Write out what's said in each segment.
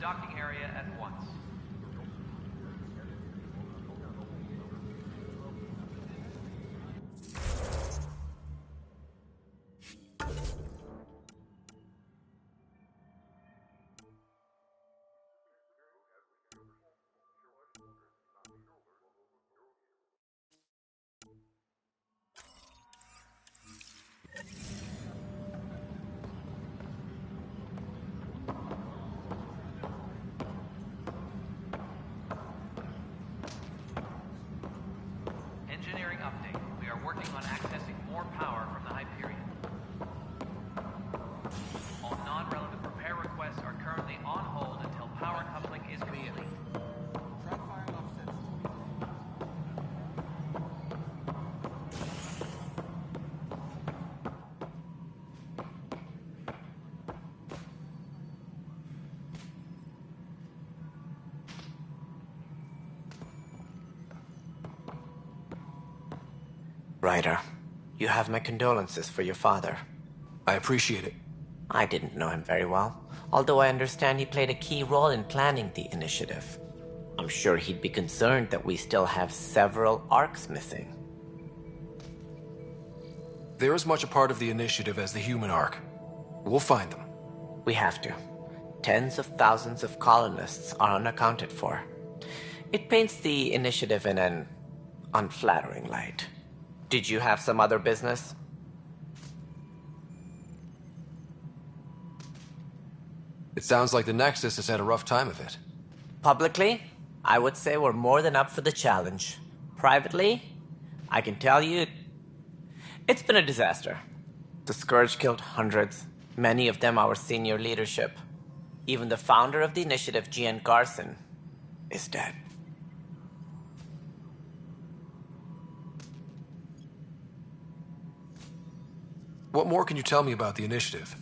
docking area at once. Engineering update. We are working on accessing more power from the Hyperion. All non-relevant repair requests are currently on hold until power coupling is complete. Try firing off sensors. Ryder, you have my condolences for your father. I appreciate it. I didn't know him very well, although I understand he played a key role in planning the initiative. I'm sure he'd be concerned that we still have several arcs missing. They're as much a part of the initiative as the human arc. We'll find them. We have to. Tens of thousands of colonists are unaccounted for. It paints the initiative in an unflattering light. Did you have some other business? It sounds like the Nexus has had a rough time of it. Publicly, I would say we're more than up for the challenge. Privately, I can tell you, it's been a disaster. The Scourge killed hundreds, many of them our senior leadership. Even the founder of the initiative, Gian Garson, is dead. What more can you tell me about the initiative?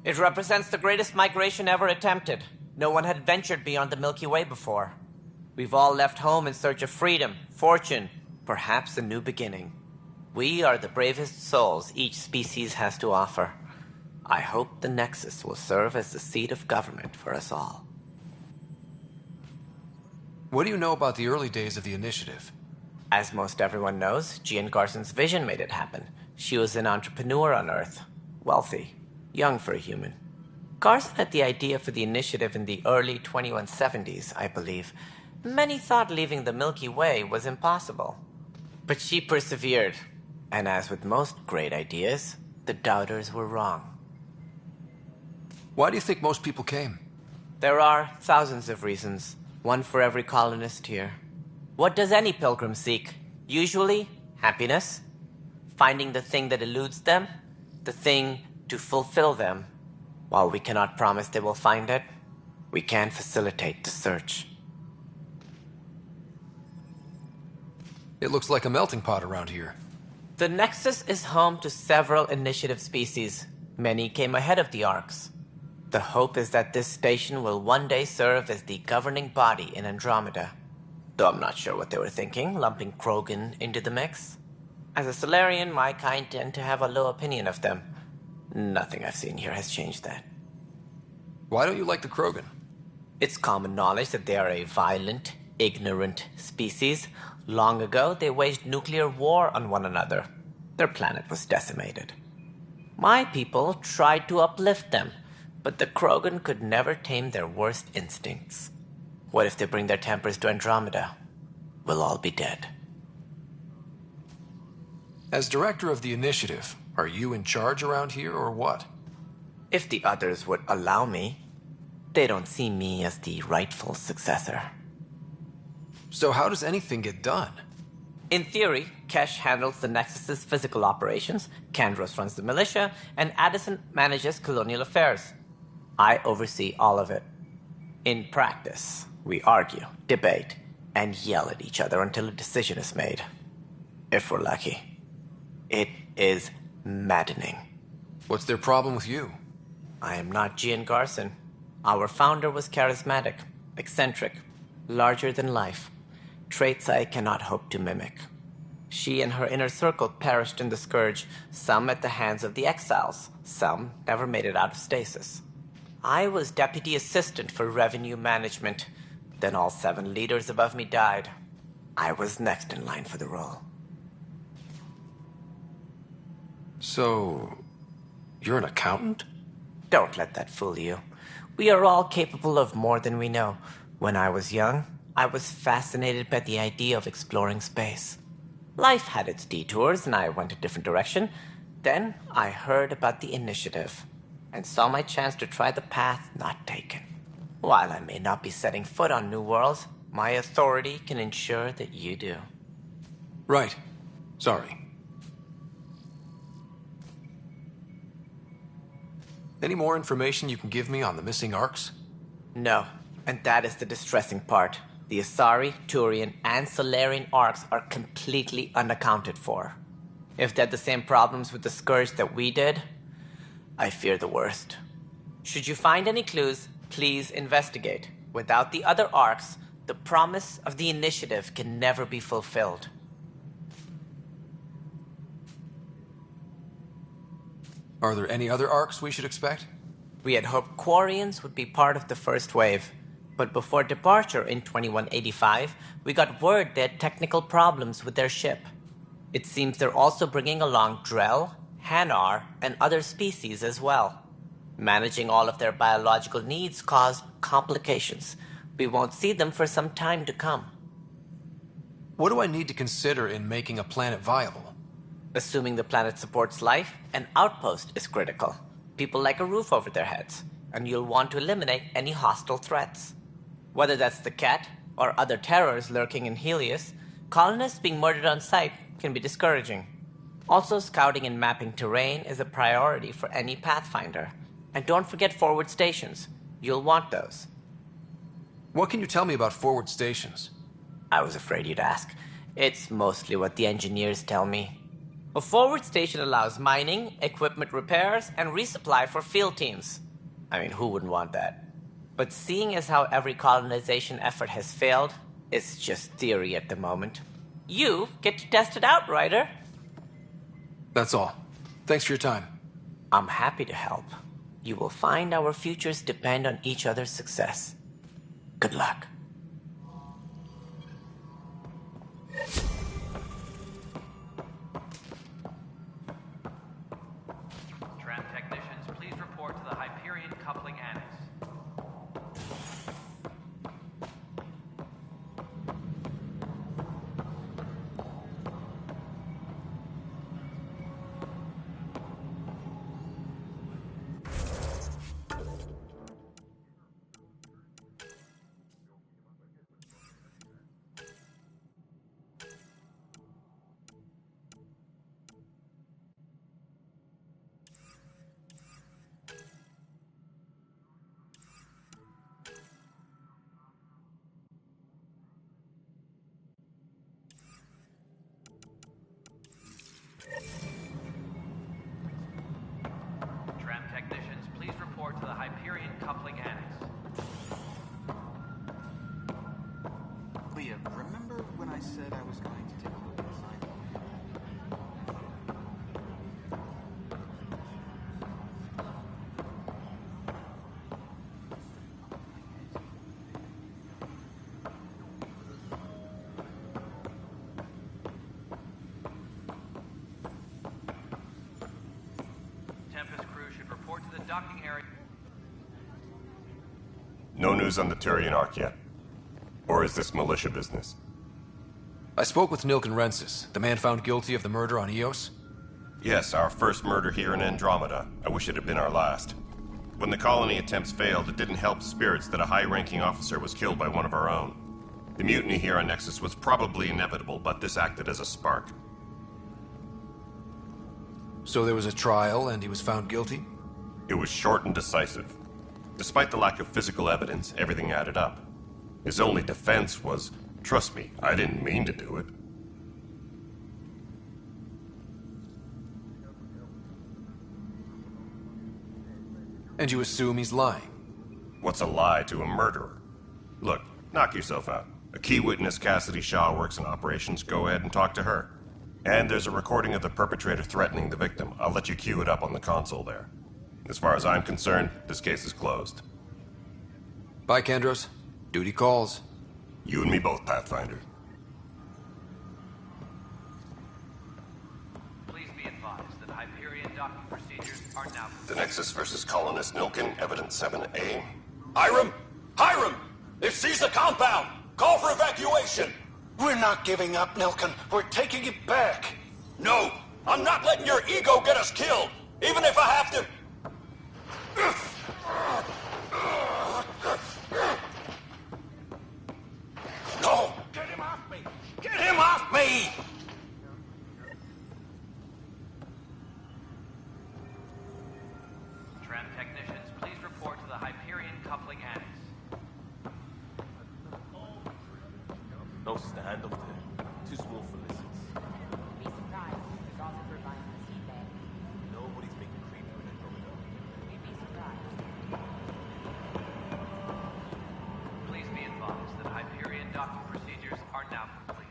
It represents the greatest migration ever attempted. No one had ventured beyond the Milky Way before. We've all left home in search of freedom, fortune, perhaps a new beginning. We are the bravest souls each species has to offer. I hope the Nexus will serve as the seat of government for us all. What do you know about the early days of the initiative? As most everyone knows, Gian Garson's vision made it happen. She was an entrepreneur on Earth, wealthy, young for a human. Garson had the idea for the initiative in the early 2170s, I believe. Many thought leaving the Milky Way was impossible. But she persevered, and as with most great ideas, the doubters were wrong. Why do you think most people came? There are thousands of reasons, one for every colonist here. What does any pilgrim seek? Usually, happiness. Finding the thing that eludes them, the thing to fulfill them. While we cannot promise they will find it, we can facilitate the search. It looks like a melting pot around here. The Nexus is home to several initiative species. Many came ahead of the Arcs. The hope is that this station will one day serve as the governing body in Andromeda. Though I'm not sure what they were thinking, lumping Krogan into the mix. As a Solarian, my kind tend to have a low opinion of them. Nothing I've seen here has changed that. Why don't you like the Krogan? It's common knowledge that they are a violent, ignorant species. Long ago, they waged nuclear war on one another. Their planet was decimated. My people tried to uplift them, but the Krogan could never tame their worst instincts. What if they bring their tempers to Andromeda? We'll all be dead. As director of the initiative, are you in charge around here or what? If the others would allow me, they don't see me as the rightful successor. So how does anything get done? In theory, Kesh handles the Nexus's physical operations, Kandros runs the militia, and Addison manages colonial affairs. I oversee all of it. In practice, we argue, debate, and yell at each other until a decision is made. If we're lucky. It is maddening. What's their problem with you? I am not Gian Garson. Our founder was charismatic, eccentric, larger than life. Traits I cannot hope to mimic. She and her inner circle perished in the Scourge, some at the hands of the Exiles, some never made it out of stasis. I was deputy assistant for revenue management. Then all 7 leaders above me died. I was next in line for the role. So, you're an accountant? Don't let that fool you. We are all capable of more than we know. When I was young, I was fascinated by the idea of exploring space. Life had its detours, and I went a different direction. Then I heard about the initiative, and saw my chance to try the path not taken. While I may not be setting foot on new worlds, my authority can ensure that you do. Right. Sorry. Any more information you can give me on the missing arcs? No, and that is the distressing part. The Asari, Turian, and Solarian arcs are completely unaccounted for. If they had the same problems with the Scourge that we did, I fear the worst. Should you find any clues, please investigate. Without the other arcs, the promise of the initiative can never be fulfilled. Are there any other arcs we should expect? We had hoped Quarians would be part of the first wave, but before departure in 2185, we got word they had technical problems with their ship. It seems they're also bringing along Drell, Hanar, and other species as well. Managing all of their biological needs caused complications. We won't see them for some time to come. What do I need to consider in making a planet viable? Assuming the planet supports life, an outpost is critical. People like a roof over their heads, and you'll want to eliminate any hostile threats. Whether that's the Cat or other terrors lurking in Helios, colonists being murdered on sight can be discouraging. Also, scouting and mapping terrain is a priority for any Pathfinder. And don't forget forward stations. You'll want those. What can you tell me about forward stations? I was afraid you'd ask. It's mostly what the engineers tell me. A forward station allows mining, equipment repairs, and resupply for field teams. I mean, who wouldn't want that? But seeing as how every colonization effort has failed, it's just theory at the moment. You get to test it out, Ryder. That's all. Thanks for your time. I'm happy to help. You will find our futures depend on each other's success. Good luck. Tram technicians, please report to the Hyperion Coupling Annex. Tram technicians, please report to the Hyperion Coupling Annex. Leah, remember when I said I was going to take a look inside? Tempest crew should report to the docking area. No news on the Turian Arc yet? Or is this militia business? I spoke with Nilken Rensis, the man found guilty of the murder on Eos. Yes, our first murder here in Andromeda. I wish it had been our last. When the colony attempts failed, it didn't help spirits that a high-ranking officer was killed by one of our own. The mutiny here on Nexus was probably inevitable, but this acted as a spark. So there was a trial and he was found guilty? It was short and decisive. Despite the lack of physical evidence, everything added up. His only defense was, "Trust me, I didn't mean to do it." And you assume he's lying? What's a lie to a murderer? Look, knock yourself out. A key witness, Cassidy Shaw, works in operations. Go ahead and talk to her. And there's a recording of the perpetrator threatening the victim. I'll let you cue it up on the console there. As far as I'm concerned, this case is closed. Bye, Kandros. Duty calls. You and me both, Pathfinder. Please be advised that Hyperion docking procedures are now The Nexus versus Colonist Nilkin, Evidence 7A. Hiram! Hiram! They've seized the compound! Call for evacuation! We're not giving up, Nilkin. We're taking it back. No! I'm not letting your ego get us killed! Even if I have to... No! Get him off me! Get him off me! Tram technicians, please report to the Hyperion coupling annex. No stand up there. Too small for listens. Be surprised if there's also for buying the seed bag. Nobody's making creepy with Andromeda. You'd be surprised. Please be advised that Hyperion docking procedures are now complete.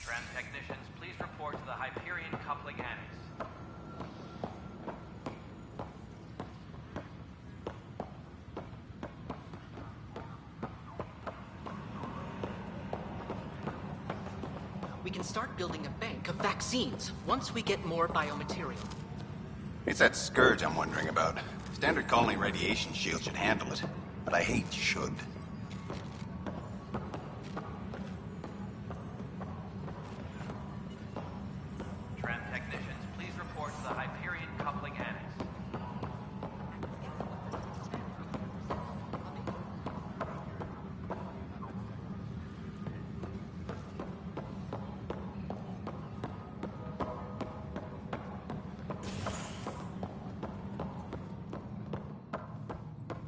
Tram technicians, please report to the Hyperion coupling annex. We can start building a bank of vaccines once we get more biomaterial. It's that scourge I'm wondering about. Standard colony radiation shield should handle it, but I hate should. Tram technicians, please report to the Hyperion coupling annex.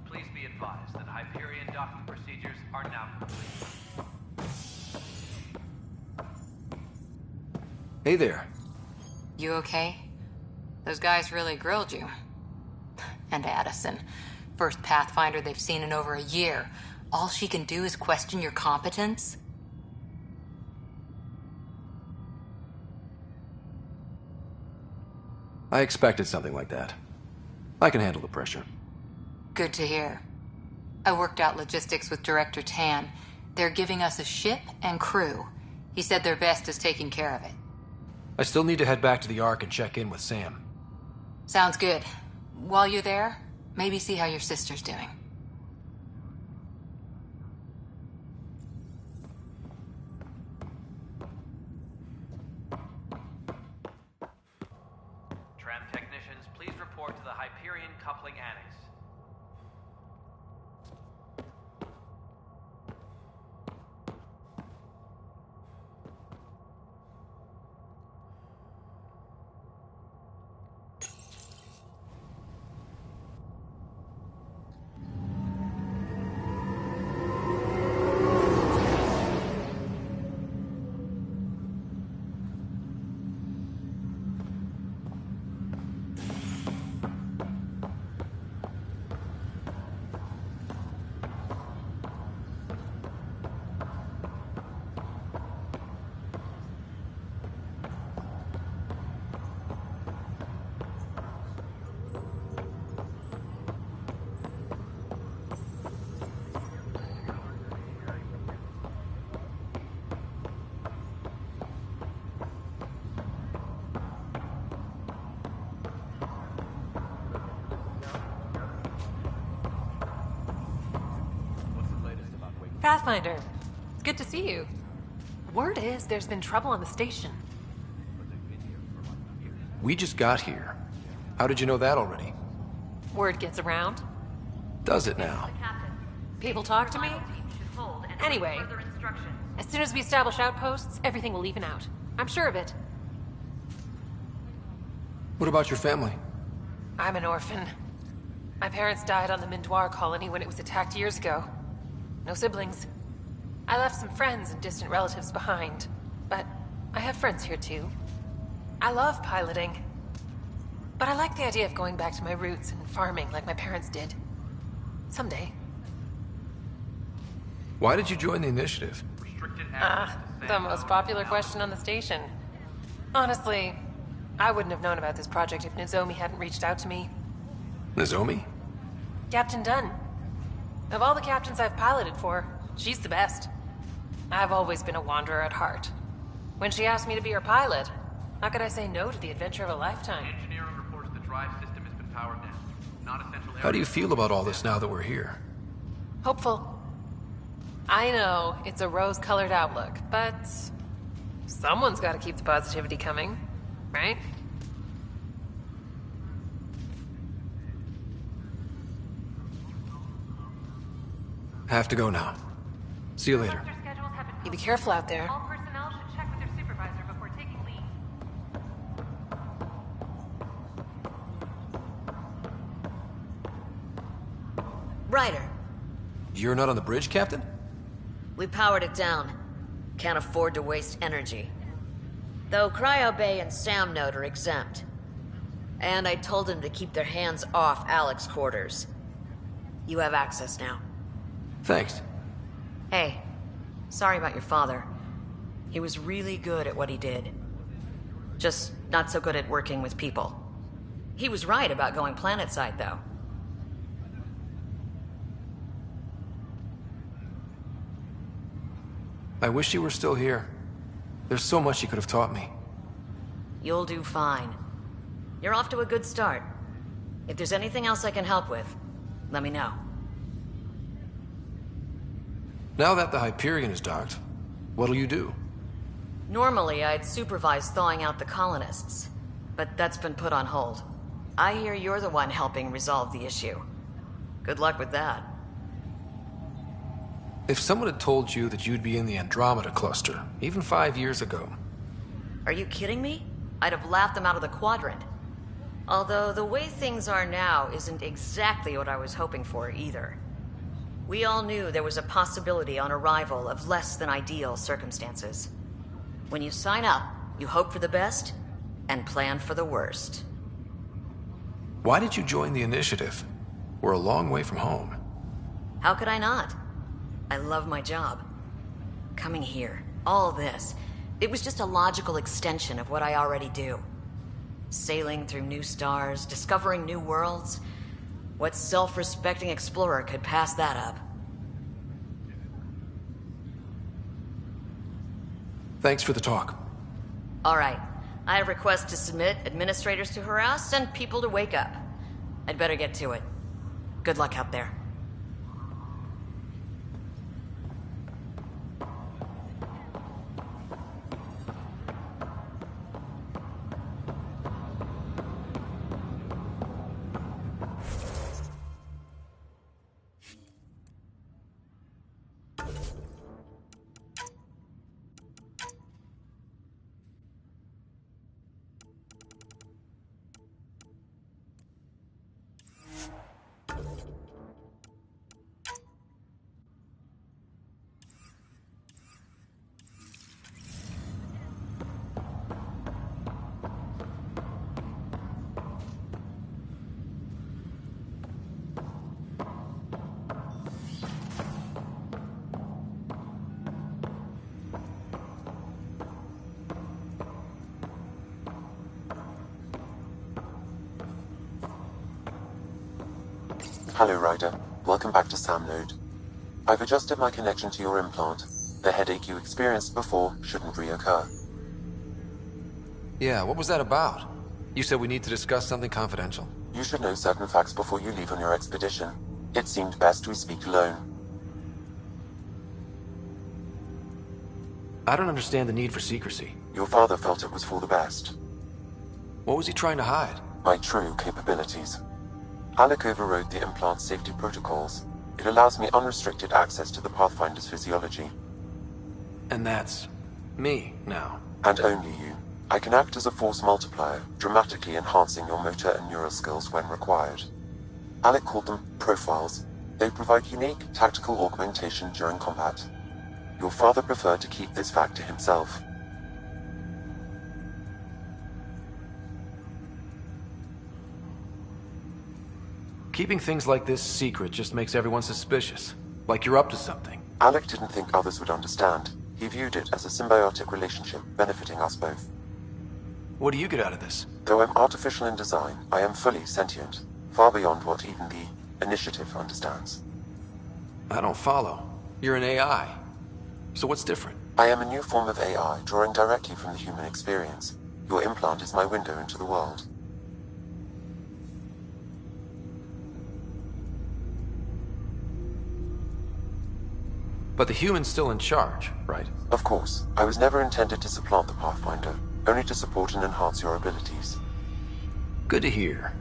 Please be advised that Hyperion docking procedures are now complete. Hey there. You okay? Those guys really grilled you. And Addison. First Pathfinder they've seen in over a year. All she can do is question your competence? I expected something like that. I can handle the pressure. Good to hear. I worked out logistics with Director Tan. They're giving us a ship and crew. He said their best is taking care of it. I still need to head back to the Ark and check in with Sam. Sounds good. While you're there, maybe see how your sister's doing. Tram technicians, please report to the Hyperion coupling annex. Pathfinder, it's good to see you. Word is there's been trouble on the station. We just got here. How did you know that already? Word gets around. Does it now? People talk to me. Anyway, as soon as we establish outposts, everything will even out. I'm sure of it. What about your family? I'm an orphan. My parents died on the Mindoir colony when it was attacked years ago. No siblings. I left some friends and distant relatives behind, but I have friends here too. I love piloting. But I like the idea of going back to my roots and farming like my parents did. Someday. Why did you join the initiative? The most popular question on the station. Honestly, I wouldn't have known about this project if Nozomi hadn't reached out to me. Nozomi? Captain Dunn. Of all the captains I've piloted for, she's the best. I've always been a wanderer at heart. When she asked me to be her pilot, how could I say no to the adventure of a lifetime? Engineering reports the drive system has been powered down. Non-essential. How do you feel about all this now that we're here? Hopeful. I know it's a rose-colored outlook, but someone's got to keep the positivity coming, right? Have to go now. See you later. You be careful out there. All personnel should check with their supervisor before taking leave. Ryder, You're not on the bridge, Captain? we powered it down. Can't afford to waste energy. Though Cryo Bay and Sam Node are exempt. And I told them to keep their hands off Alec's quarters. You have access now. Thanks. Hey, sorry about your father. He was really good at what he did. Just not so good at working with people. He was right about going planetside, though. I wish you were still here. There's so much you could have taught me. You'll do fine. You're off to a good start. If there's anything else I can help with, let me know. Now that the Hyperion is docked, what'll you do? Normally, I'd supervise thawing out the colonists, but that's been put on hold. I hear you're the one helping resolve the issue. Good luck with that. If someone had told you that you'd be in the Andromeda cluster, even 5 years ago... Are you kidding me? I'd have laughed them out of the quadrant. Although the way things are now isn't exactly what I was hoping for either. We all knew there was a possibility on arrival of less than ideal circumstances. When you sign up, you hope for the best and plan for the worst. Why did you join the initiative? We're a long way from home. How could I not? I love my job. Coming here, all this, it was just a logical extension of what I already do. Sailing through new stars, discovering new worlds. What self-respecting explorer could pass that up? Thanks for the talk. All right. I have requests to submit, administrators to harass, and people to wake up. I'd better get to it. Good luck out there. Hello, Ryder. Welcome back to Sam Node. I've adjusted my connection to your implant. The headache you experienced before shouldn't reoccur. Yeah, what was that about? You said we need to discuss something confidential. You should know certain facts before you leave on your expedition. It seemed best we speak alone. I don't understand the need for secrecy. Your father felt it was for the best. What was he trying to hide? My true capabilities. Alec overrode the implant's safety protocols. It allows me unrestricted access to the Pathfinder's physiology. And that's... me, now. And only you. I can act as a force multiplier, dramatically enhancing your motor and neural skills when required. Alec called them profiles. They provide unique tactical augmentation during combat. Your father preferred to keep this fact to himself. Keeping things like this secret just makes everyone suspicious. Like you're up to something. Alec didn't think others would understand. He viewed it as a symbiotic relationship benefiting us both. What do you get out of this? Though I'm artificial in design, I am fully sentient, far beyond what even the Initiative understands. I don't follow. You're an AI. So what's different? I am a new form of AI, drawing directly from the human experience. Your implant is my window into the world. But the human's still in charge, right? Of course. I was never intended to supplant the Pathfinder, only to support and enhance your abilities. Good to hear.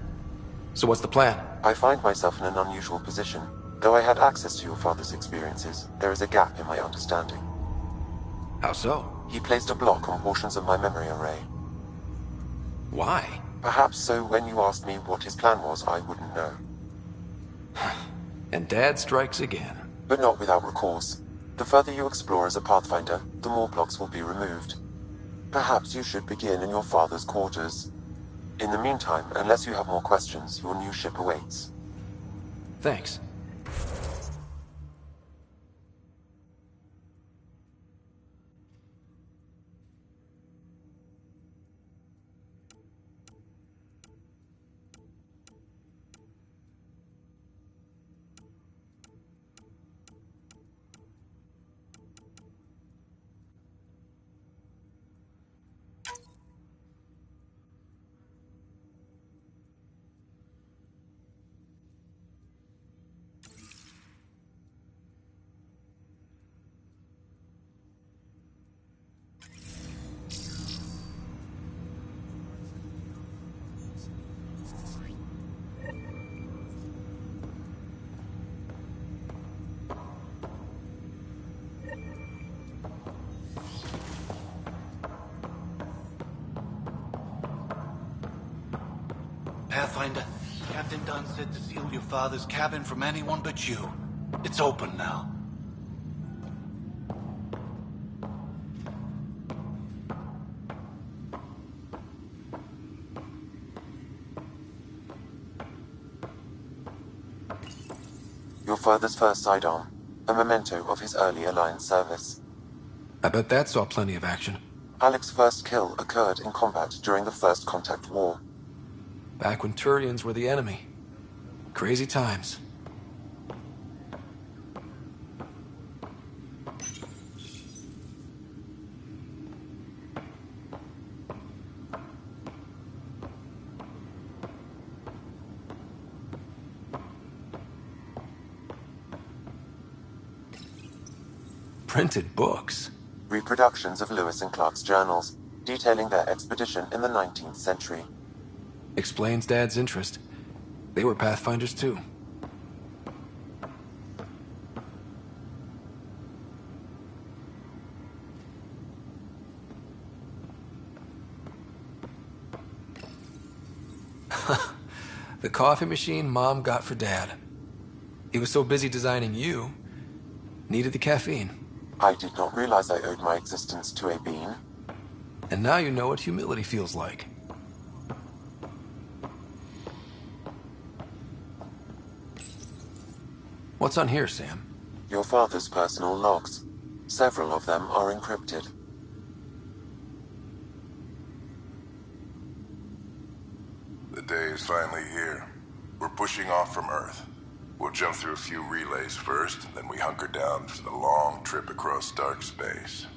So what's the plan? I find myself in an unusual position. Though I had access to your father's experiences, there is a gap in my understanding. How so? He placed a block on portions of my memory array. Why? Perhaps so when you asked me what his plan was, I wouldn't know. And Dad strikes again. But not without recourse. The further you explore as a Pathfinder, the more blocks will be removed. Perhaps you should begin in your father's quarters. In the meantime, unless you have more questions, your new ship awaits. Thanks. Pathfinder, Captain Dunn said to seal your father's cabin from anyone but you. It's open now. Your father's first sidearm, a memento of his early Alliance service. I bet that saw plenty of action. Alec's first kill occurred in combat during the First Contact War. Back when Turians were the enemy. Crazy times. Printed books. Reproductions of Lewis and Clark's journals, detailing their expedition in the 19th century. Explains Dad's interest. They were Pathfinders too. The coffee machine Mom got for Dad. He was so busy designing you, needed the caffeine. I did not realize I owed my existence to a bean. And now you know what humility feels like. What's on here, Sam? Your father's personal logs. Several of them are encrypted. The day is finally here. We're pushing off from Earth. We'll jump through a few relays first, then we hunker down for the long trip across dark space.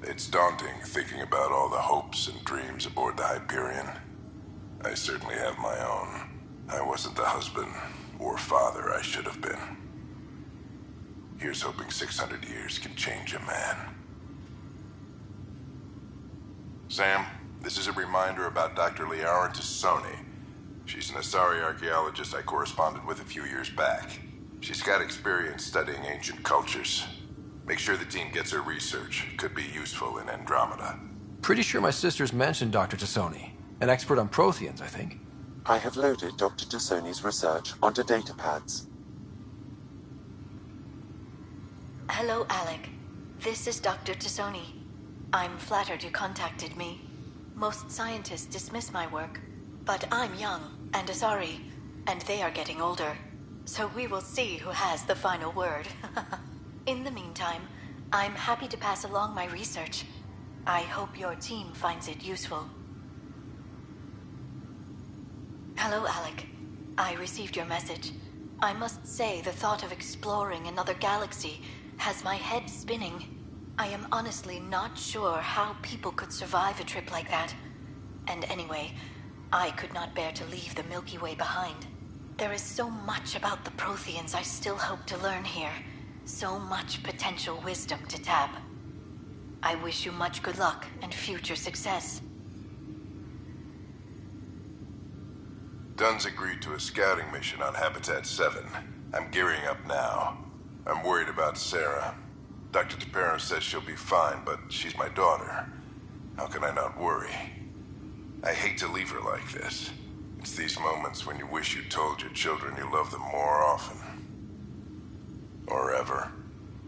It's daunting thinking about all the hopes and dreams aboard the Hyperion. I certainly have my own. I wasn't the husband or father I should have been. Here's hoping 600 years can change a man. Sam, this is a reminder about Dr. Liara Tassoni. She's an Asari archaeologist I corresponded with a few years back. She's got experience studying ancient cultures. Make sure the team gets her research. Could be useful in Andromeda. Pretty sure my sisters mentioned Dr. Tassoni. An expert on Protheans, I think. I have loaded Dr. Tassoni's research onto datapads. Hello, Alec. This is Dr. Tassoni. I'm flattered you contacted me. Most scientists dismiss my work, but I'm young and Asari. and they are getting older. So we will see who has the final word. In the meantime, I'm happy to pass along my research. I hope your team finds it useful. Hello, Alec. I received your message. I must say the thought of exploring another galaxy has my head spinning. I am honestly not sure how people could survive a trip like that. And anyway, I could not bear to leave the Milky Way behind. There is so much about the Protheans I still hope to learn here. So much potential wisdom to tap. I wish you much good luck and future success. Dunn's agreed to a scouting mission on Habitat 7. I'm gearing up now. I'm worried about Sarah. Dr. Tapero says she'll be fine, but she's my daughter. How can I not worry? I hate to leave her like this. It's these moments when you wish you told your children you love them more often. Or ever.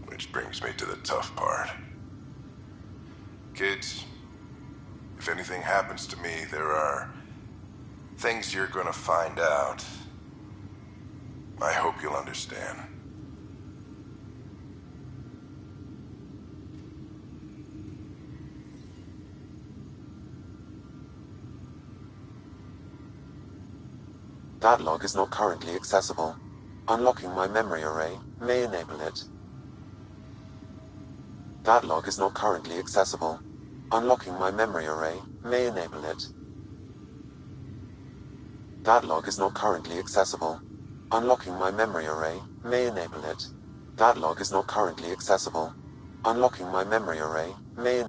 Which brings me to the tough part. Kids, if anything happens to me, there are things you're gonna find out. I hope you'll understand. That log is not currently accessible. Unlocking my memory array may enable it. That log is not currently accessible. Unlocking my memory array may enable it. That log is not currently accessible. Unlocking my memory array may enable it. That log is not currently accessible. Unlocking my memory array may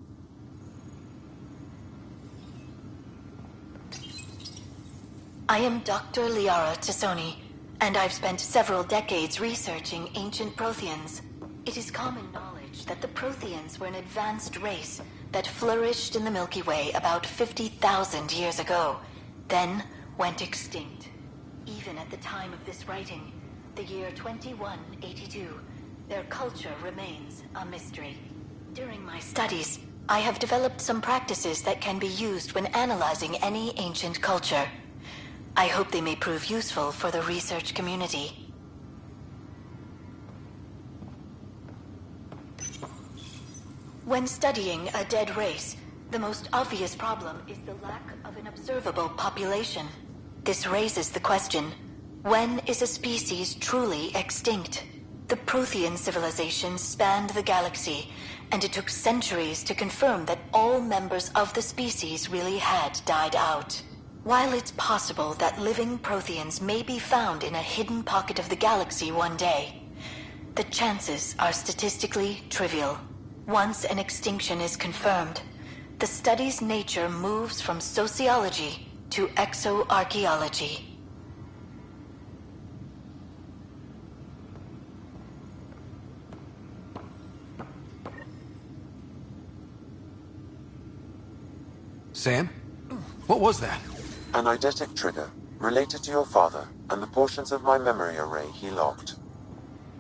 I am Dr. Liara Tassoni, and I've spent several decades researching ancient Protheans. It is common knowledge that the Protheans were an advanced race that flourished in the Milky Way about 50,000 years ago, then went extinct. Even at the time of this writing, the year 2182, their culture remains a mystery. During my studies, I have developed some practices that can be used when analyzing any ancient culture. I hope they may prove useful for the research community. When studying a dead race, the most obvious problem is the lack of an observable population. This raises the question, when is a species truly extinct? The Prothean civilization spanned the galaxy, and it took centuries to confirm that all members of the species really had died out. While it's possible that living Protheans may be found in a hidden pocket of the galaxy one day, the chances are statistically trivial. Once an extinction is confirmed, the study's nature moves from sociology to exoarchaeology. Sam? What was that? An eidetic trigger, related to your father, and the portions of my memory array he locked.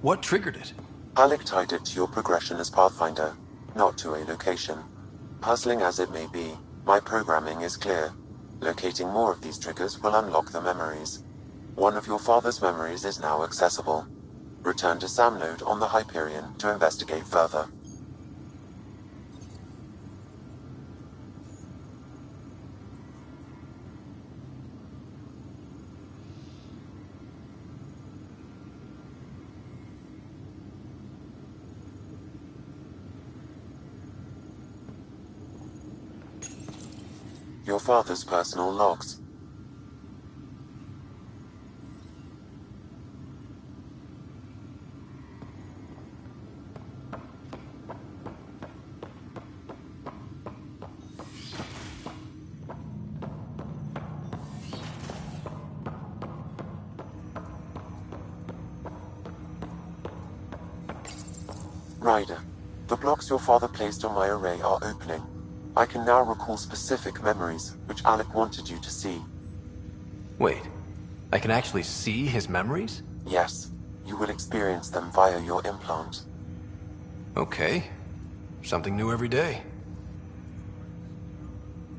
What triggered it? Alec tied it to your progression as Pathfinder, not to a location. Puzzling as it may be, my programming is clear. Locating more of these triggers will unlock the memories. One of your father's memories is now accessible. Return to Sam node on the Hyperion to investigate further. Your father's personal logs. Ryder, the blocks your father placed on my array are opening. I can now recall specific memories, which Alec wanted you to see. Wait, I can actually see his memories? Yes, you will experience them via your implant. Okay, something new every day.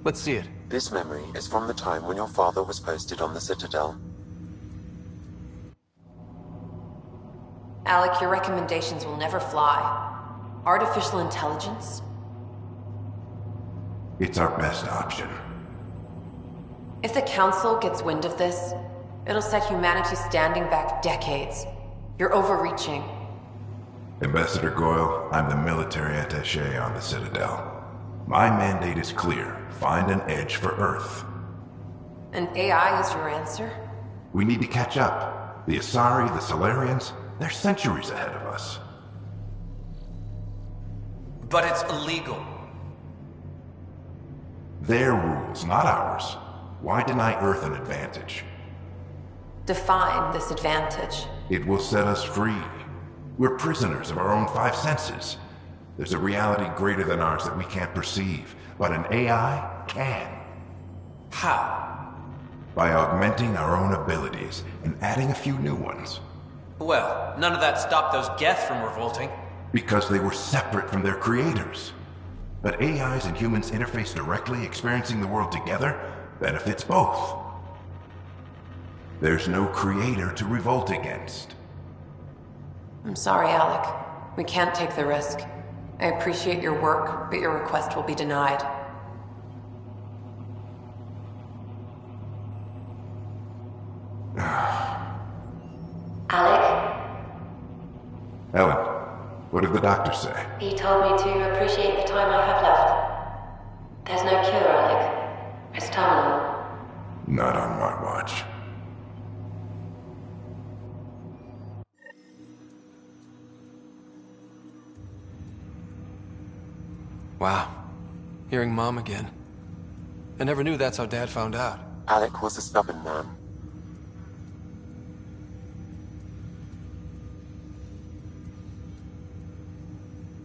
Let's see it. This memory is from the time when your father was posted on the Citadel. Alec, your recommendations will never fly. Artificial intelligence? It's our best option. If the Council gets wind of this, it'll set humanity standing back decades. You're overreaching. Ambassador Goyle, I'm the military attaché on the Citadel. My mandate is clear. Find an edge for Earth. And AI is your answer? We need to catch up. The Asari, the Solarians, they're centuries ahead of us. But it's illegal. Their rules, not ours. Why deny Earth an advantage? Define this advantage. It will set us free. We're prisoners of our own five senses. There's a reality greater than ours that we can't perceive, but an AI can. How? By augmenting our own abilities and adding a few new ones. Well, none of that stopped those Geth from revolting. Because they were separate from their creators. But AIs and humans interface directly, experiencing the world together, benefits both. There's no creator to revolt against. I'm sorry, Alec. We can't take the risk. I appreciate your work, but your request will be denied. Alec? Ellen, what did the doctor say? He told me to appreciate the time I have left. There's no cure, Alec. It's terminal. Not on my watch. Wow. Hearing Mom again. I never knew that's how Dad found out. Alec was a stubborn man.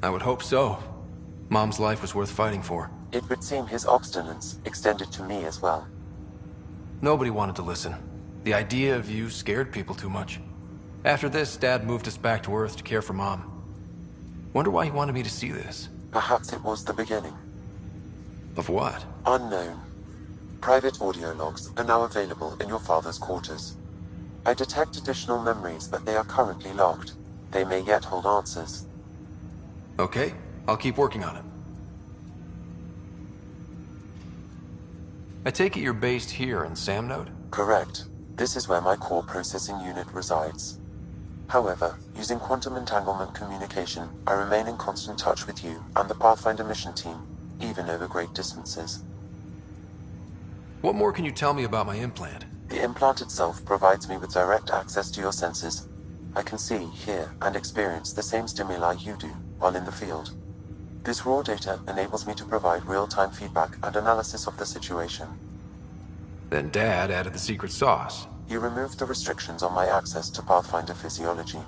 I would hope so. Mom's life was worth fighting for. It would seem his obstinance extended to me as well. Nobody wanted to listen. The idea of you scared people too much. After this, Dad moved us back to Earth to care for Mom. Wonder why he wanted me to see this. Perhaps it was the beginning. Of what? Unknown. Private audio logs are now available in your father's quarters. I detect additional memories, but they are currently locked. They may yet hold answers. Okay, I'll keep working on it. I take it you're based here in Samnode? Correct. This is where my core processing unit resides. However, using quantum entanglement communication, I remain in constant touch with you and the Pathfinder mission team, even over great distances. What more can you tell me about my implant? The implant itself provides me with direct access to your senses. I can see, hear, and experience the same stimuli you do while in the field. This raw data enables me to provide real-time feedback and analysis of the situation. Then Dad added the secret sauce. You removed the restrictions on my access to Pathfinder physiology.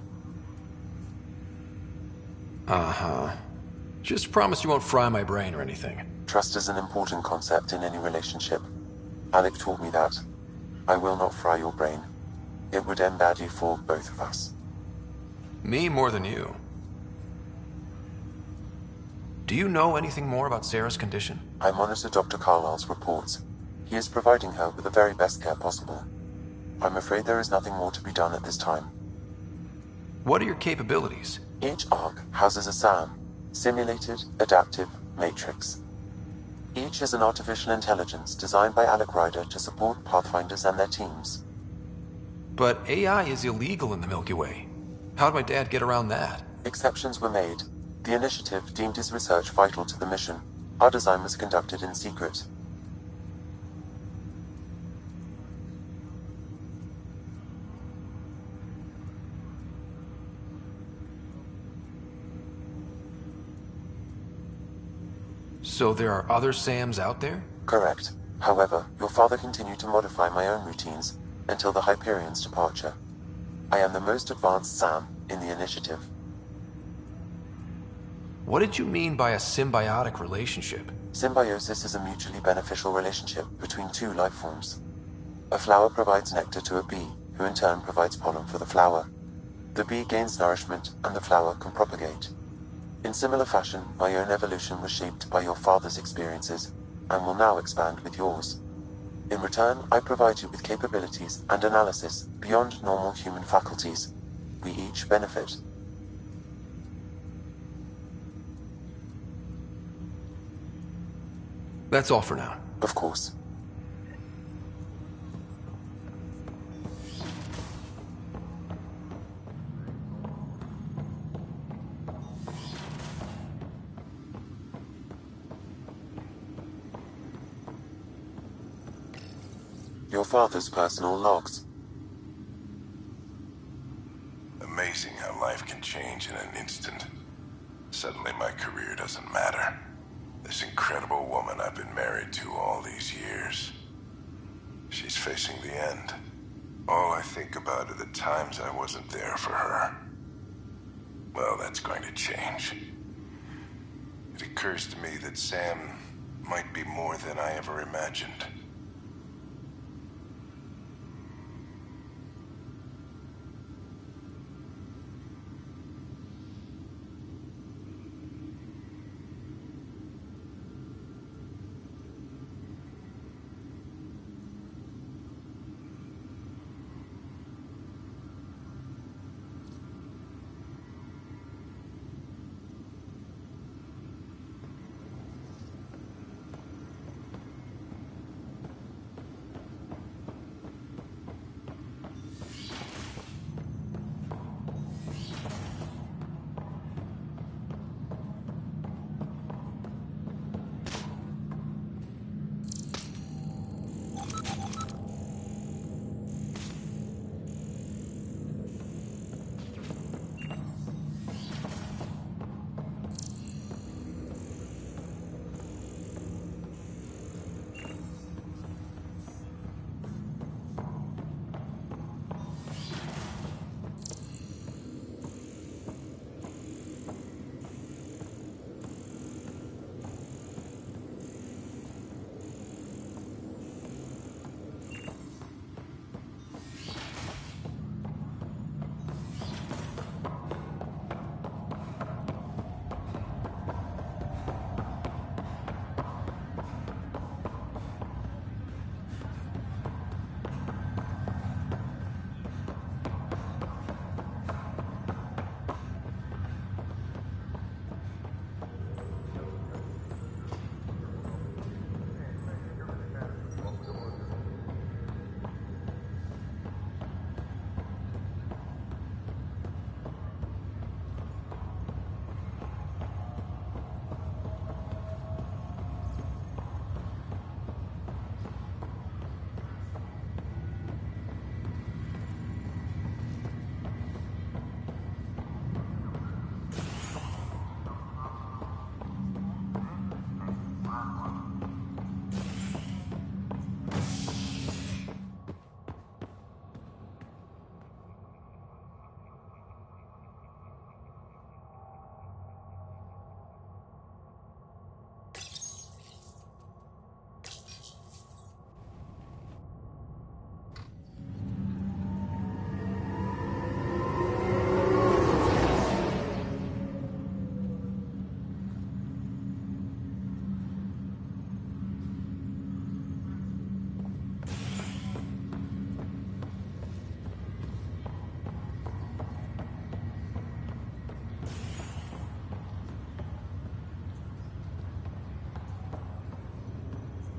Uh-huh. Just promise you won't fry my brain or anything. Trust is an important concept in any relationship. Alec taught me that. I will not fry your brain. It would end badly for both of us. Me more than you. Do you know anything more about Sarah's condition? I monitor Dr. Carlisle's reports. He is providing her with the very best care possible. I'm afraid there is nothing more to be done at this time. What are your capabilities? Each ARC houses a SAM, Simulated Adaptive Matrix. Each is an artificial intelligence designed by Alec Ryder to support Pathfinders and their teams. But AI is illegal in the Milky Way. How'd my dad get around that? Exceptions were made. The initiative deemed his research vital to the mission. Our design was conducted in secret. So there are other SAMs out there? Correct. However, your father continued to modify my own routines until the Hyperion's departure. I am the most advanced SAM in the initiative. What did you mean by a symbiotic relationship? Symbiosis is a mutually beneficial relationship between two life forms. A flower provides nectar to a bee, who in turn provides pollen for the flower. The bee gains nourishment, and the flower can propagate. In similar fashion, my own evolution was shaped by your father's experiences, and will now expand with yours. In return, I provide you with capabilities and analysis beyond normal human faculties. We each benefit. That's all for now. Of course. Your father's personal logs. Amazing how life can change in an instant. Suddenly my career doesn't matter. This incredible woman I've been married to all these years. She's facing the end. All I think about are the times I wasn't there for her. Well, that's going to change. It occurs to me that Sam might be more than I ever imagined.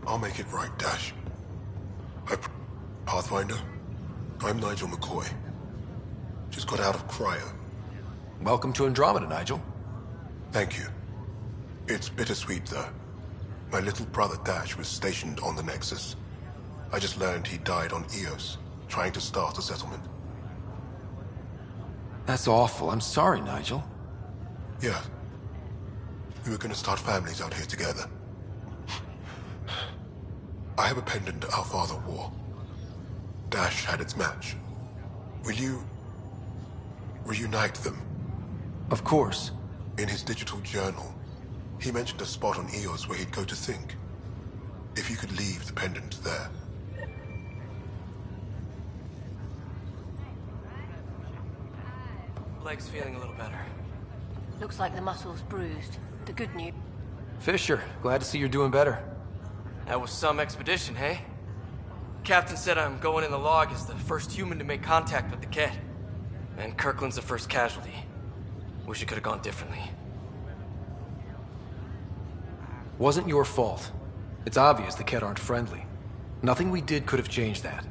I'll make it right, Dash. Pathfinder, I'm Nigel McCoy. Just got out of cryo. Welcome to Andromeda, Nigel. Thank you. It's bittersweet, though. My little brother Dash was stationed on the Nexus. I just learned he died on Eos, trying to start a settlement. That's awful. I'm sorry, Nigel. Yeah. We were gonna start families out here together. I have a pendant our father wore. Dash had its match. Will you reunite them? Of course. In his digital journal, he mentioned a spot on Eos where he'd go to think. If you could leave the pendant there. Leg's feeling a little better. Looks like the muscle's bruised. The good news. Fisher, glad to see you're doing better. That was some expedition, hey? Captain said I'm going in the log as the first human to make contact with the Kett. And Kirkland's the first casualty. Wish it could have gone differently. Wasn't your fault. It's obvious the Kett aren't friendly. Nothing we did could have changed that.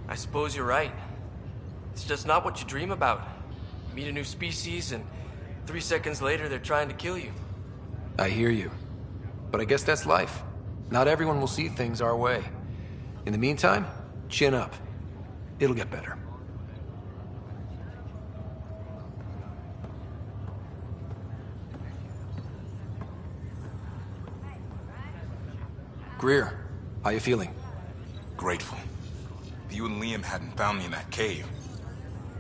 I suppose you're right. It's just not what you dream about. Meet a new species, and 3 seconds later they're trying to kill you. I hear you. But I guess that's life. Not everyone will see things our way. In the meantime, chin up. It'll get better. Greer, how you feeling? Grateful. If you and Liam hadn't found me in that cave,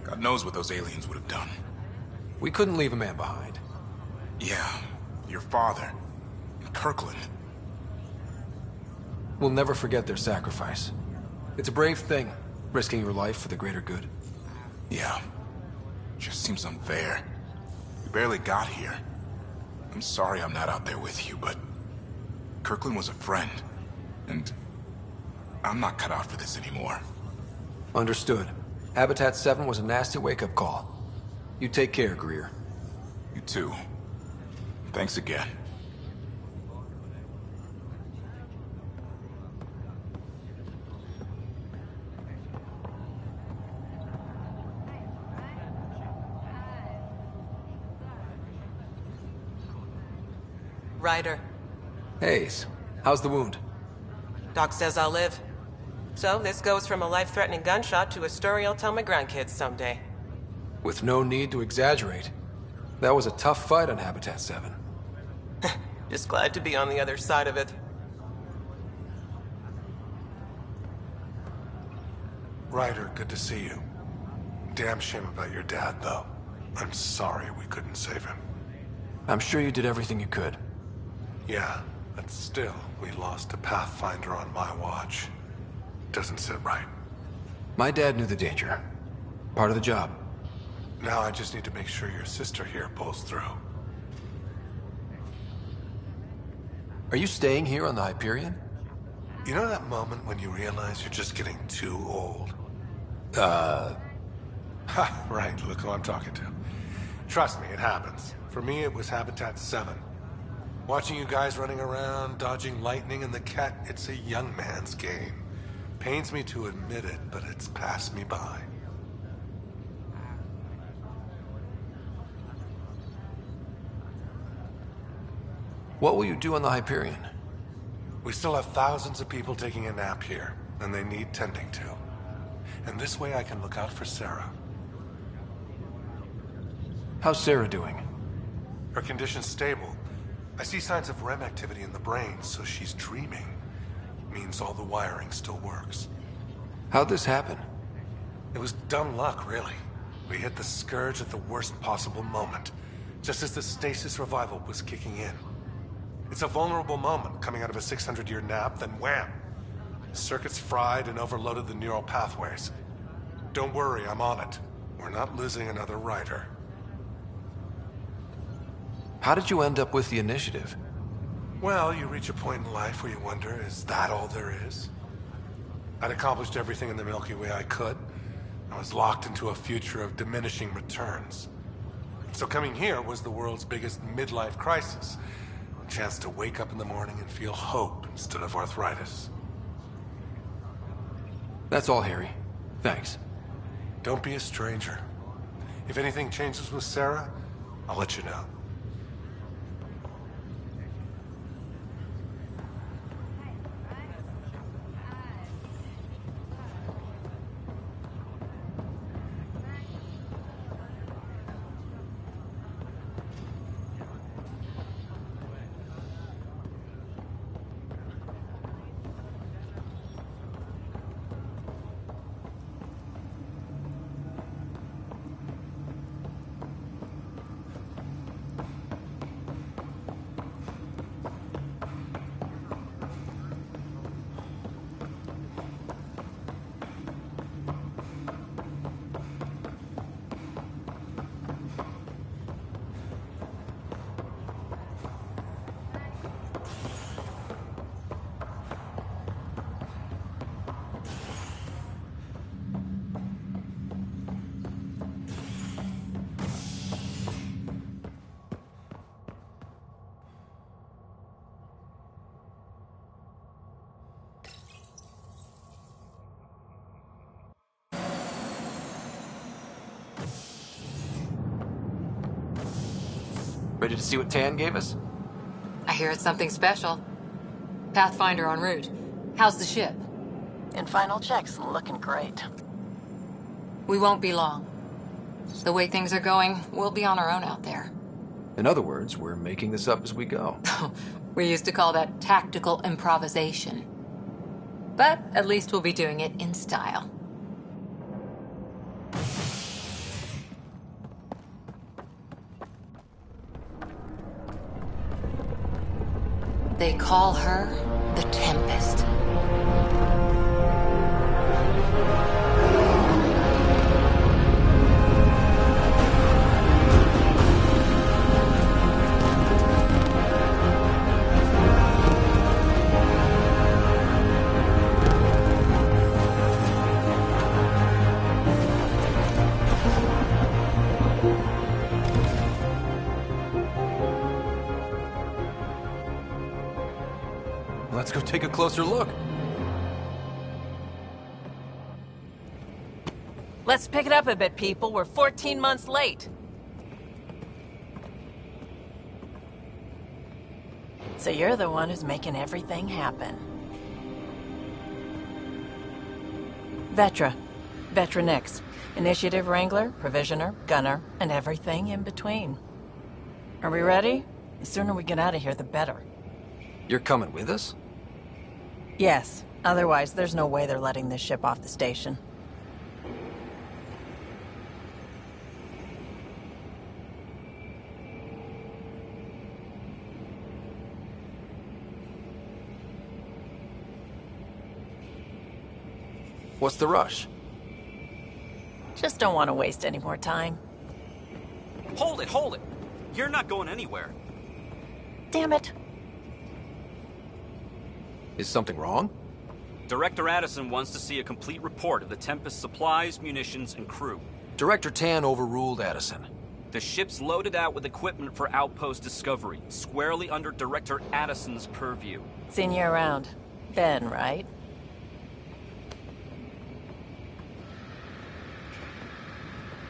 God knows what those aliens would have done. We couldn't leave a man behind. Yeah, your father, and Kirkland. We'll never forget their sacrifice. It's a brave thing, risking your life for the greater good. Yeah. Just seems unfair. We barely got here. I'm sorry I'm not out there with you, but Kirkland was a friend, and I'm not cut out for this anymore. Understood. Habitat 7 was a nasty wake-up call. You take care, Greer. You too. Thanks again. Ryder. Hayes, how's the wound? Doc says I'll live. So this goes from a life-threatening gunshot to a story I'll tell my grandkids someday. With no need to exaggerate. That was a tough fight on Habitat 7. Just glad to be on the other side of it. Ryder, good to see you. Damn shame about your dad, though. I'm sorry we couldn't save him. I'm sure you did everything you could. Yeah, but still, we lost a Pathfinder on my watch. Doesn't sit right. My dad knew the danger. Part of the job. Now I just need to make sure your sister here pulls through. Are you staying here on the Hyperion? You know that moment when you realize you're just getting too old? Ha, right, look who I'm talking to. Trust me, it happens. For me, it was Habitat 7. Watching you guys running around, dodging lightning and the Kett, it's a young man's game. Pains me to admit it, but it's passed me by. What will you do on the Hyperion? We still have thousands of people taking a nap here, and they need tending to. And this way I can look out for Sarah. How's Sarah doing? Her condition's stable. I see signs of REM activity in the brain, so she's dreaming. Means all the wiring still works. How'd this happen? It was dumb luck, really. We hit the Scourge at the worst possible moment, just as the stasis revival was kicking in. It's a vulnerable moment coming out of a 600-year nap, then wham! Circuits fried and overloaded the neural pathways. Don't worry, I'm on it. We're not losing another Ryder. How did you end up with the initiative? Well, you reach a point in life where you wonder, is that all there is? I'd accomplished everything in the Milky Way I could. I was locked into a future of diminishing returns. So coming here was the world's biggest midlife crisis. A chance to wake up in the morning and feel hope instead of arthritis. That's all, Harry. Thanks. Don't be a stranger. If anything changes with Sarah, I'll let you know. Ready to see what Tan gave us? I hear it's something special. Pathfinder en route. How's the ship? In final checks, looking great. We won't be long. The way things are going, we'll be on our own out there. In other words, we're making this up as we go. We used to call that tactical improvisation. But at least we'll be doing it in style. They call her the Tempest. Let's go take a closer look. Let's pick it up a bit, people. We're 14 months late. So you're the one who's making everything happen. Vetra. Vetra Nix. Initiative Wrangler, Provisioner, Gunner, and everything in between. Are we ready? The sooner we get out of here, the better. You're coming with us? Yes. Otherwise, there's no way they're letting this ship off the station. What's the rush? Just don't want to waste any more time. Hold it, hold it! You're not going anywhere. Damn it. Is something wrong? Director Addison wants to see a complete report of the Tempest's supplies, munitions, and crew. Director Tan overruled Addison. The ship's loaded out with equipment for outpost discovery, squarely under Director Addison's purview. Seen you around. Ben, right?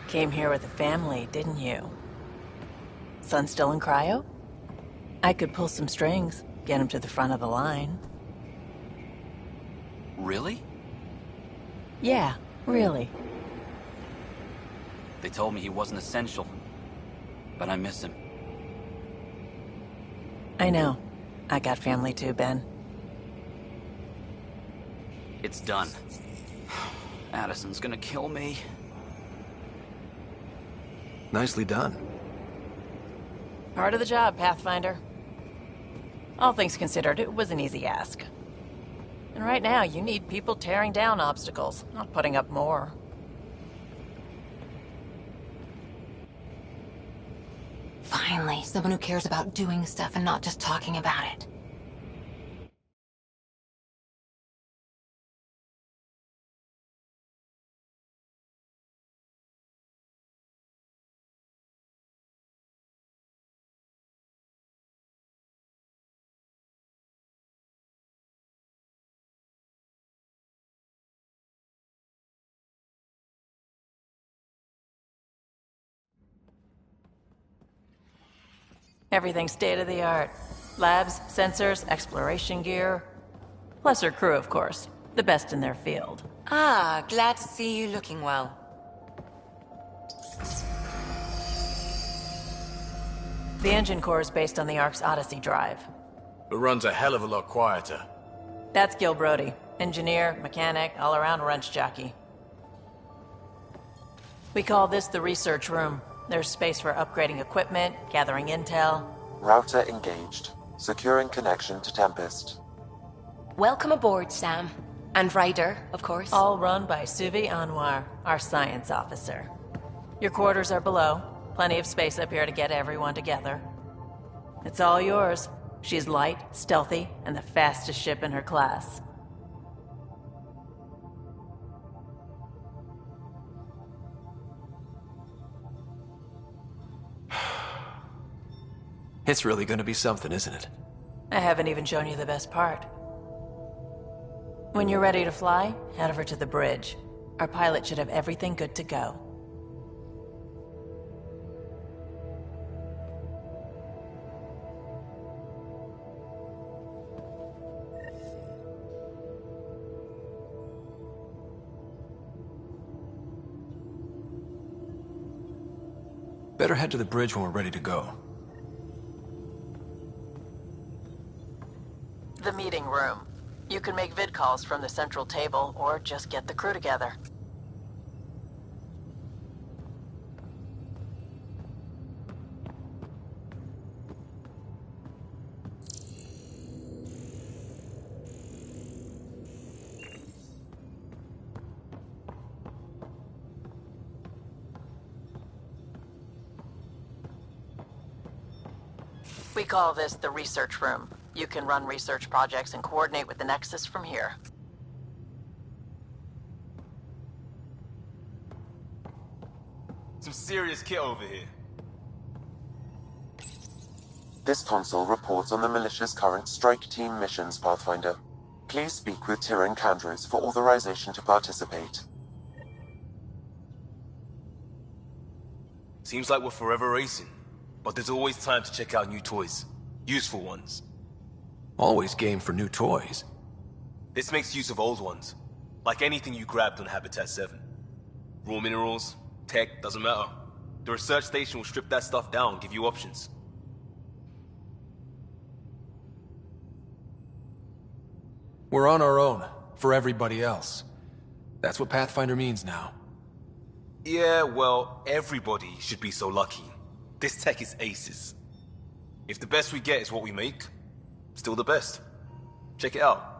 Came here with a family, didn't you? Son still in cryo? I could pull some strings, get him to the front of the line. Really? Yeah, really. They told me he wasn't essential, but I miss him. I know. I got family too, Ben. It's done. Addison's gonna kill me. Nicely done. Part of the job, Pathfinder. All things considered, it was an easy ask. And right now, you need people tearing down obstacles, not putting up more. Finally, someone who cares about doing stuff and not just talking about it. Everything state-of-the-art. Labs, sensors, exploration gear. Plus her crew, of course. The best in their field. Ah, glad to see you looking well. The engine core is based on the Ark's Odyssey drive. It runs a hell of a lot quieter. That's Gil Brody. Engineer, mechanic, all-around wrench jockey. We call this the research room. There's space for upgrading equipment, gathering intel. Router engaged. Securing connection to Tempest. Welcome aboard, Sam. And Ryder, of course. All run by Suvi Anwar, our science officer. Your quarters are below. Plenty of space up here to get everyone together. It's all yours. She's light, stealthy, and the fastest ship in her class. It's really gonna be something, isn't it? I haven't even shown you the best part. When you're ready to fly, head over to the bridge. Our pilot should have everything good to go. Better head to the bridge when we're ready to go. The meeting room. You can make vid calls from the central table, or just get the crew together. We call this the research room. You can run research projects and coordinate with the Nexus from here. Some serious kit over here. This console reports on the militia's current strike team missions, Pathfinder. Please speak with Tyrion Candros for authorization to participate. Seems like we're forever racing, but there's always time to check out new toys. Useful ones. Always game for new toys. This makes use of old ones, like anything you grabbed on Habitat 7. Raw minerals, tech, doesn't matter. The research station will strip that stuff down and give you options. We're on our own, for everybody else. That's what Pathfinder means now. Yeah, well, everybody should be so lucky. This tech is aces. If the best we get is what we make, still the best. Check it out.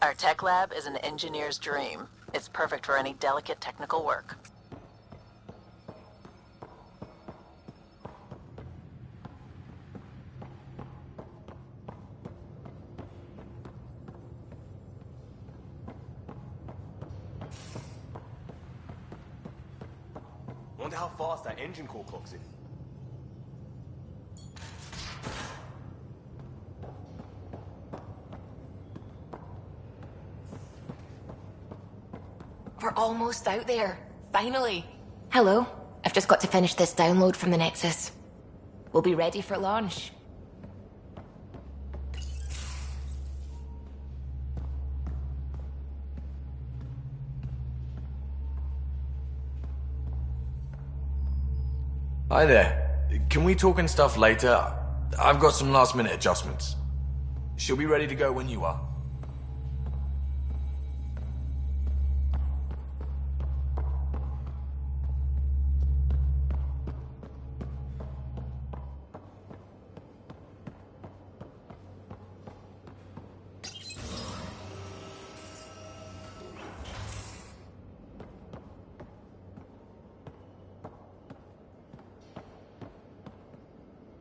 Our tech lab is an engineer's dream. It's perfect for any delicate technical work. Wonder how fast that engine core clocks in. We're almost out there. Finally. Hello. I've just got to finish this download from the Nexus. We'll be ready for launch. Hi there. Can we talk and stuff later? I've got some last minute adjustments. She'll be ready to go when you are.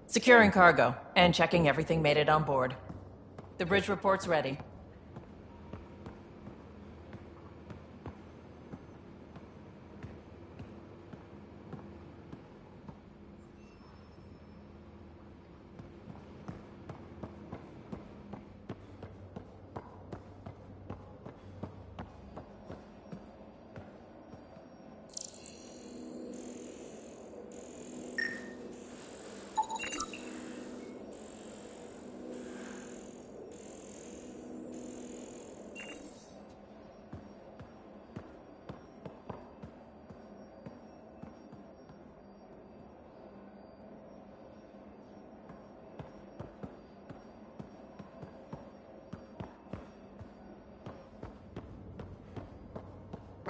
Securing cargo and checking everything made it on board. The bridge report's ready.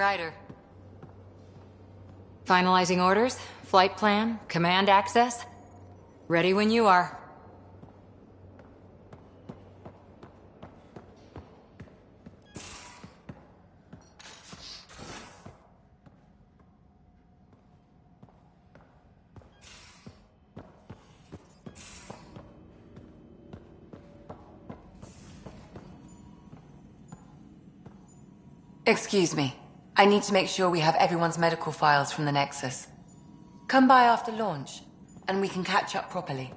Ryder. Finalizing orders, flight plan, command access. Ready when you are. Excuse me. I need to make sure we have everyone's medical files from the Nexus. Come by after launch, and we can catch up properly.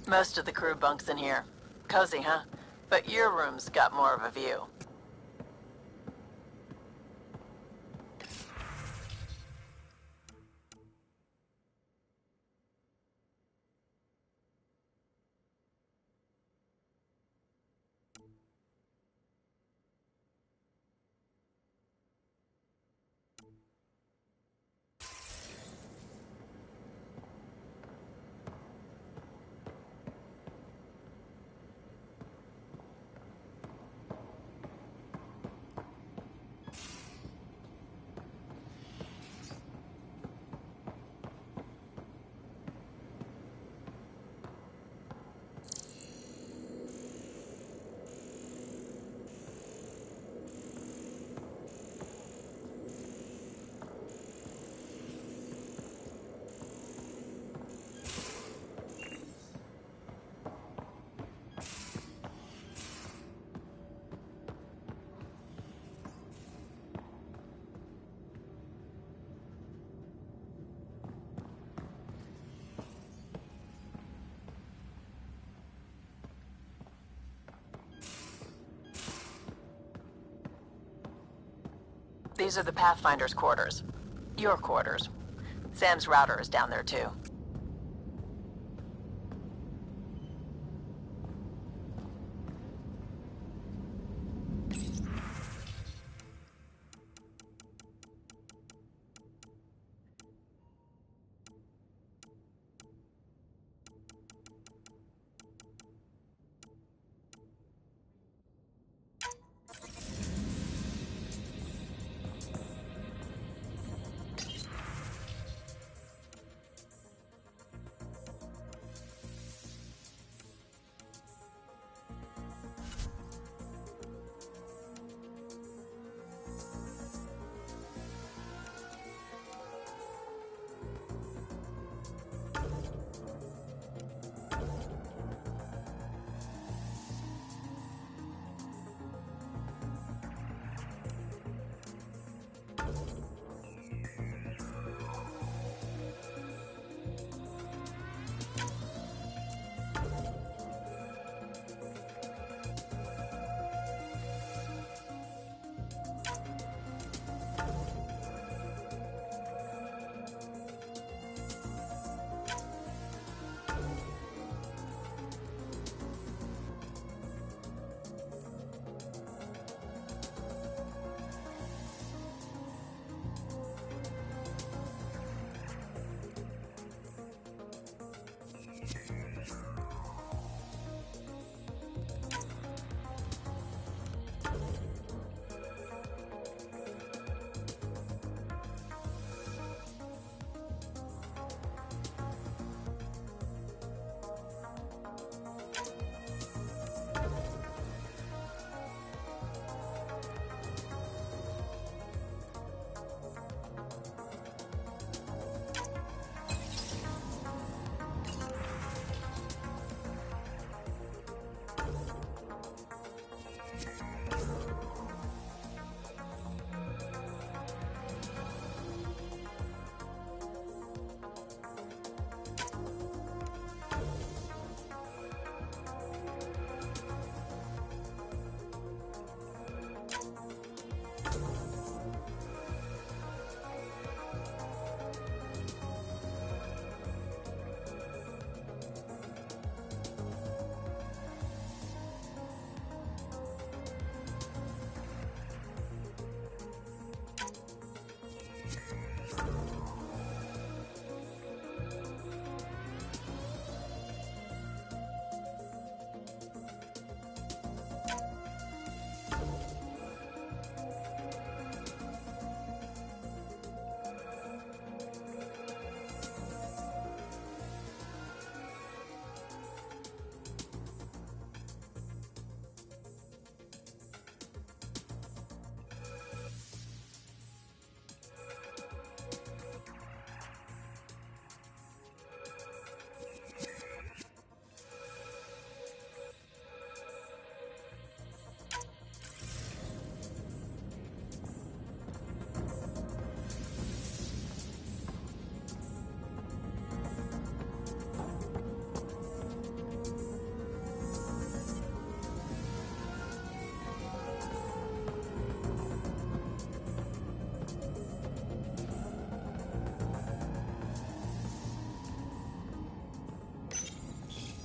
Most of the crew bunks in here. Cozy, huh? But your room's got more of a view. These are the Pathfinder's quarters. Your quarters. Sam's router is down there too.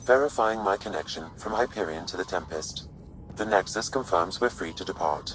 Verifying my connection from Hyperion to the Tempest. The Nexus confirms we're free to depart.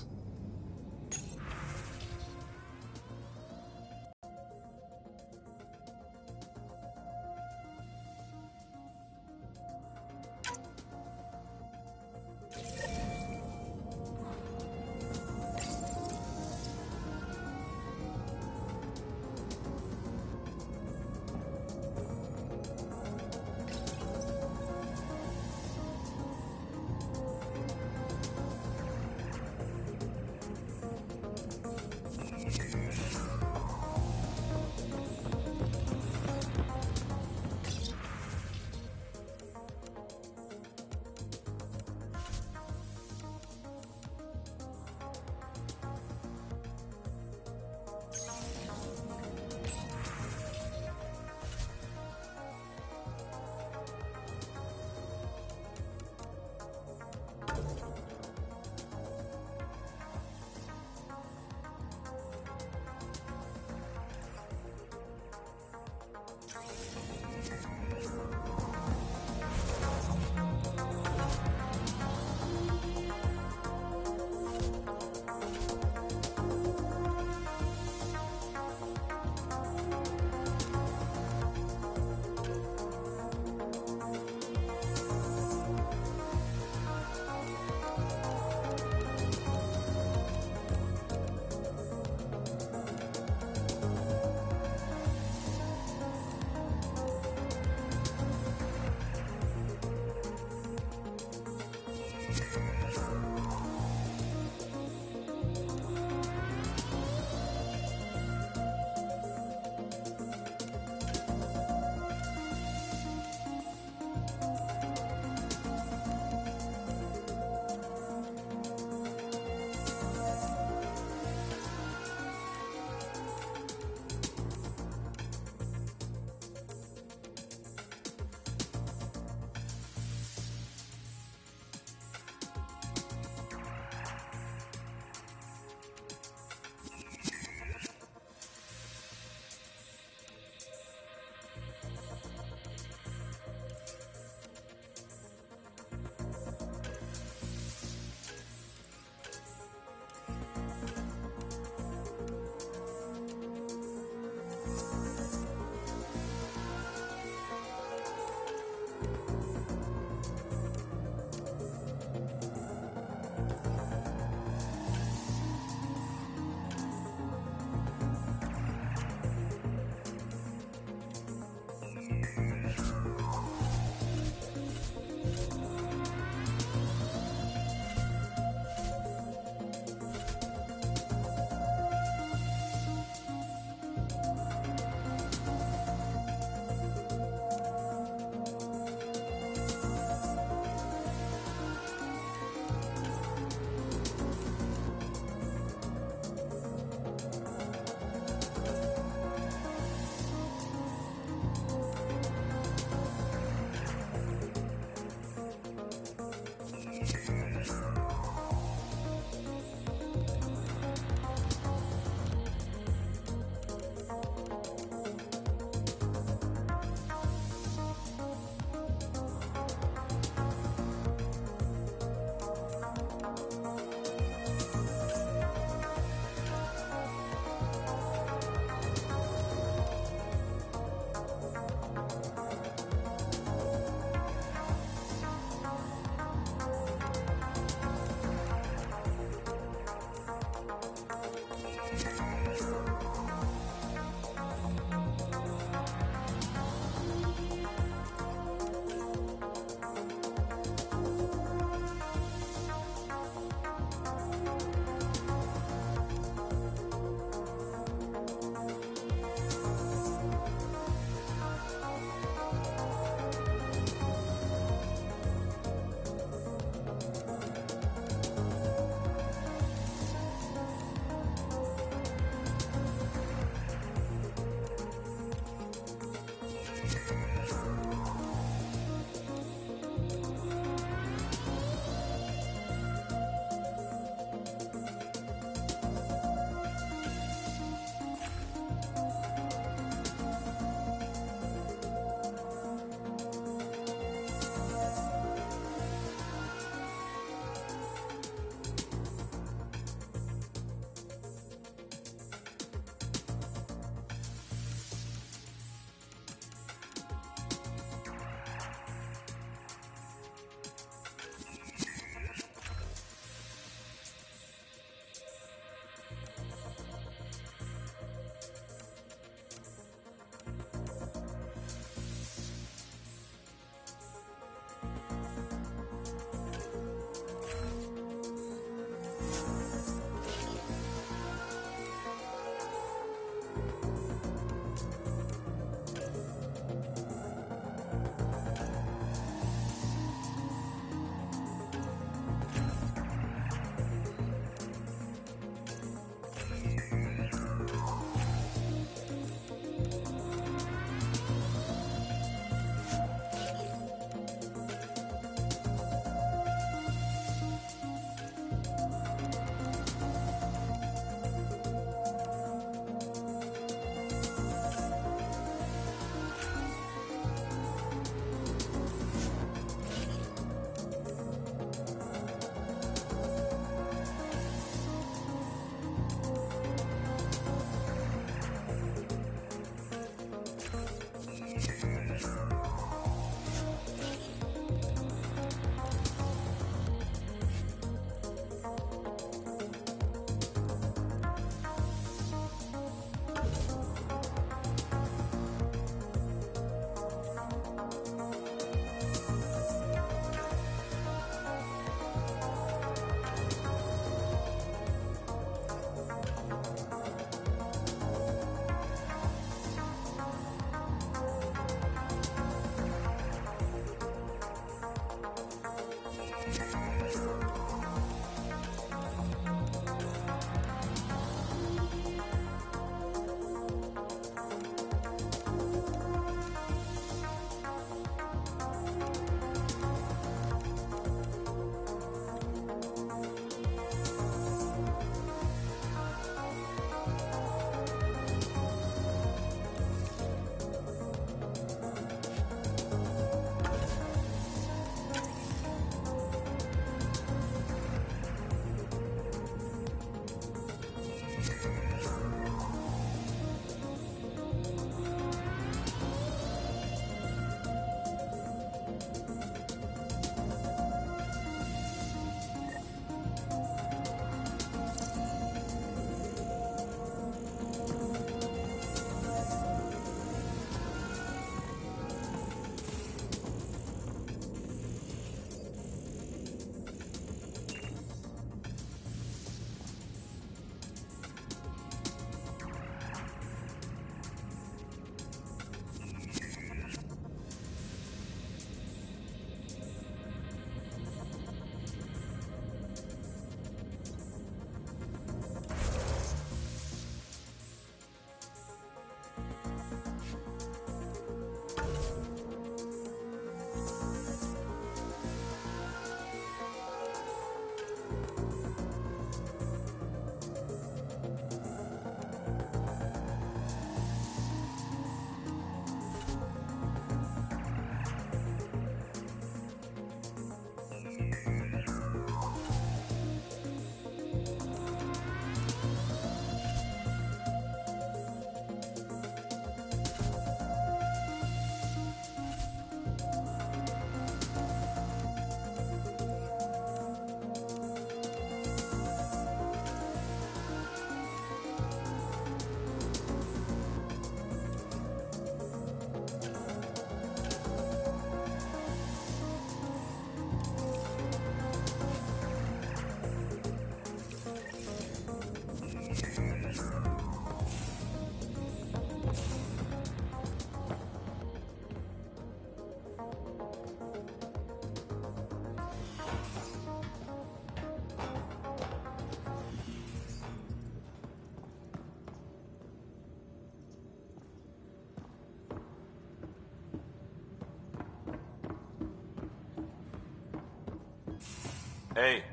Hey.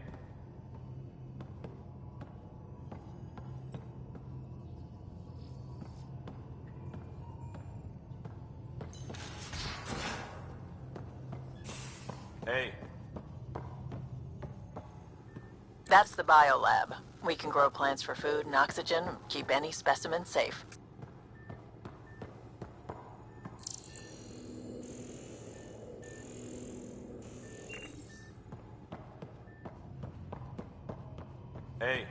Hey. That's the biolab. We can grow plants for food and oxygen, keep any specimen safe. Hey.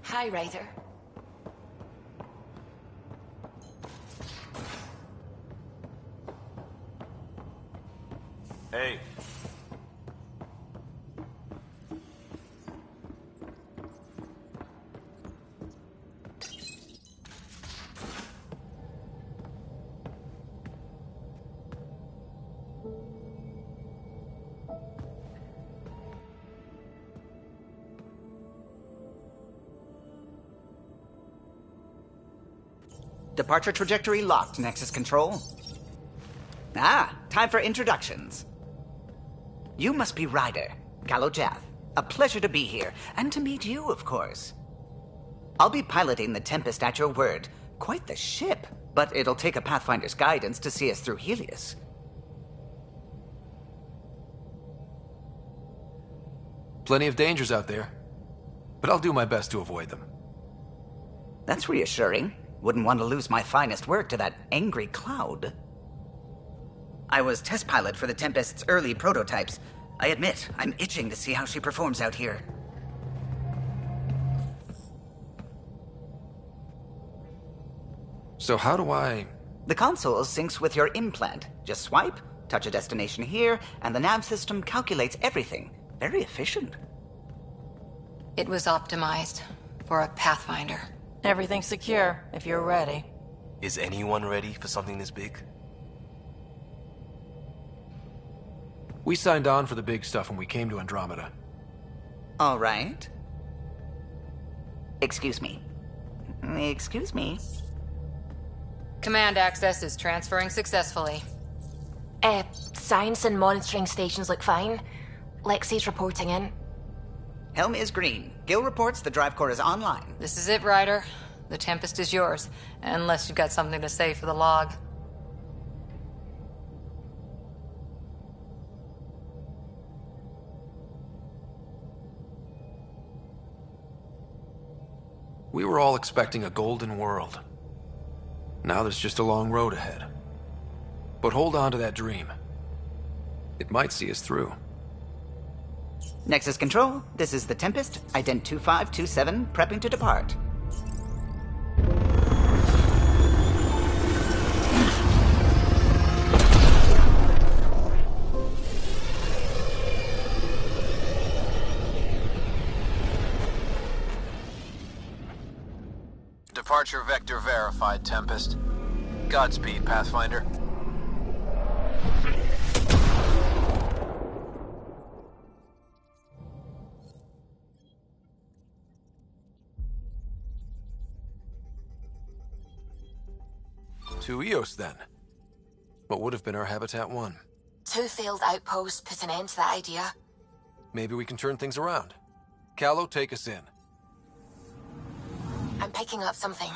Hi, Ryder. Hey. Departure trajectory locked, Nexus Control. Ah, time for introductions. You must be Ryder, Kalojath. A pleasure to be here, and to meet you, of course. I'll be piloting the Tempest at your word. Quite the ship, but it'll take a Pathfinder's guidance to see us through Helios. Plenty of dangers out there, but I'll do my best to avoid them. That's reassuring. Wouldn't want to lose my finest work to that angry cloud. I was test pilot for the Tempest's early prototypes. I admit, I'm itching to see how she performs out here. So how do I... The console syncs with your implant. Just swipe, touch a destination here, and the nav system calculates everything. Very efficient. It was optimized for a Pathfinder. Everything's secure, if you're ready. Is anyone ready for something this big? We signed on for the big stuff when we came to Andromeda. All right. Excuse me. Excuse me. Command access is transferring successfully. Science and monitoring stations look fine. Lexi's reporting in. Helm is green. Gil reports the drive core is online. This is it, Ryder. The Tempest is yours, unless you've got something to say for the log. We were all expecting a golden world. Now there's just a long road ahead. But hold on to that dream. It might see us through. Nexus Control, this is the Tempest, Ident 2527, prepping to depart. Departure vector verified, Tempest. Godspeed, Pathfinder. to Eos, then. What would have been our Habitat 1? 2 failed outposts put an end to that idea. Maybe we can turn things around. Callow, take us in. I'm picking up something.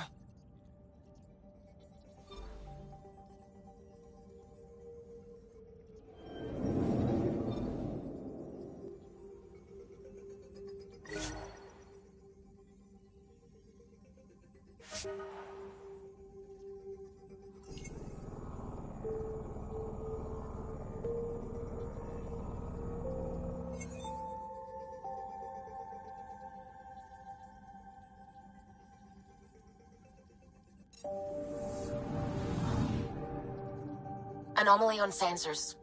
Anomaly on sensors.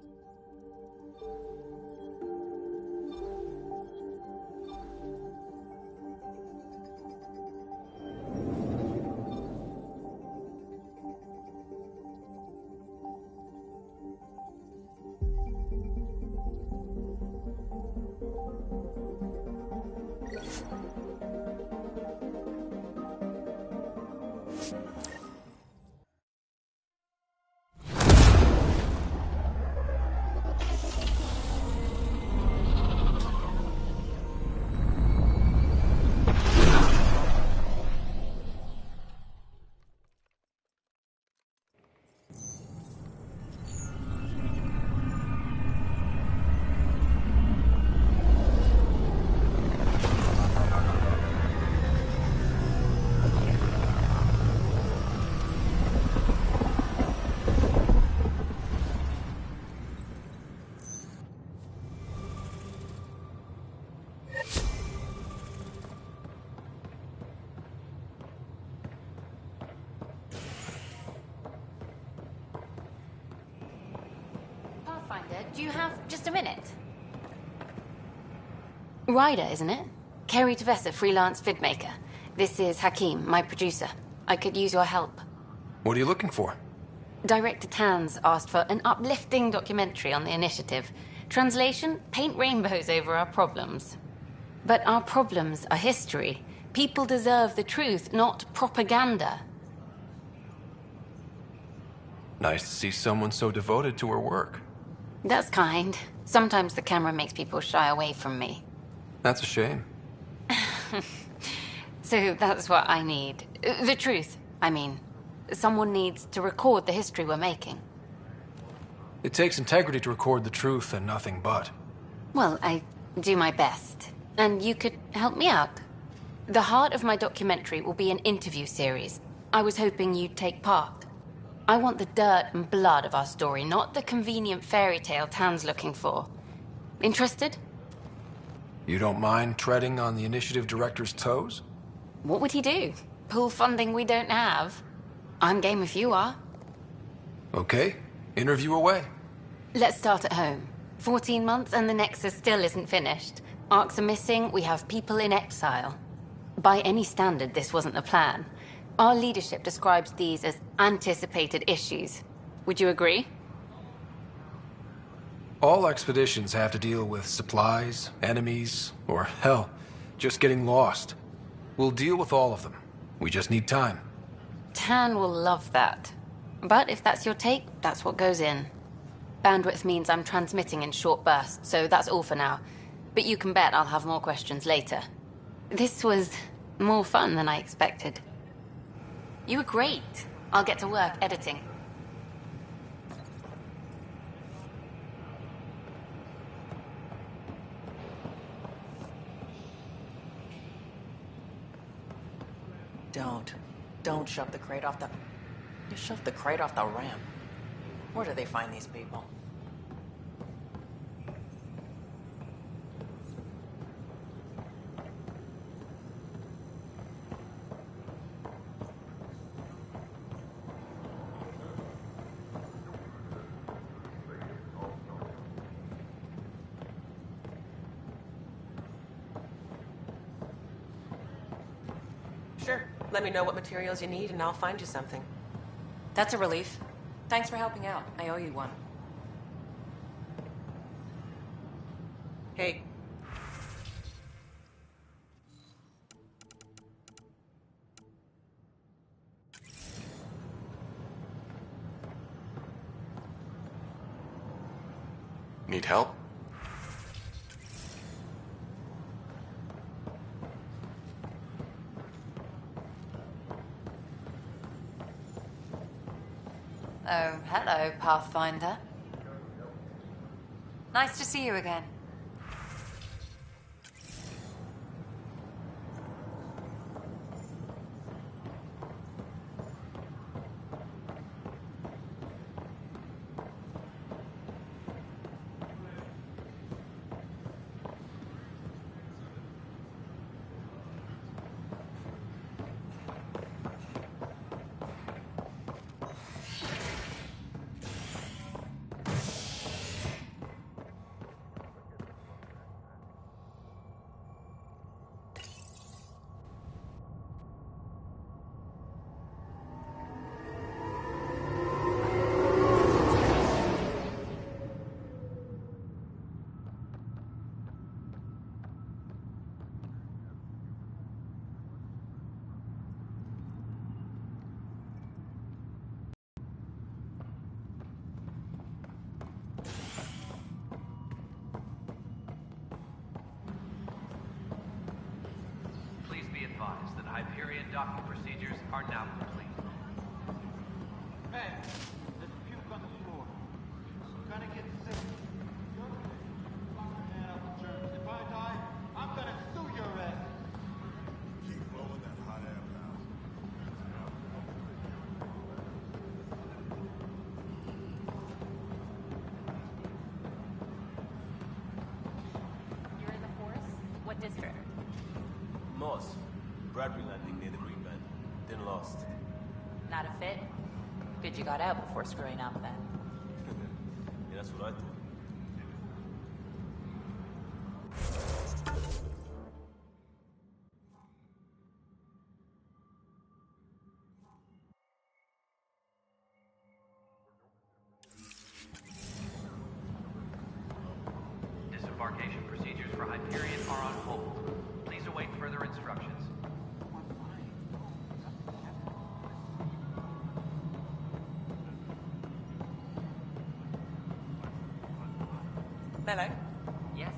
Do you have just a minute? Ryder, isn't it? Kerry Tavessa, freelance vidmaker. This is Hakeem, my producer. I could use your help. What are you looking for? Director Tans asked for an uplifting documentary on the initiative. Translation, paint rainbows over our problems. But our problems are history. People deserve the truth, not propaganda. Nice to see someone so devoted to her work. That's kind. Sometimes the camera makes people shy away from me. That's a shame. So that's what I need. The truth, I mean. Someone needs to record the history we're making. It takes integrity to record the truth and nothing but. Well, I do my best. And you could help me out. The heart of my documentary will be an interview series. I was hoping you'd take part. I want the dirt and blood of our story, not the convenient fairy tale Tan's looking for. Interested? You don't mind treading on the initiative director's toes? What would he do? Pull funding we don't have? I'm game if you are. Okay, interview away. Let's start at home. 14 months and the Nexus still isn't finished. Arcs are missing, we have people in exile. By any standard, this wasn't the plan. Our leadership describes these as anticipated issues. Would you agree? All expeditions have to deal with supplies, enemies, or hell, just getting lost. We'll deal with all of them. We just need time. Tan will love that. But if that's your take, that's what goes in. Bandwidth means I'm transmitting in short bursts, so that's all for now. But you can bet I'll have more questions later. This was more fun than I expected. You were great. I'll get to work editing. Don't shove the crate off the... You shove the crate off the ramp. Where do they find these people? Sure. Let me know what materials you need and I'll find you something. That's a relief. Thanks for helping out. I owe you one. Hey. Need help? Oh, hello, Pathfinder. Nice to see you again. advised that Hyperion docking procedures are now complete. Hey, there's puke on the floor. I'm gonna get sick. You're gonna man up with germs. If I die, I'm gonna sue your ass. Keep blowing that hot air, pal. You're in the forest? What district? Moss. Bradbury landing near the green band. Then lost. Not a fit? Good you got out before screwing up then. Yeah, that's what I thought. Disembarkation procedures for Hyperion are on hold. Please await further instructions. Mello? Yes?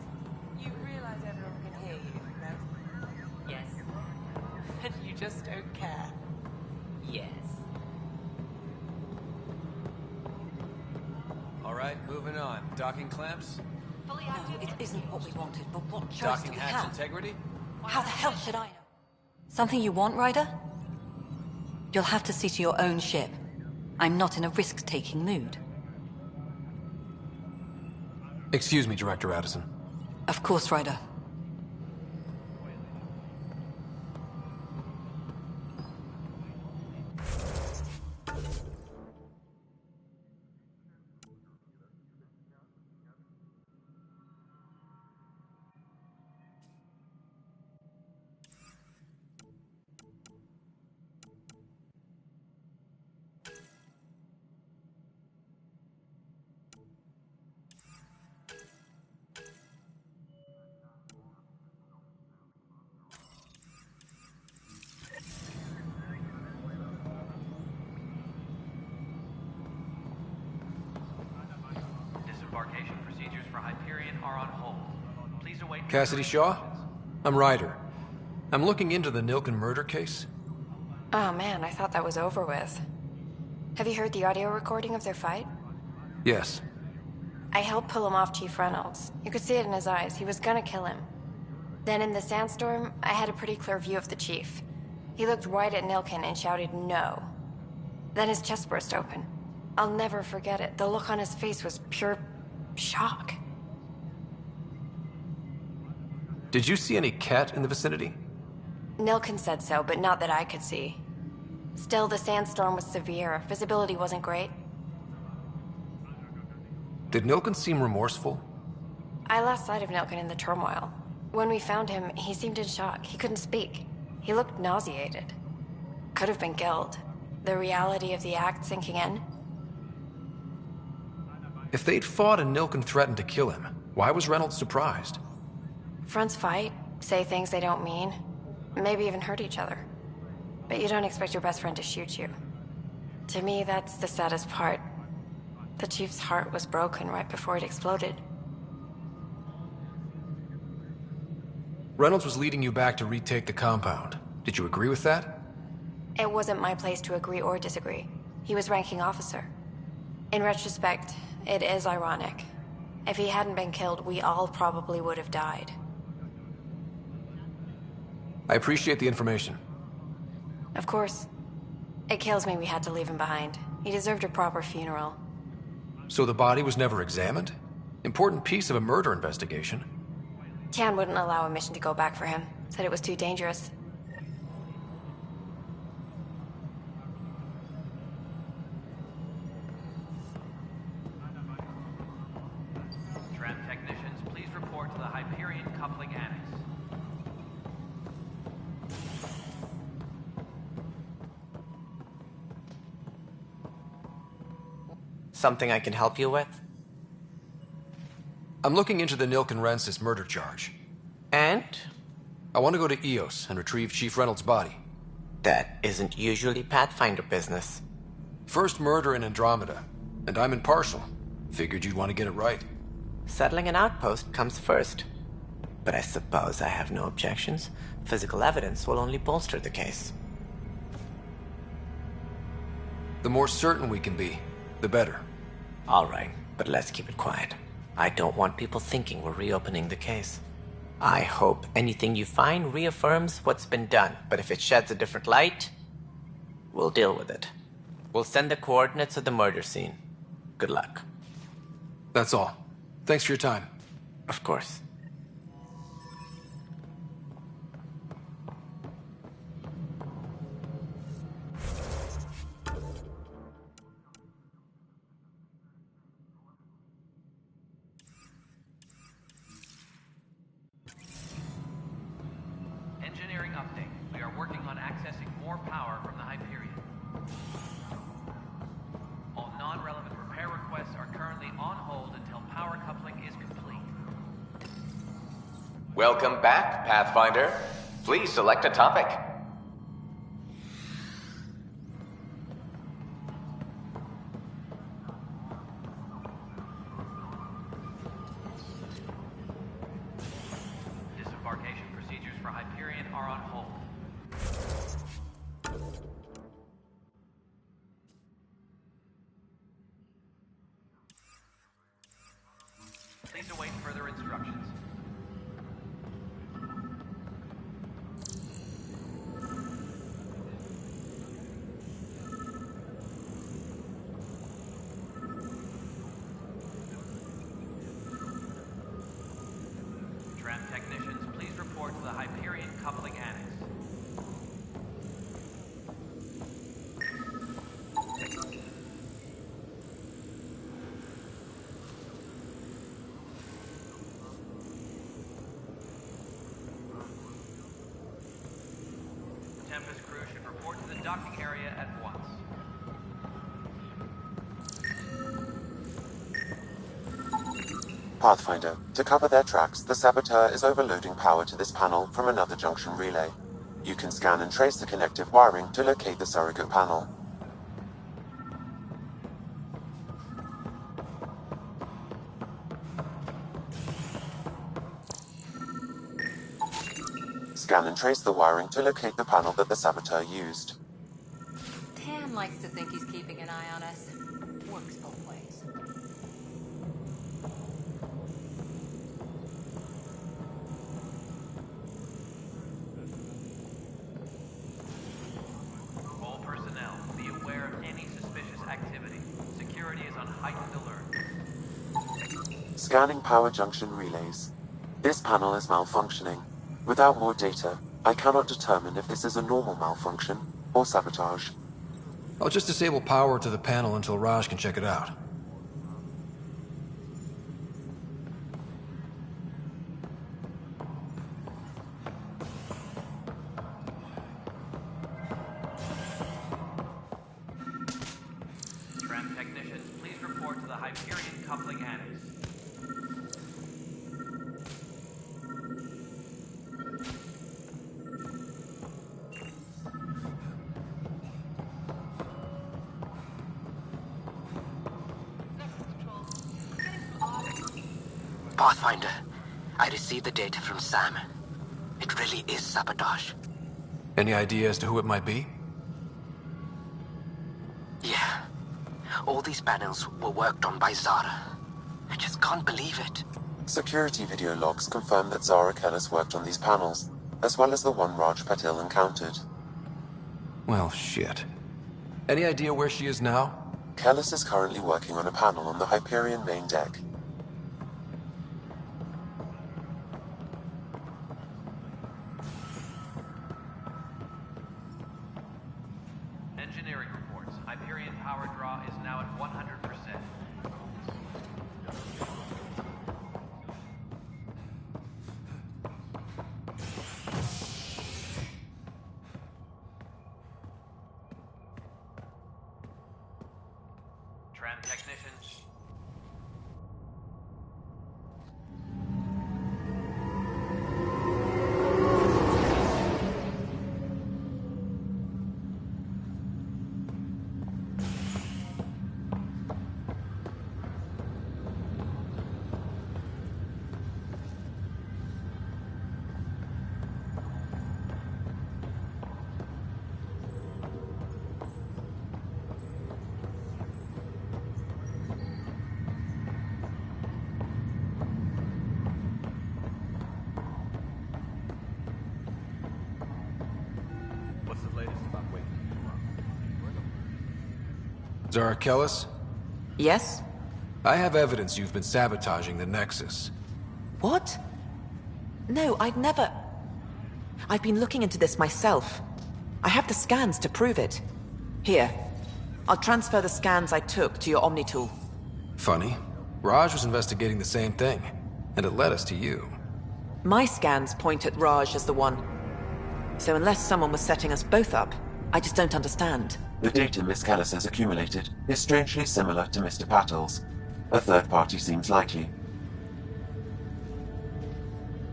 You realize everyone can hear you, right? Yes. And you just don't care. Yes. All right, moving on. Docking clamps? No, it isn't what we wanted, but what choice Docking do we hatch have? integrity? How the hell should I know? Something you want, Ryder? You'll have to see to your own ship. I'm not in a risk-taking mood. Excuse me, Director Addison. Of course, Ryder. Disembarkation procedures for Hyperion are on hold. Please await Cassidy Shaw? I'm Ryder. I'm looking into the Nilken murder case. Oh man, I thought that was over with. Have you heard the audio recording of their fight? Yes. I helped pull him off Chief Reynolds. You could see it in his eyes. He was gonna kill him. Then in the sandstorm, I had a pretty clear view of the Chief. He looked right at Nilken and shouted no. Then his chest burst open. I'll never forget it. The look on his face was pure shock. Did you see any cat in the vicinity? Nilken said so, but not that I could see. Still, the sandstorm was severe. Visibility wasn't great. Did Nilken seem remorseful? I lost sight of Nilken in the turmoil. When we found him, he seemed in shock. He couldn't speak. He looked nauseated. Could have been guilt. The reality of the act sinking in. If they'd fought and Nilken threatened to kill him, why was Reynolds surprised? Fronts fight, say things they don't mean, maybe even hurt each other. But you don't expect your best friend to shoot you. To me, that's the saddest part. The Chief's heart was broken right before it exploded. Reynolds was leading you back to retake the compound. Did you agree with that? It wasn't my place to agree or disagree. He was ranking officer. In retrospect, it is ironic. If he hadn't been killed, we all probably would have died. I appreciate the information. Of course. It kills me we had to leave him behind. He deserved a proper funeral. So the body was never examined? Important piece of a murder investigation. Tian wouldn't allow a mission to go back for him. Said it was too dangerous. Tram technicians, please report to the Hyperion Coupling Annex. Something I can help you with? I'm looking into the Nilk and Rensis murder charge. And? I want to go to EOS and retrieve Chief Reynolds' body. That isn't usually Pathfinder business. First murder in Andromeda, and I'm impartial. Figured you'd want to get it right. Settling an outpost comes first. But I suppose I have no objections. Physical evidence will only bolster the case. The more certain we can be, the better. All right, but let's keep it quiet. I don't want people thinking we're reopening the case. I hope anything you find reaffirms what's been done, but if it sheds a different light, we'll deal with it. We'll send the coordinates of the murder scene. Good luck. That's all. Thanks for your time. Of course. Engineering update. We are working on accessing more power from the Hyperion. All non-relevant repair requests are currently on hold until power coupling is complete. Welcome back, Pathfinder. Please select a topic. Disembarkation procedures for Hyperion are on hold. Please await further instructions. Tram technicians, please report to the Hyperion Coupling Annex. Tempest crew should report to the docking area at once. Pathfinder, to cover their tracks, the Saboteur is overloading power to this panel from another junction relay. You can scan and trace the connective wiring to locate the surrogate panel. Scan and trace the wiring to locate the panel that the Saboteur used. Tam likes to think he's keeping an eye on us. Works both ways. All personnel, be aware of any suspicious activity. Security is on heightened alert. Scanning power junction relays. This panel is malfunctioning. Without more data, I cannot determine if this is a normal malfunction or sabotage. I'll just disable power to the panel until Raj can check it out. Tram technicians, please report to the Hyperion Coupling Annex. Pathfinder, I received the data from Sam. It really is sabotage. Any idea as to who it might be? Yeah. All these panels were worked on by Zara. I just can't believe it. Security video logs confirm that Zara Kellis worked on these panels, as well as the one Raj Patil encountered. Well, shit. Any idea where she is now? Kellis is currently working on a panel on the Hyperion main deck. Engineering reports. Hyperion power draw is now at 100%. Tram technician. What's the latest about waking you up? Zara Kellis? Yes? I have evidence you've been sabotaging the Nexus. What? No, I'd never... I've been looking into this myself. I have the scans to prove it. Here. I'll transfer the scans I took to your Omni tool. Funny. Raj was investigating the same thing, and it led us to you. My scans point at Raj as the one. So unless someone was setting us both up, I just don't understand. The data Miss Kellis has accumulated is strangely similar to Mr. Patil's. A third party seems likely.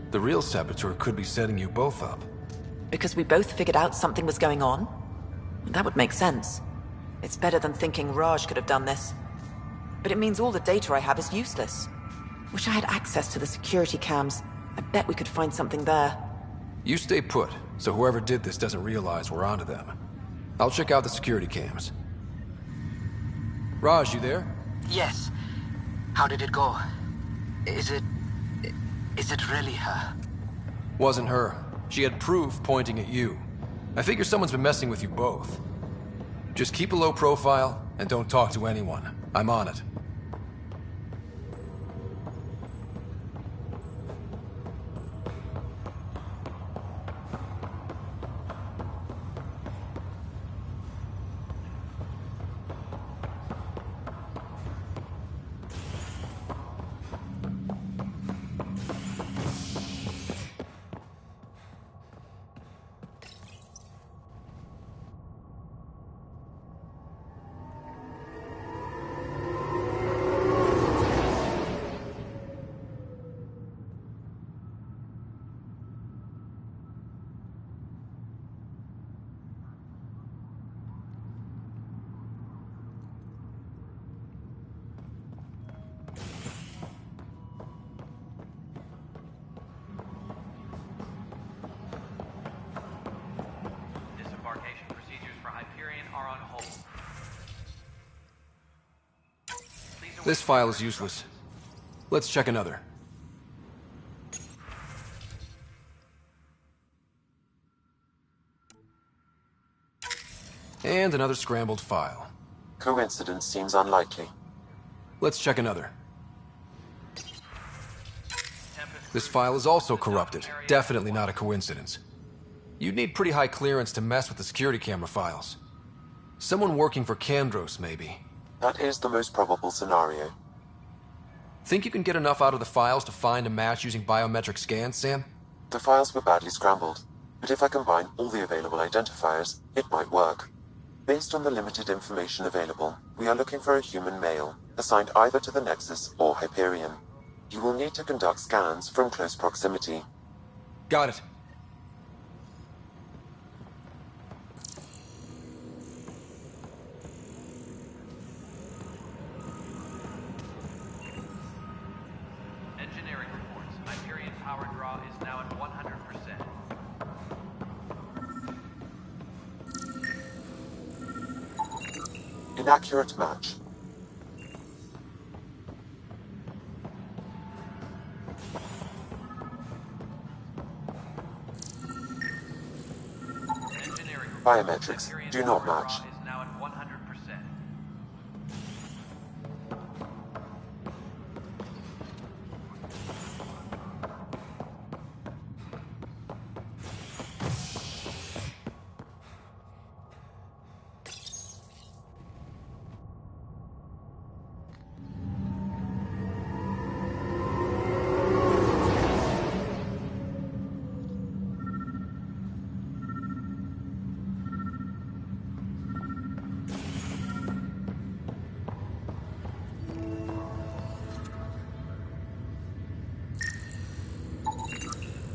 The real saboteur could be setting you both up. Because we both figured out something was going on? That would make sense. It's better than thinking Raj could have done this. But it means all the data I have is useless. Wish I had access to the security cams. I bet we could find something there. You stay put, so whoever did this doesn't realize we're onto them. I'll check out the security cams. Raj, you there? Yes. How did it go? Is it really her? Wasn't her. She had proof pointing at you. I figure someone's been messing with you both. Just keep a low profile and don't talk to anyone. I'm on it. Disembarkation procedures for Hyperion are on hold. This file is useless. Let's check another. And another scrambled file. Coincidence seems unlikely. Let's check another. This file is also corrupted. Definitely not a coincidence. You'd need pretty high clearance to mess with the security camera files. Someone working for Kandros, maybe. That is the most probable scenario. Think you can get enough out of the files to find a match using biometric scans, Sam? The files were badly scrambled, but if I combine all the available identifiers, it might work. Based on the limited information available, we are looking for a human male, assigned either to the Nexus or Hyperion. You will need to conduct scans from close proximity. Got it. Engineering reports. Hyperion power draw is now at 100%. inaccurate match. Biometrics do not match. Is now at 100%.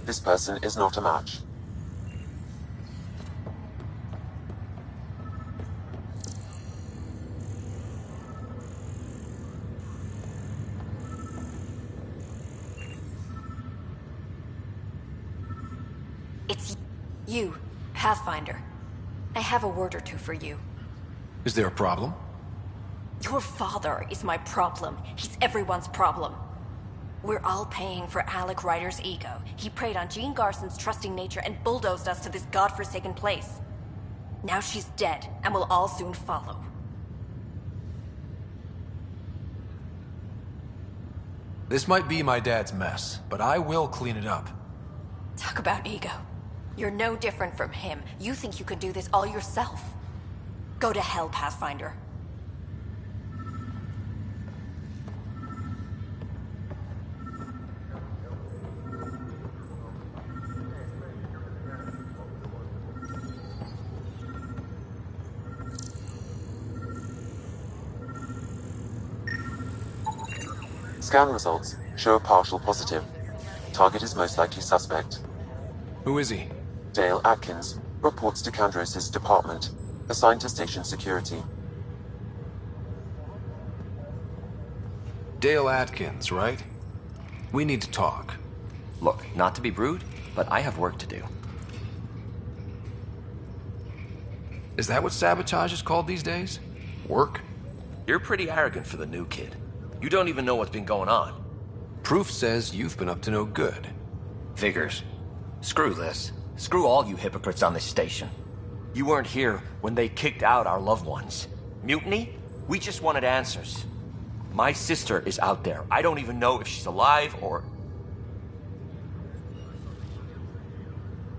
This person is not a match. It's you, Pathfinder. I have a word or two for you. Is there a problem? Your father is my problem. He's everyone's problem. We're all paying for Alec Ryder's ego. He preyed on Jean Garson's trusting nature and bulldozed us to this godforsaken place. Now she's dead, and we'll all soon follow. This might be my dad's mess, but I will clean it up. Talk about ego. You're no different from him. You think you can do this all yourself. Go to hell, Pathfinder. Scan results show a partial positive. Target is most likely suspect. Who is he? Dale Atkins reports to Kandros' department, assigned to station security. Dale Atkins, right? We need to talk. Look, not to be rude, but I have work to do. Is that what sabotage is called these days? Work? You're pretty arrogant for the new kid. You don't even know what's been going on. Proof says you've been up to no good. Figures. Screw this. Screw all you hypocrites on this station. You weren't here when they kicked out our loved ones. Mutiny? We just wanted answers. My sister is out there. I don't even know if she's alive or...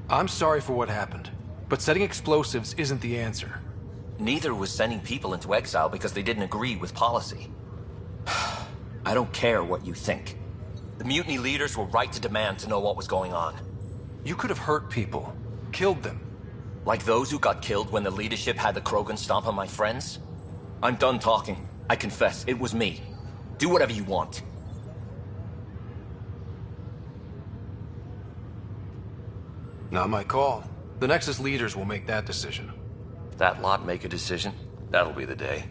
I'm sorry for what happened, but setting explosives isn't the answer. Neither was sending people into exile because they didn't agree with policy. I don't care what you think. The mutiny leaders were right to demand to know what was going on. You could have hurt people, killed them. Like those who got killed when the leadership had the Krogan stomp on my friends? I'm done talking. I confess, it was me. Do whatever you want. Not my call. The Nexus leaders will make that decision. If that lot make a decision, that'll be the day.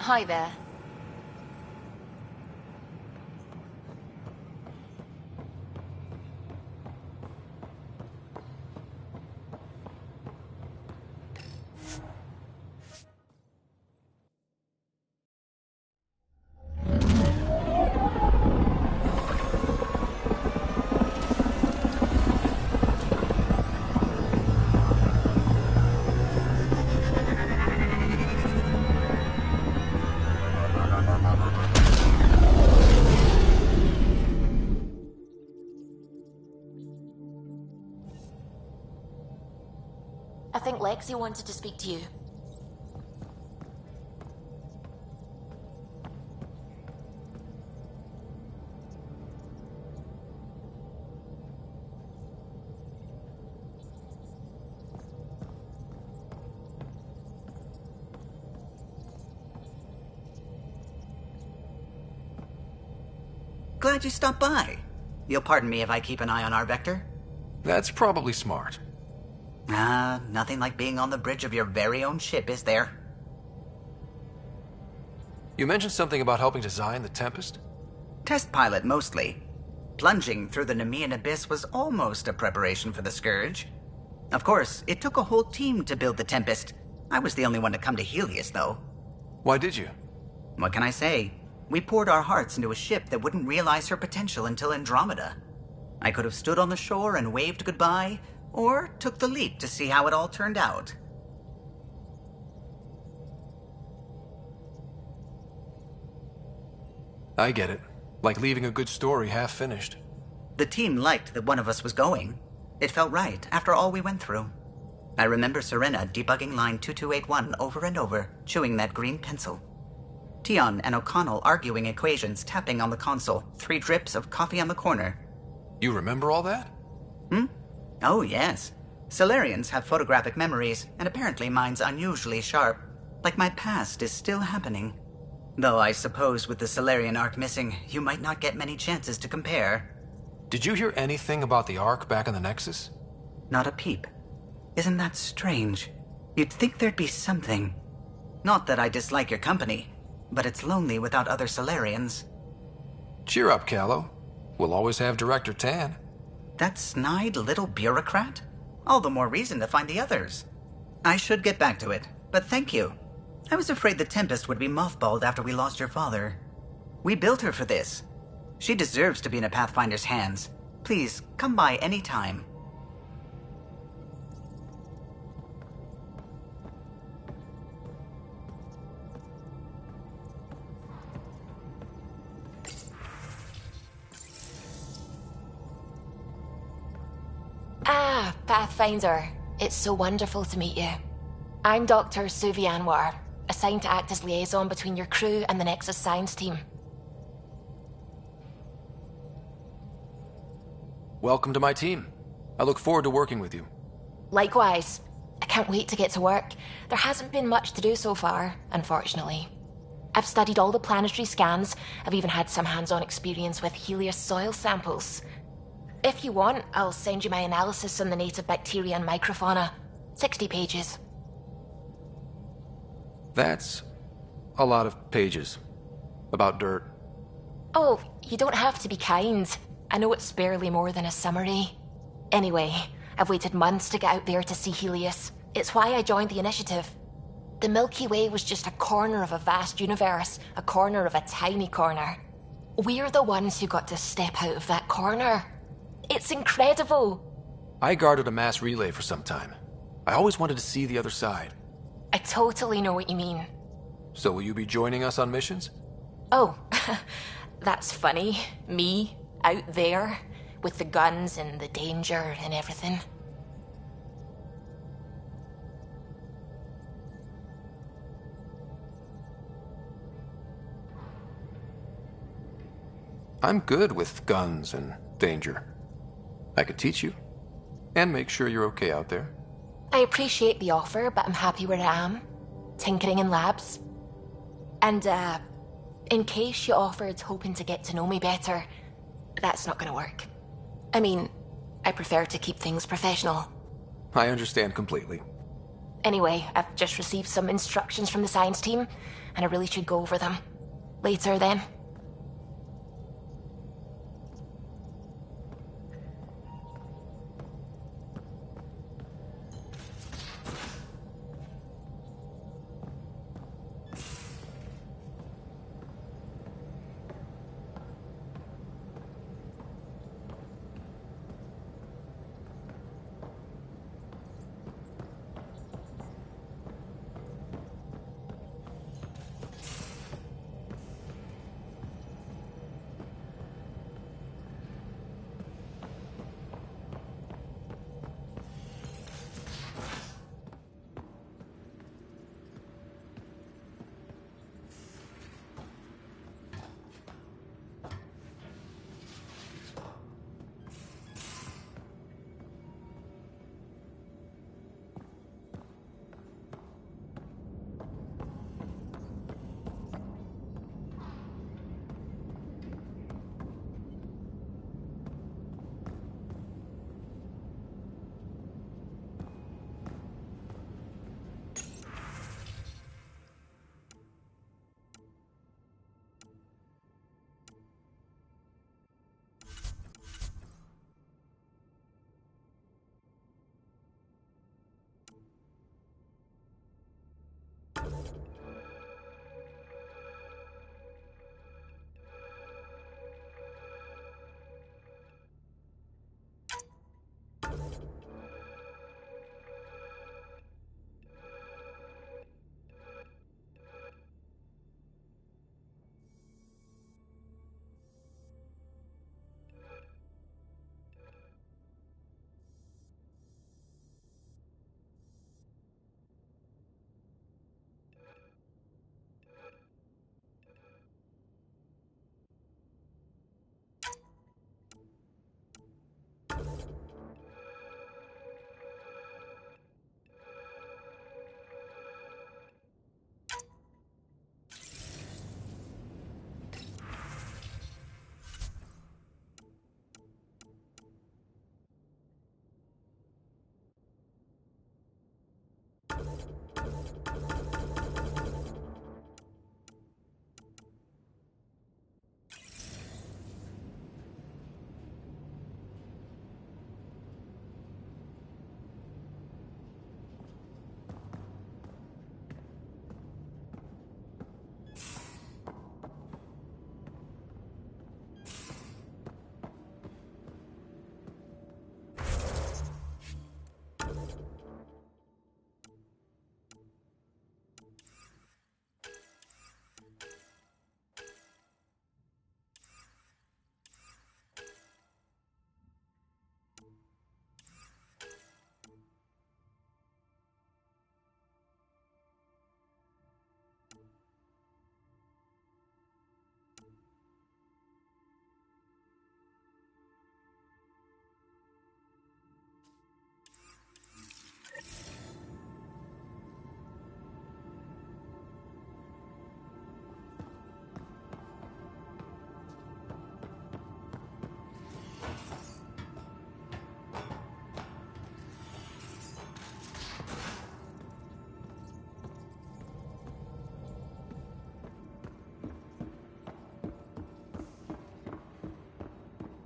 Hi there. I think Lexi wanted to speak to you. Glad you stopped by. You'll pardon me if I keep an eye on our Vector? That's probably smart. Nothing like being on the bridge of your very own ship, is there? You mentioned something about helping design the Tempest? Test pilot, mostly. Plunging through the Nemean abyss was almost a preparation for the Scourge. Of course, it took a whole team to build the Tempest. I was the only one to come to Helios, though. Why did you? What can I say? We poured our hearts into a ship that wouldn't realize her potential until Andromeda. I could have stood on the shore and waved goodbye, or took the leap to see how it all turned out. I get it. Like leaving a good story half-finished. The team liked that one of us was going. It felt right, after all we went through. I remember Serena debugging line 2281 over and over, chewing that green pencil. Tion and O'Connell arguing equations, tapping on the console, 3 drips of coffee on the corner. You remember all that? Oh, yes. Solarians have photographic memories, and apparently mine's unusually sharp. Like my past is still happening. Though I suppose with the Solarian arc missing, you might not get many chances to compare. Did you hear anything about the Ark back in the Nexus? Not a peep. Isn't that strange? You'd think there'd be something. Not that I dislike your company, but it's lonely without other Solarians. Cheer up, Callow. We'll always have Director Tan. That snide little bureaucrat? All the more reason to find the others. I should get back to it, but thank you. I was afraid the Tempest would be mothballed after we lost your father. We built her for this. She deserves to be in a Pathfinder's hands. Please, come by any time. Ah, Pathfinder. It's so wonderful to meet you. I'm Dr. Suvi Anwar, assigned to act as liaison between your crew and the Nexus Science team. Welcome to my team. I look forward to working with you. Likewise. I can't wait to get to work. There hasn't been much to do so far, unfortunately. I've studied all the planetary scans. I've even had some hands-on experience with Helios soil samples. If you want, I'll send you my analysis on the native bacteria and microfauna. 60 pages. That's a lot of pages. About dirt. Oh, you don't have to be kind. I know it's barely more than a summary. Anyway, I've waited months to get out there to see Helios. It's why I joined the initiative. The Milky Way was just a corner of a vast universe, a corner of a tiny corner. We're the ones who got to step out of that corner. It's incredible. I guarded a mass relay for some time. I always wanted to see the other side. I totally know what you mean. So will you be joining us on missions? Oh, that's funny. Me, out there, with the guns and the danger and everything. I'm good with guns and danger. I could teach you, and make sure you're okay out there. I appreciate the offer, but I'm happy where I am. Tinkering in labs. And, in case you offered hoping to get to know me better, that's not gonna work. I mean, I prefer to keep things professional. I understand completely. Anyway, I've just received some instructions from the science team, and I really should go over them. Later, then.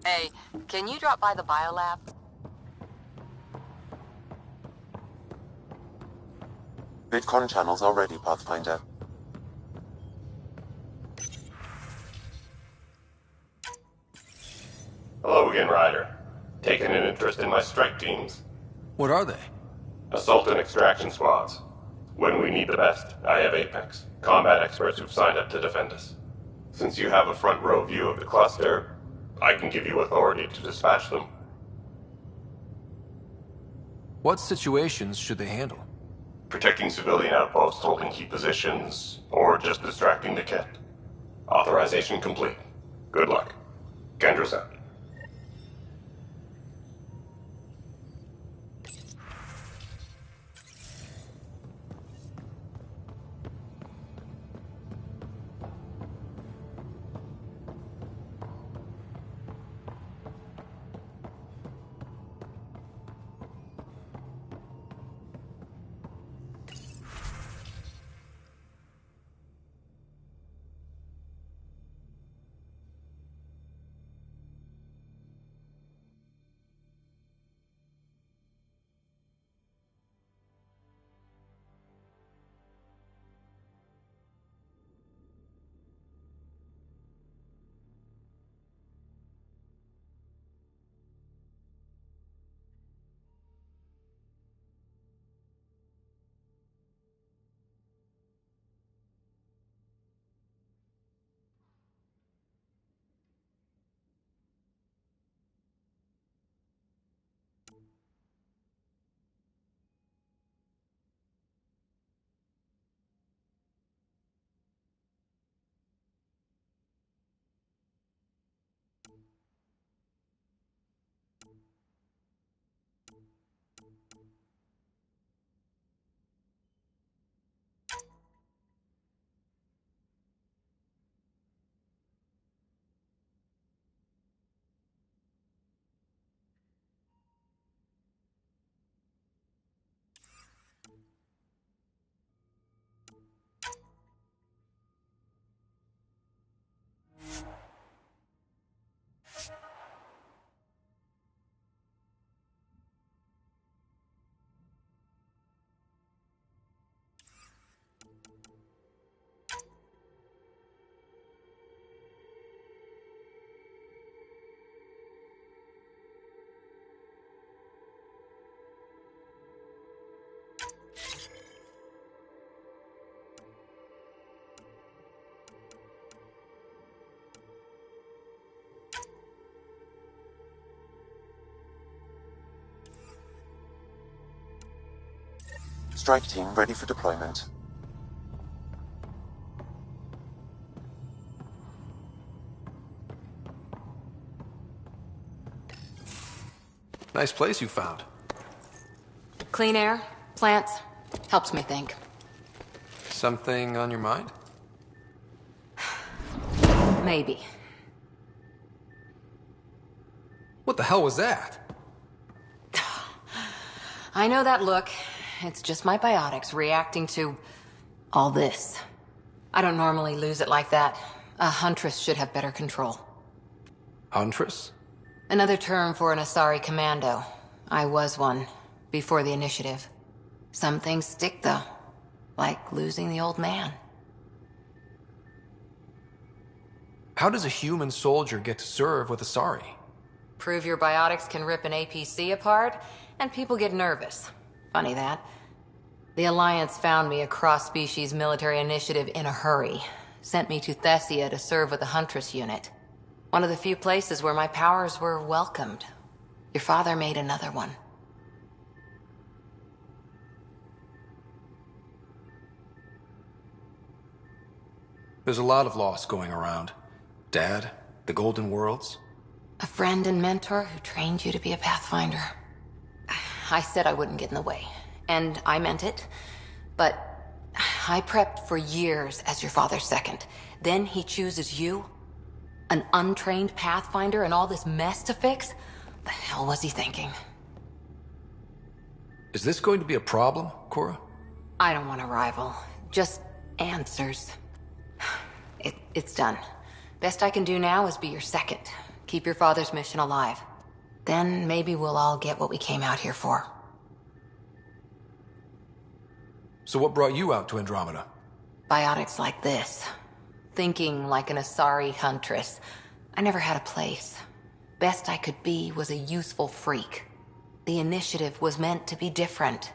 Hey, can you drop by the biolab? VidCon channels are ready, Pathfinder. Hello again, Ryder. Taking an interest in my strike teams. What are they? Assault and extraction squads. When we need the best, I have Apex, combat experts who've signed up to defend us. Since you have a front row view of the cluster, I can give you authority to dispatch them. What situations should they handle? Protecting civilian outposts, holding key positions, or just distracting the kit. Authorization complete. Good luck. Kendra's out. Strike team ready for deployment. Nice place you found. Clean air, plants, helps me think. Something on your mind? Maybe. What the hell was that? I know that look. It's just my biotics reacting to all this. I don't normally lose it like that. A huntress should have better control. Huntress? Another term for an Asari commando. I was one, before the initiative. Some things stick, though. Like losing the old man. How does a human soldier get to serve with Asari? Prove your biotics can rip an APC apart, and people get nervous. Funny that. The Alliance found me a cross-species military initiative in a hurry. Sent me to Thessia to serve with the Huntress unit. One of the few places where my powers were welcomed. Your father made another one. There's a lot of loss going around. Dad, the Golden Worlds. A friend and mentor who trained you to be a Pathfinder. I said I wouldn't get in the way, and I meant it. But I prepped for years as your father's second. Then he chooses you? An untrained Pathfinder and all this mess to fix? The hell was he thinking? Is this going to be a problem, Cora? I don't want a rival. Just answers. It's done. Best I can do now is be your second. Keep your father's mission alive. Then maybe we'll all get what we came out here for. So what brought you out to Andromeda? Biotics like this. Thinking like an Asari huntress. I never had a place. Best I could be was a useful freak. The initiative was meant to be different.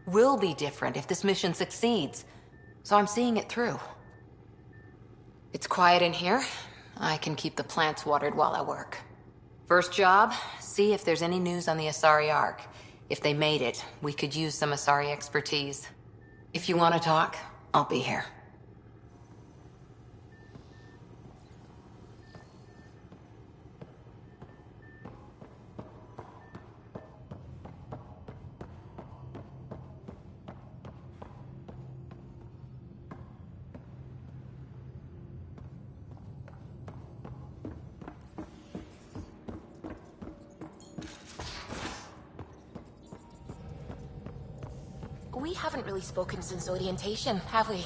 Will be different if this mission succeeds. So I'm seeing it through. It's quiet in here. I can keep the plants watered while I work. First job, see if there's any news on the Asari Ark. If they made it, we could use some Asari expertise. If you want to talk, I'll be here. We haven't really spoken since orientation, have we?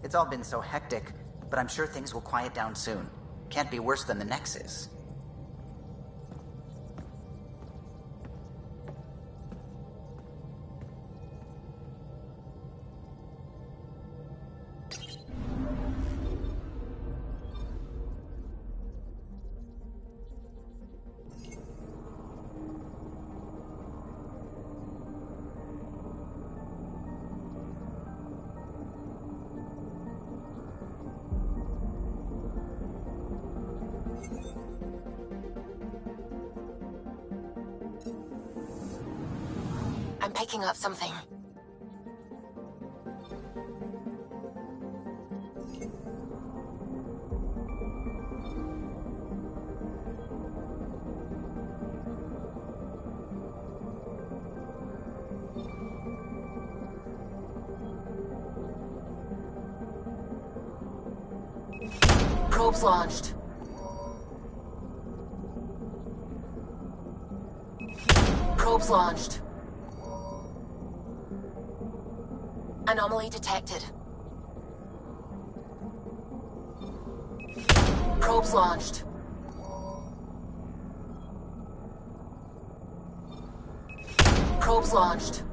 It's all been so hectic, but I'm sure things will quiet down soon. Can't be worse than the Nexus. I'm picking up something. Probes launched. Probes launched. Anomaly detected. Probes launched. Probes launched.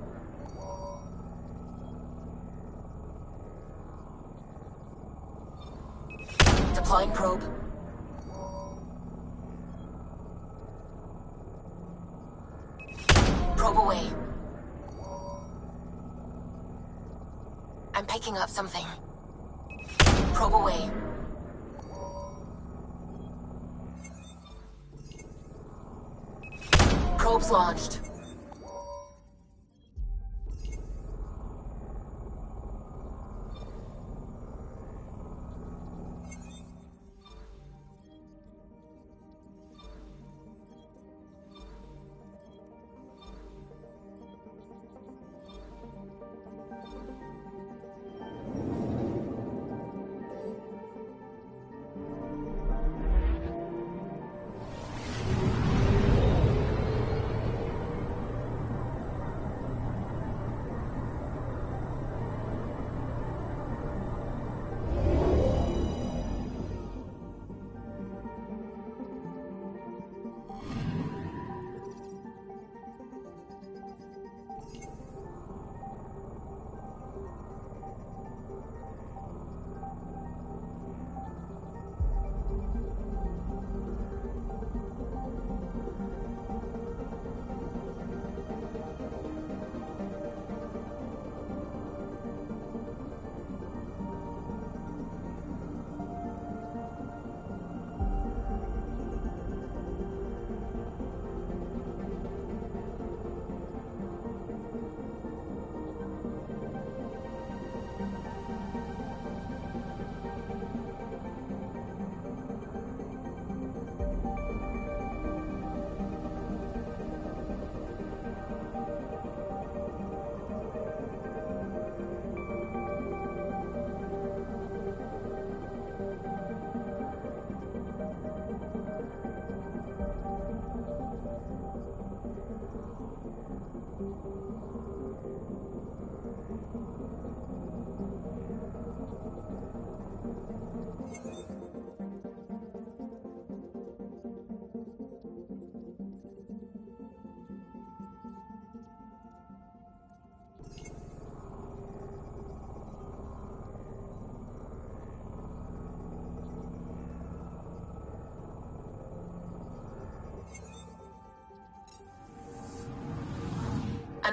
Deploying probe. Probe away. I'm picking up something. Probe away. Probes launched.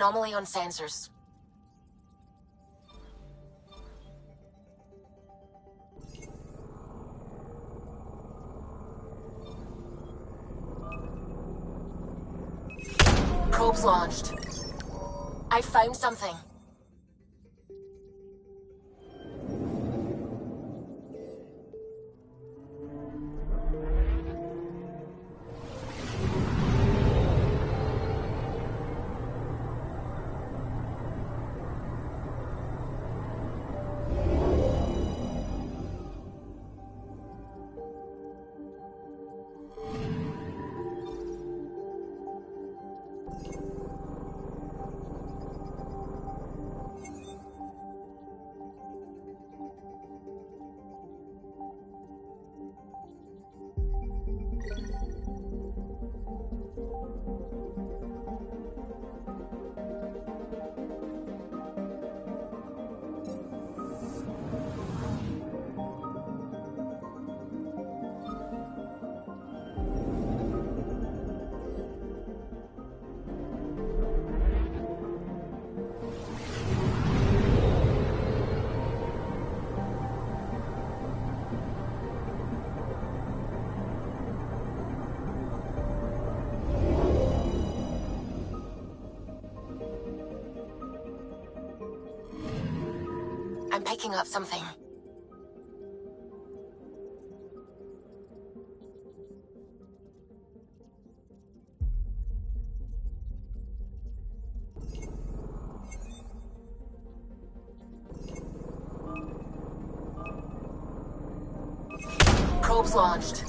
Anomaly on sensors. Probes launched. I found something. I'm picking up something. Probes launched.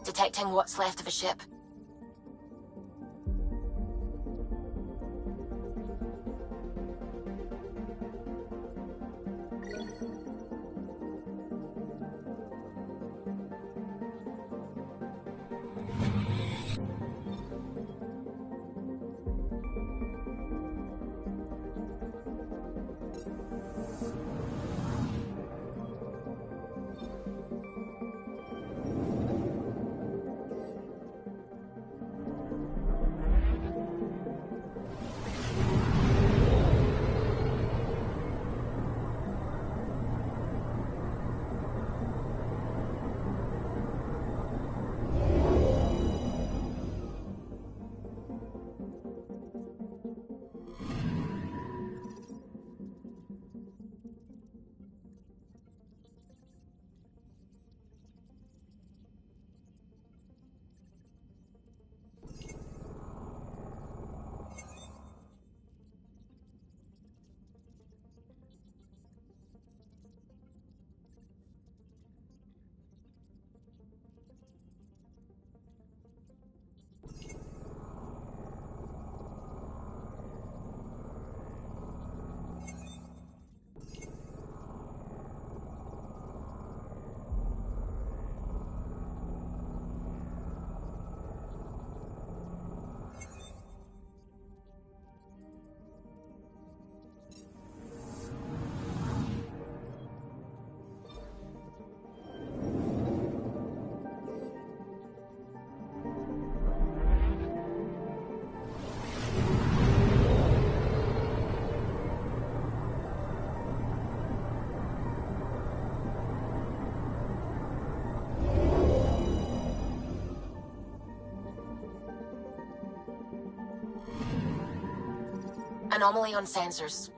Detecting what's left of a ship. Anomaly on sensors.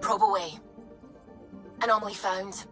Probe away. Anomaly found.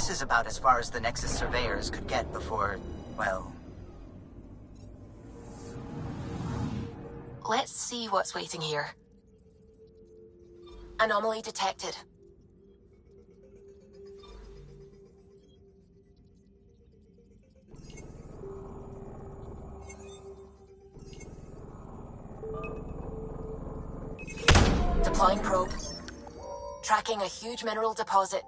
This is about as far as the Nexus surveyors could get before, well... Let's see what's waiting here. Anomaly detected. Deploying probe. Tracking a huge mineral deposit.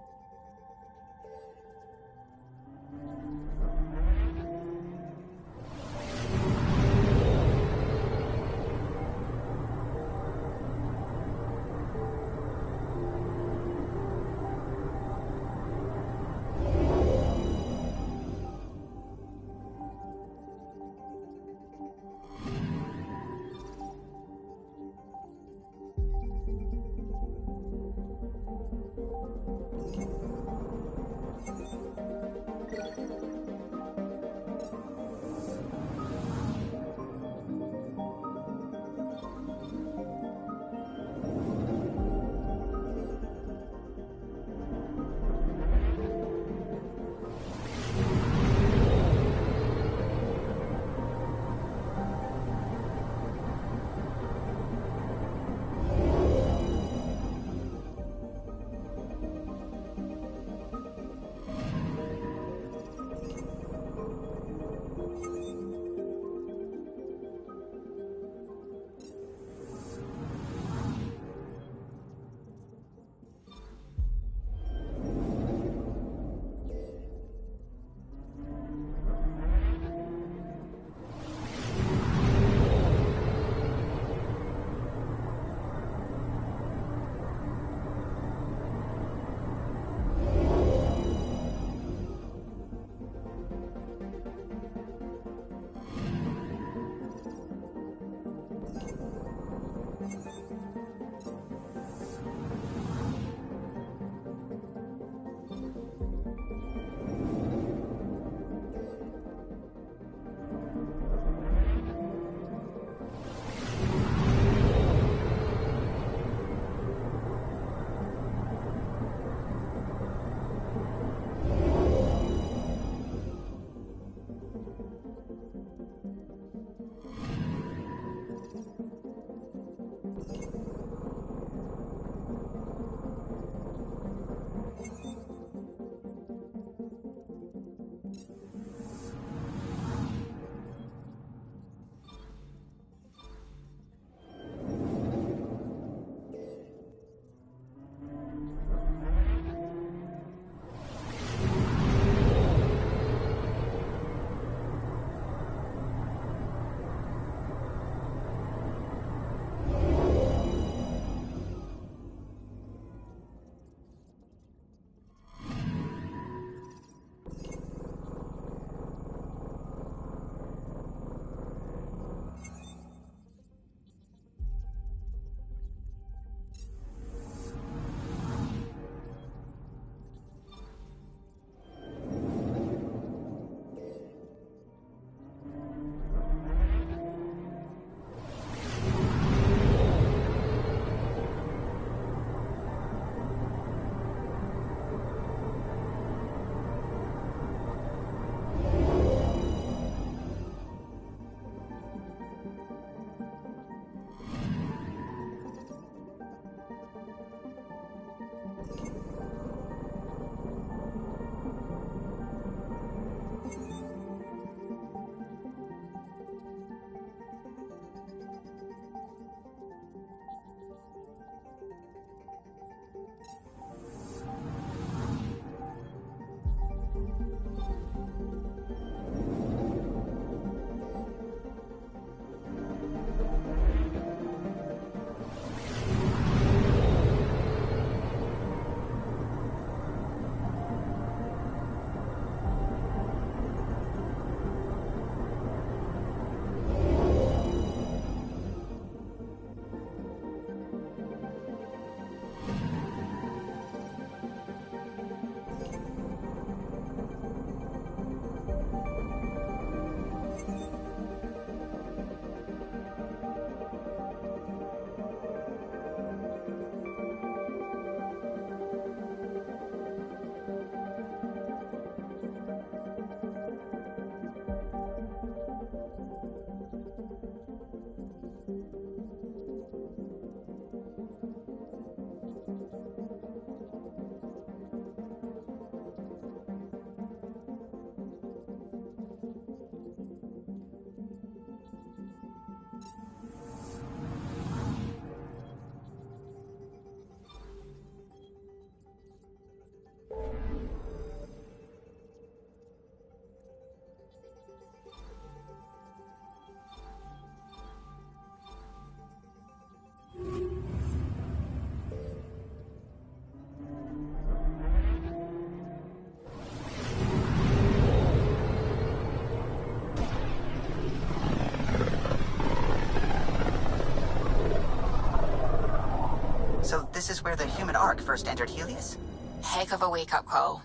this is where the human Ark first entered Helios? Heck of a wake-up call.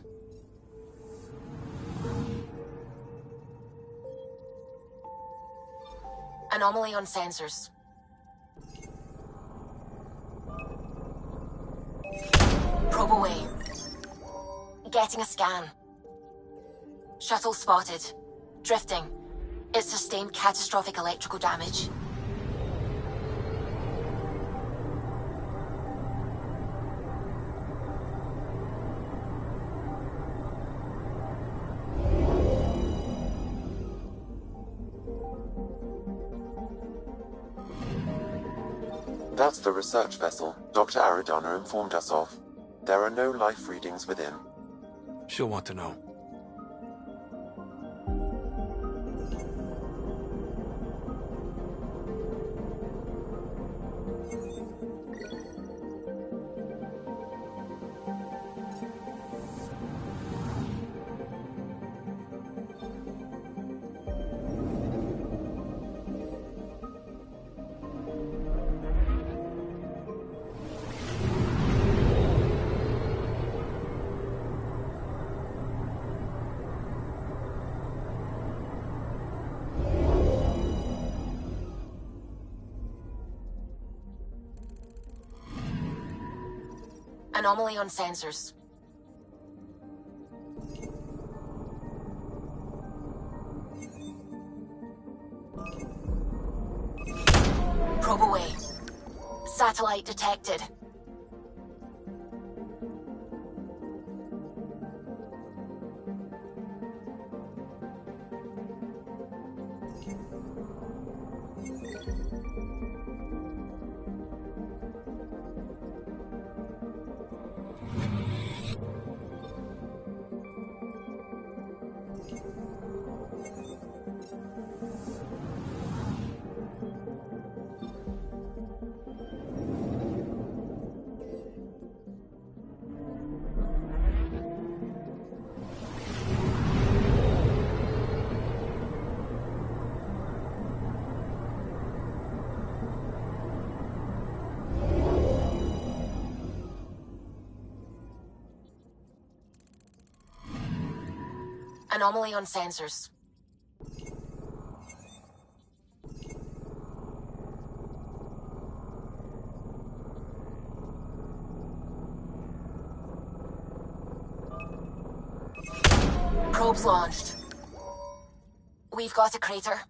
Anomaly on sensors. Probe away. Getting a scan. Shuttle spotted. Drifting. It sustained catastrophic electrical damage. That's the research vessel Dr. Aridana informed us of. There are no life readings within. She'll want to know. Anomaly on sensors. Probe away. Satellite detected. Anomaly on sensors. Probes launched. We've got a crater.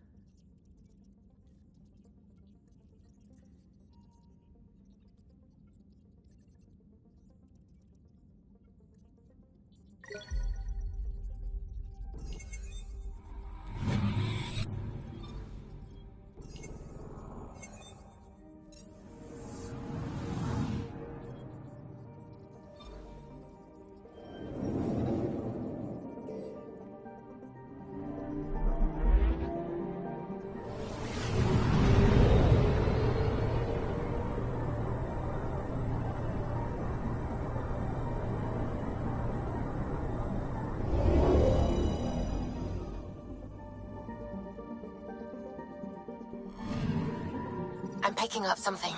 I'm picking up something.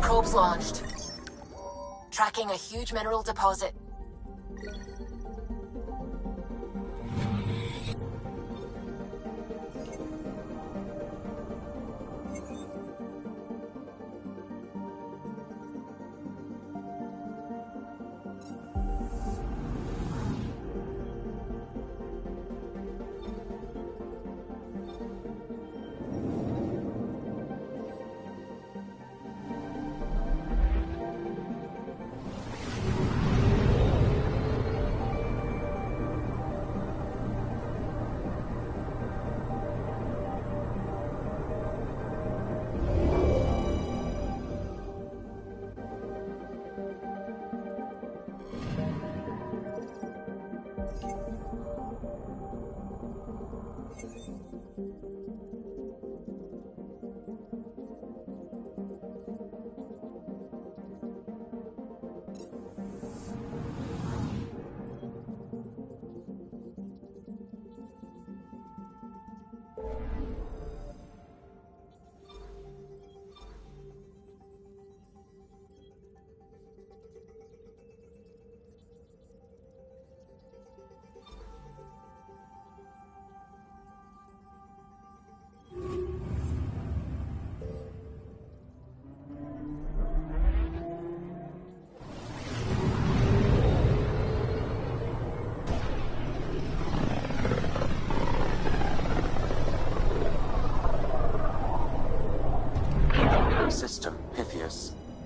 Probes launched. Tracking a huge mineral deposit.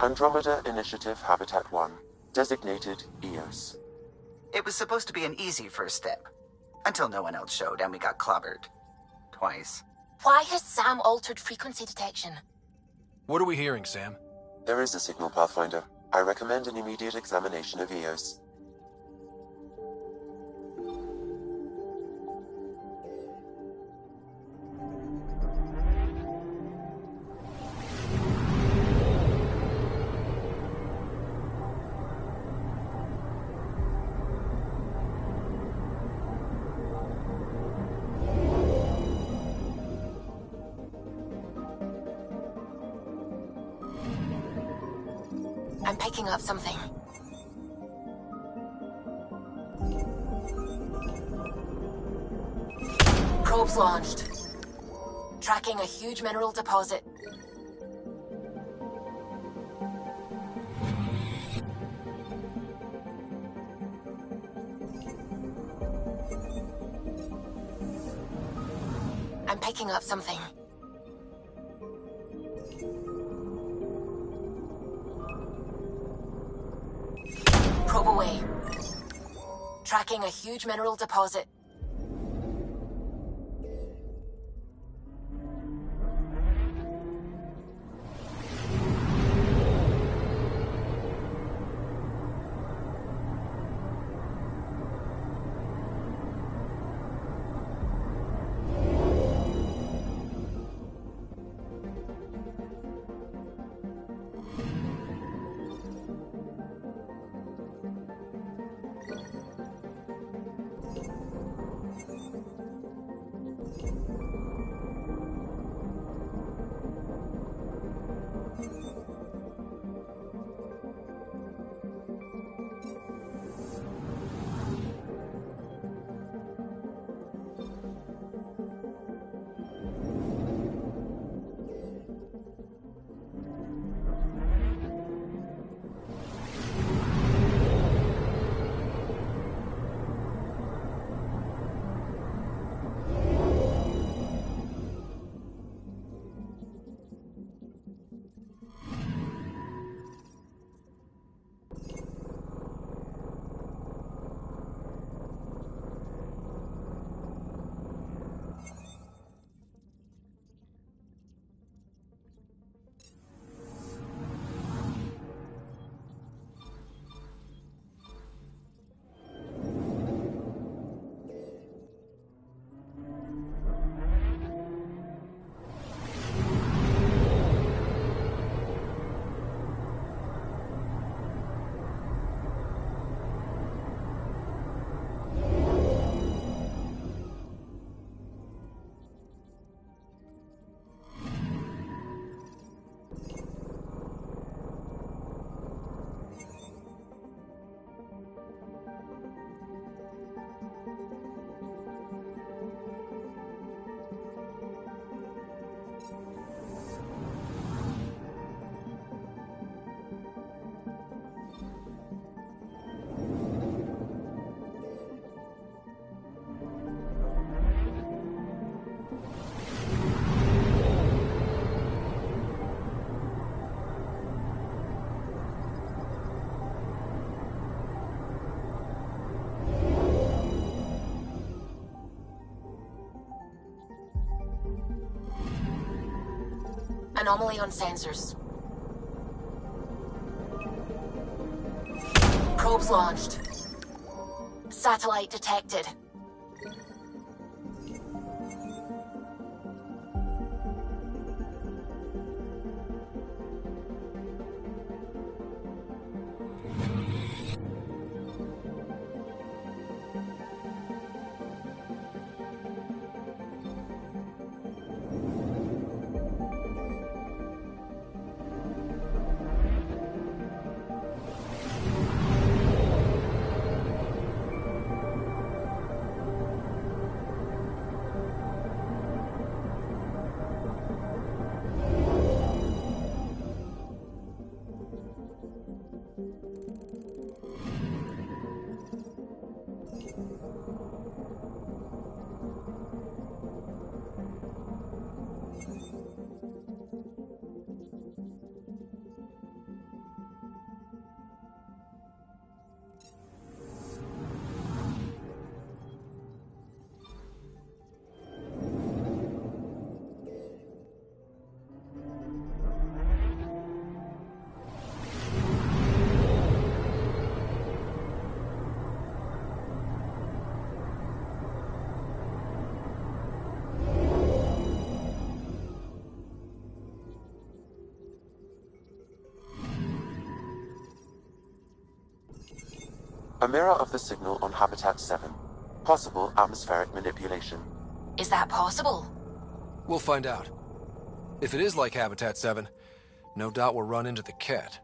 Andromeda Initiative Habitat 1, designated EOS. It was supposed to be an easy first step. Until no one else showed and we got clobbered. Twice. Why has Sam altered frequency detection? What are we hearing, Sam? There is a signal, Pathfinder. I recommend an immediate examination of EOS. I'm picking up something. Probes launched. Tracking a huge mineral deposit. I'm picking up something. Probe away. Tracking a huge mineral deposit. Anomaly on sensors. Probes launched. Satellite detected. A mirror of the signal on Habitat 7. Possible atmospheric manipulation. Is that possible? We'll find out. If it is like Habitat 7, no doubt we'll run into the cat.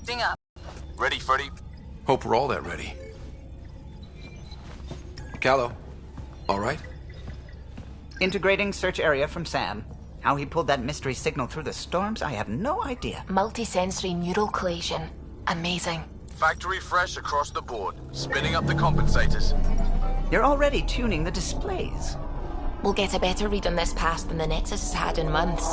Ding up. Ready, Freddy? Hope we're all that ready. Callow, all right? Integrating search area from Sam. How he pulled that mystery signal through the storms, I have no idea. Multisensory neural collation. Amazing. Factory fresh across the board. Spinning up the compensators. You're already tuning the displays. We'll get a better read on this pass than the Nexus has had in months.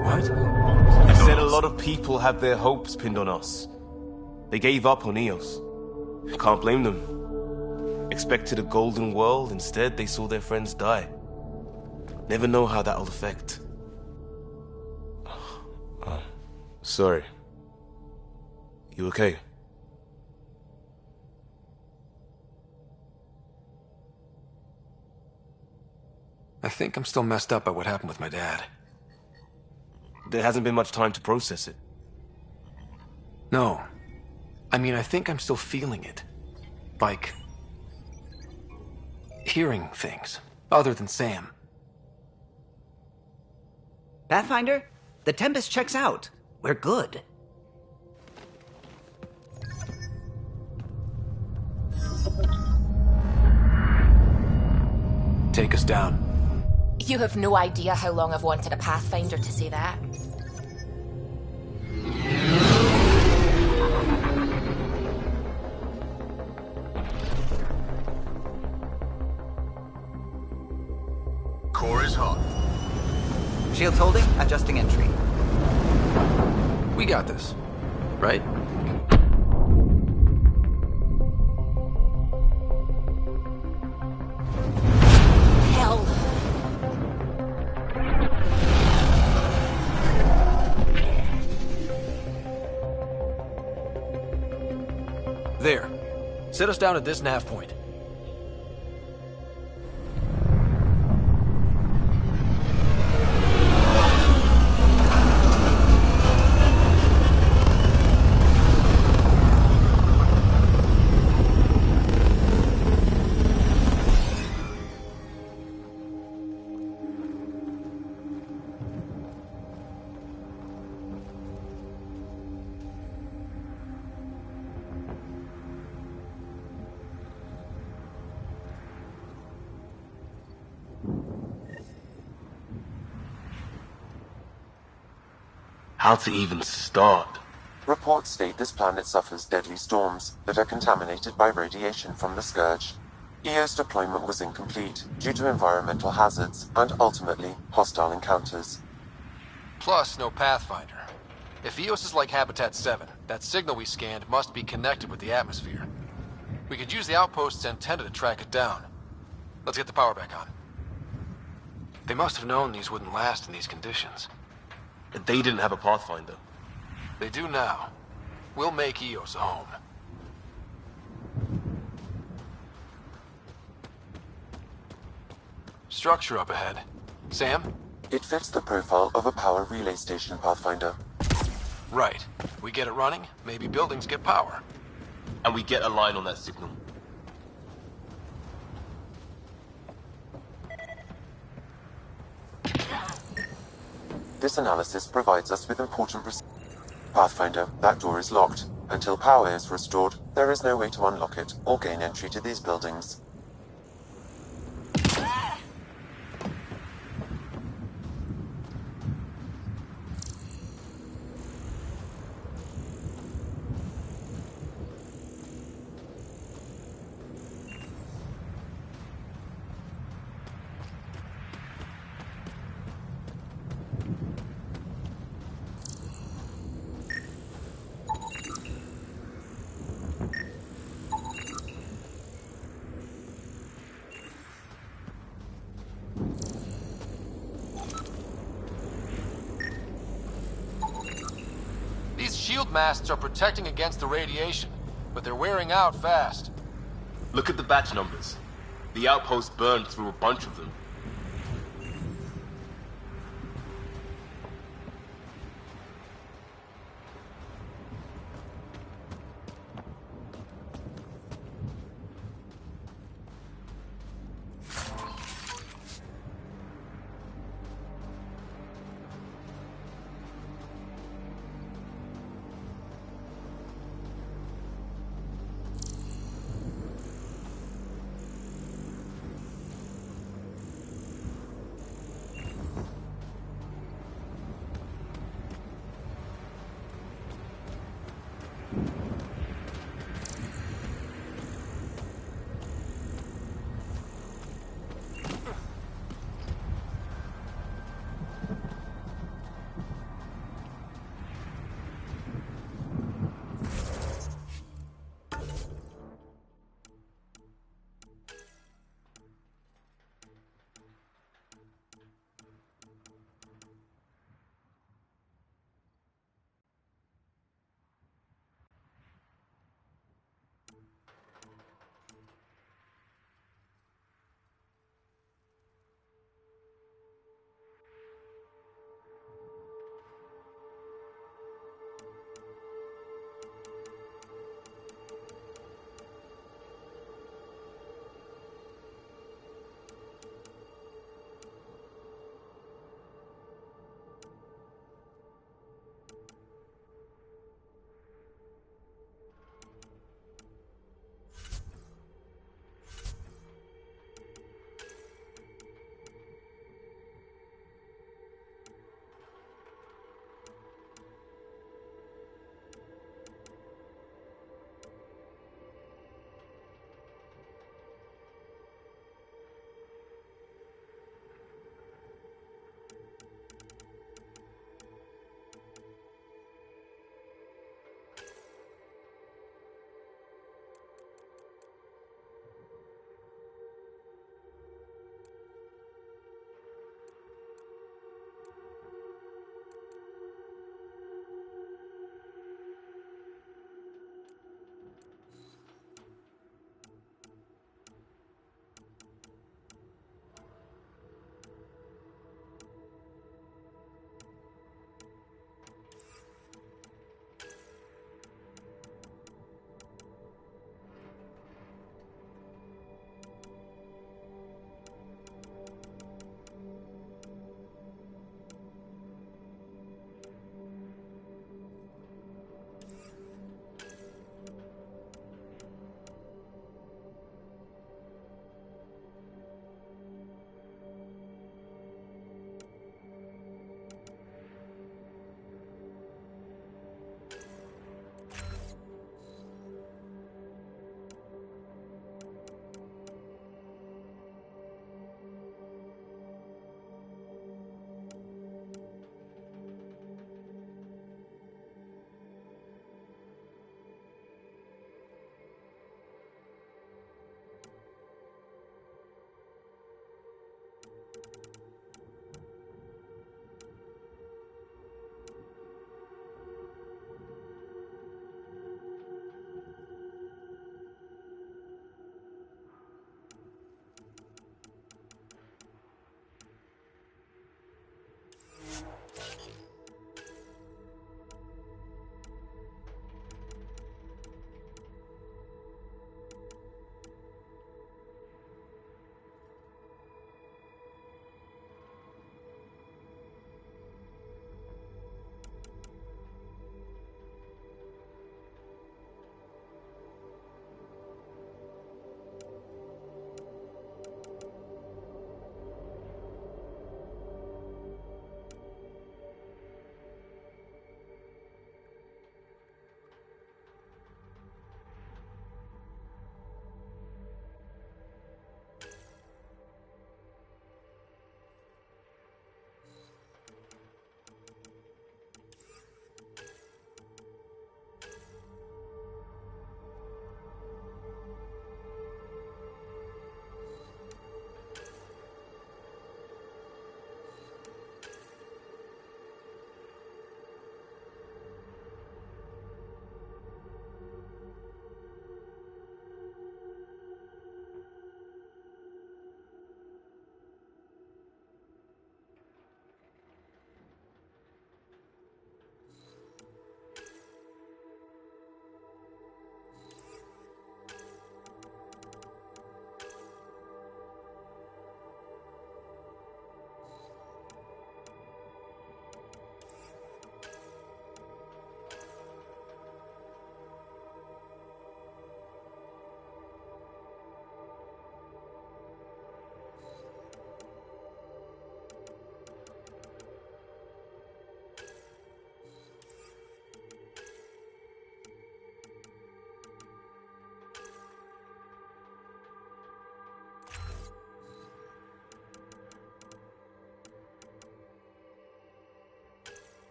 What? You said a lot of people have their hopes pinned on us. They gave up on Eos. Can't blame them. Expected a golden world, instead they saw their friends die. Never know how that'll affect. Sorry. You okay? I think I'm still messed up by what happened with my dad. There hasn't been much time to process it. No. I mean, I think I'm still feeling it. Like... hearing things, other than Sam. Pathfinder, the Tempest checks out. We're good. Take us down. You have no idea how long I've wanted a Pathfinder to say that. Core is hot. Shields holding, adjusting entry. We got this, right? Hell. There. Set us down at this nav point. how to even start. Reports state this planet suffers deadly storms that are contaminated by radiation from the Scourge. EO's deployment was incomplete due to environmental hazards and, ultimately, hostile encounters. Plus, no Pathfinder. If EOS is like Habitat 7, that signal we scanned must be connected with the atmosphere. We could use the outpost's antenna to track it down. Let's get the power back on. They must have known these wouldn't last in these conditions. They didn't have a Pathfinder. They do now. We'll make EOS a home. Structure up ahead. Sam? It fits the profile of a power relay station, Pathfinder. Right. We get it running, maybe buildings get power. And we get a line on that signal. This analysis provides us with important Pathfinder, that door is locked. Until power is restored, there is no way to unlock it or gain entry to these buildings. These shield masts are protecting against the radiation, but they're wearing out fast. Look at the batch numbers. The outpost burned through a bunch of them.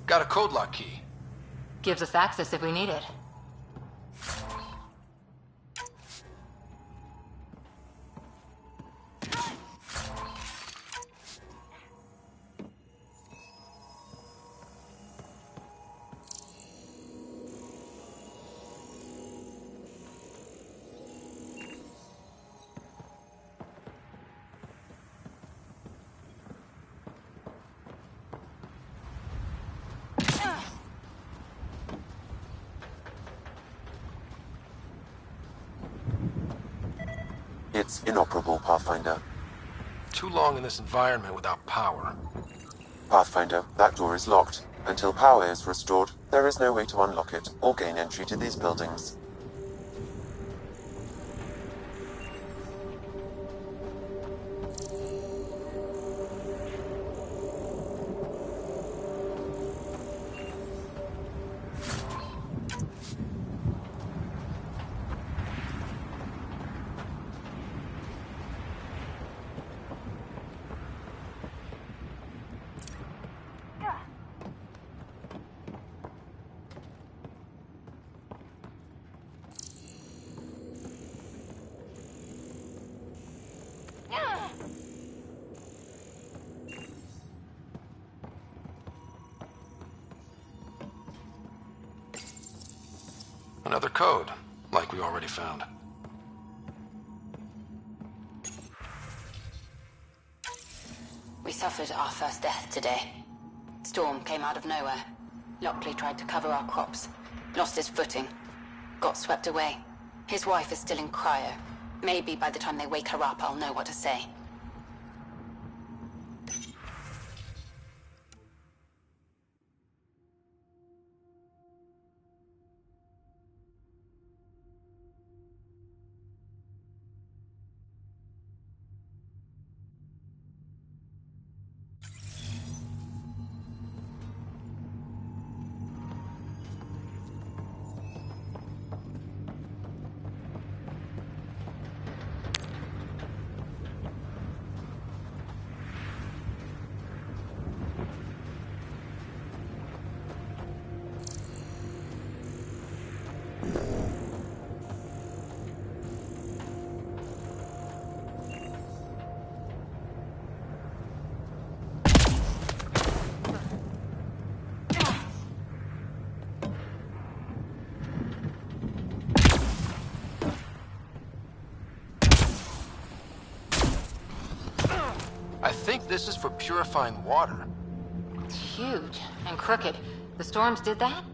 Got a code lock key. Gives us access if we need it. It's inoperable, Pathfinder. Too long in this environment without power. Pathfinder, that door is locked. Until power is restored, there is no way to unlock it or gain entry to these buildings. Another code, like we already found. We suffered our first death today. Storm came out of nowhere. Lockley tried to cover our crops. Lost his footing. Got swept away. His wife is still in cryo. Maybe by the time they wake her up, I'll know what to say. I think this is for purifying water. It's huge and crooked. The storms did that?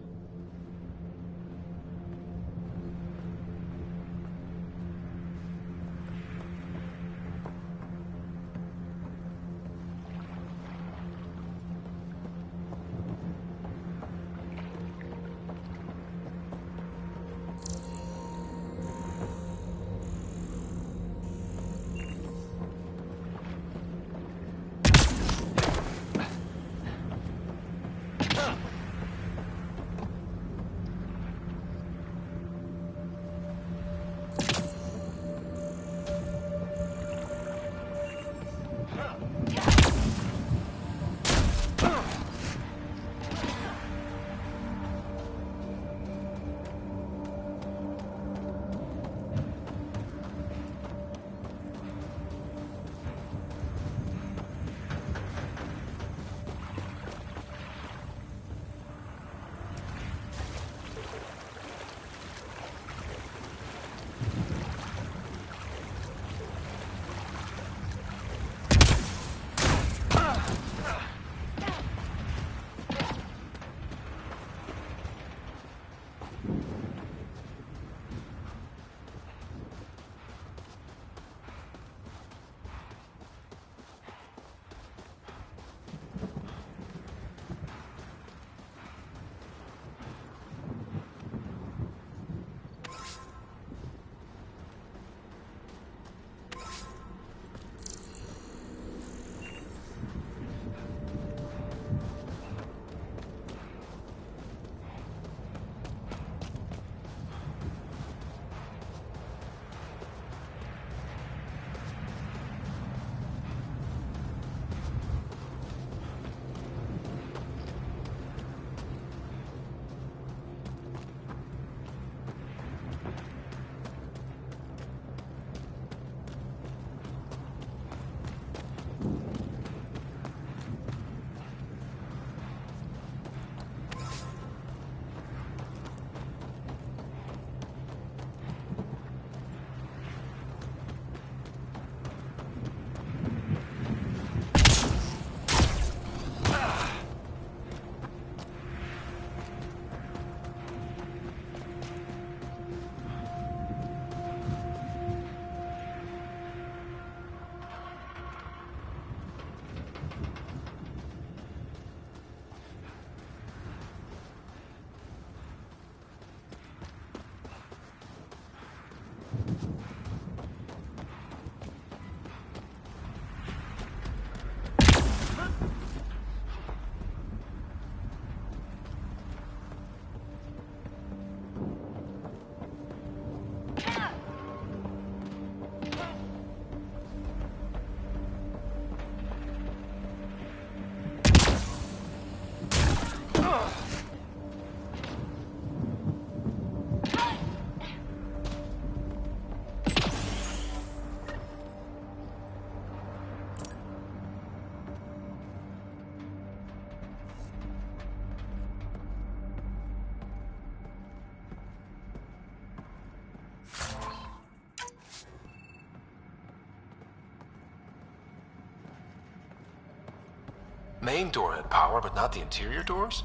Main door had power, but not the interior doors?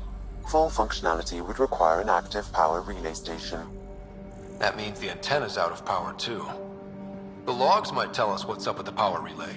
Full functionality would require an active power relay station. That means the antenna's out of power too. The logs might tell us what's up with the power relay.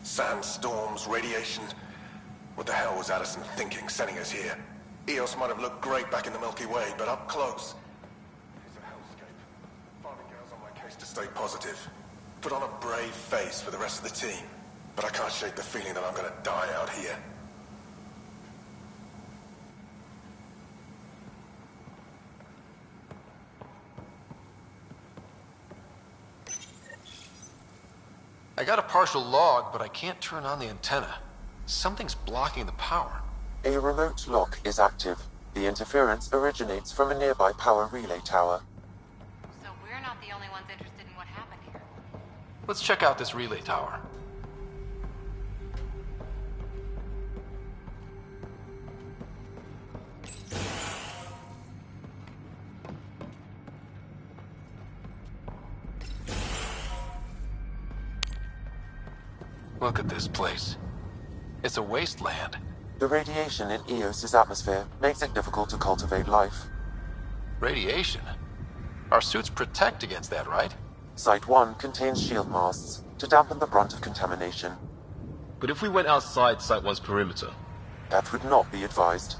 Sandstorms, radiation. What the hell was Addison thinking, sending us here? Eos might have looked great back in the Milky Way, but up close, it's a hellscape. Farming girls on my case to stay positive. Put on a brave face for the rest of the team. But I can't shake the feeling that I'm gonna die out here. I got a partial log, but I can't turn on the antenna. Something's blocking the power. A remote lock is active. The interference originates from a nearby power relay tower. So we're not the only ones interested in what happened here. Let's check out this relay tower. Look at this place. It's a wasteland. The radiation in Eos's atmosphere makes it difficult to cultivate life. Radiation? Our suits protect against that, right? Site 1 contains shield masts to dampen the brunt of contamination. But if we went outside Site 1's perimeter? That would not be advised.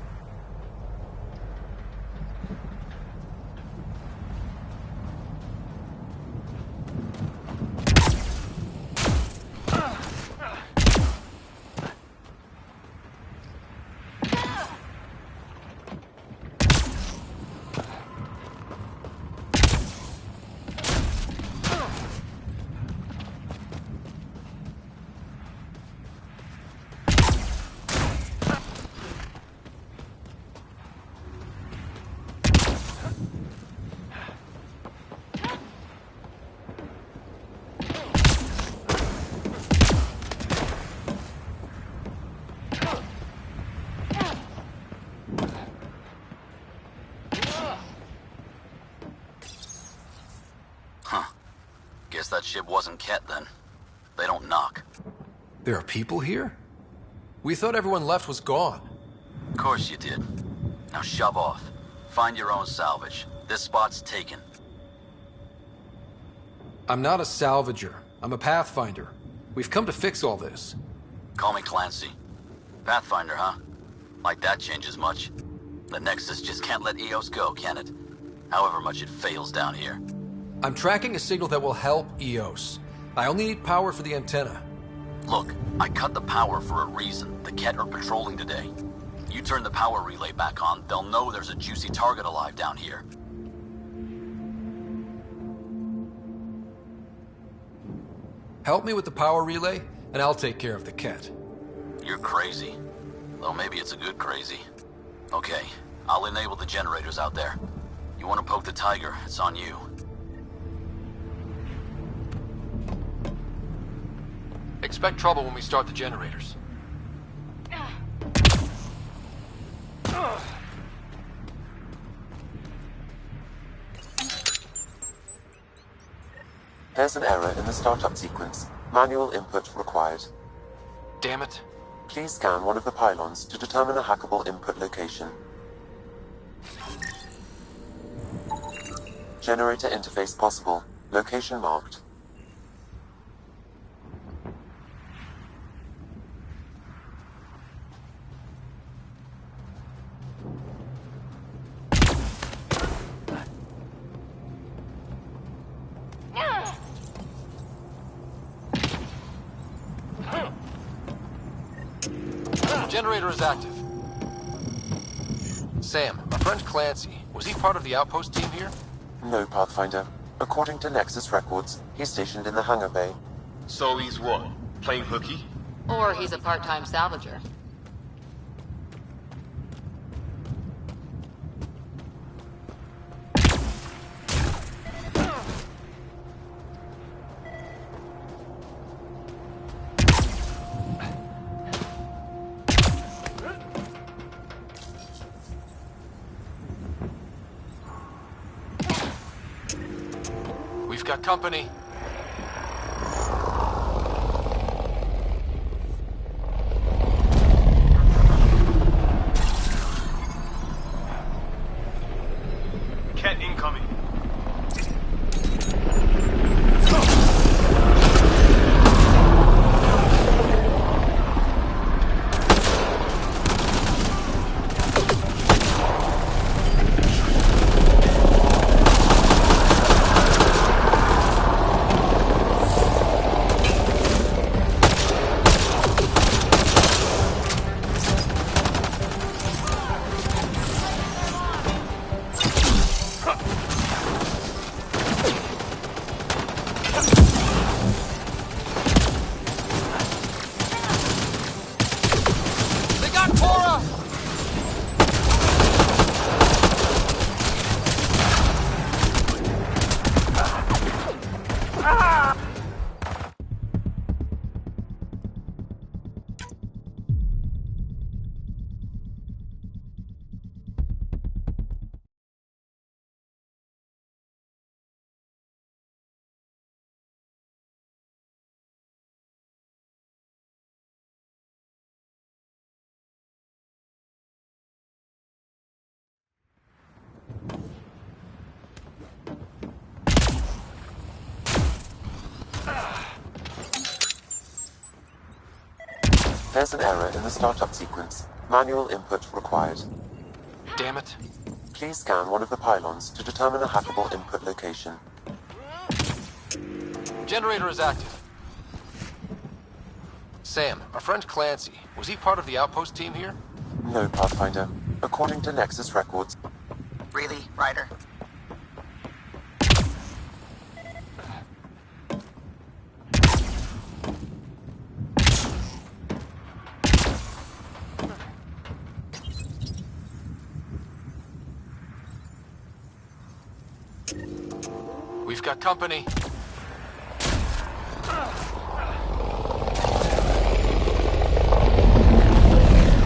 That ship wasn't Ket then. They don't knock. There are people here? We thought everyone left was gone. Of course you did. Now shove off. Find your own salvage. This spot's taken. I'm not a salvager. I'm a Pathfinder. We've come to fix all this. Call me Clancy. Pathfinder, huh? Like that changes much. The Nexus just can't let Eos go, can it? However much it fails down here. I'm tracking a signal that will help Eos. I only need power for the antenna. Look, I cut the power for a reason. The Ket are patrolling today. You turn the power relay back on, they'll know there's a juicy target alive down here. Help me with the power relay, and I'll take care of the Ket. You're crazy. Though maybe it's a good crazy. Okay, I'll enable the generators out there. You want to poke the tiger, it's on you. Expect trouble when we start the generators. There's an error in the startup sequence. Manual input required. Damn it. Please scan one of the pylons to determine a hackable input location. Generator interface possible. Location marked. Generator is active. Sam, my friend Clancy, was he part of the outpost team here? No, Pathfinder. According to Nexus records, he's stationed in the hangar bay. So he's what? Playing hooky? Or he's a part-time salvager. We've got company. Cat incoming. There's an error in the startup sequence. Manual input required. Damn it. Please scan one of the pylons to determine a hackable input location. Generator is active. Sam, our friend Clancy, was he part of the outpost team here? No, Pathfinder. According to Nexus records... Really, Ryder? We've got company.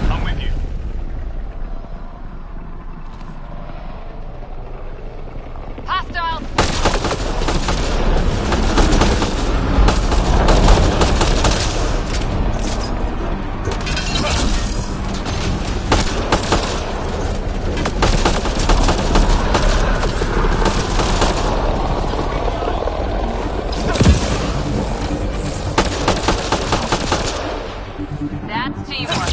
I'm with you. Hostile! That's teamwork.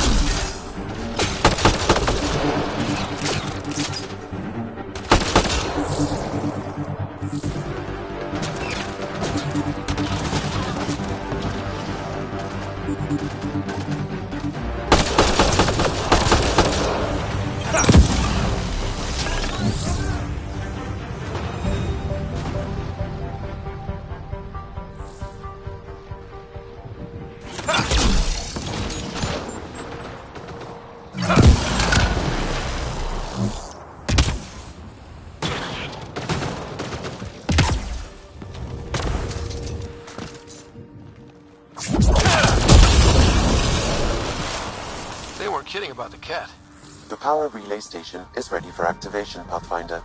They weren't kidding about the cat. The power relay station is ready for activation, Pathfinder.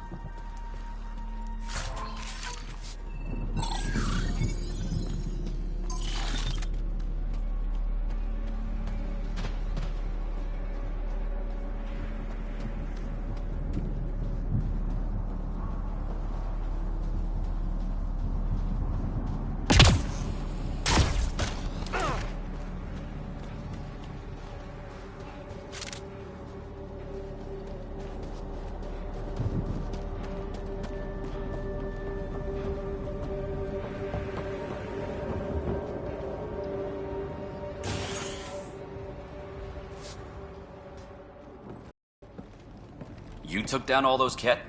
You took down all those Ket?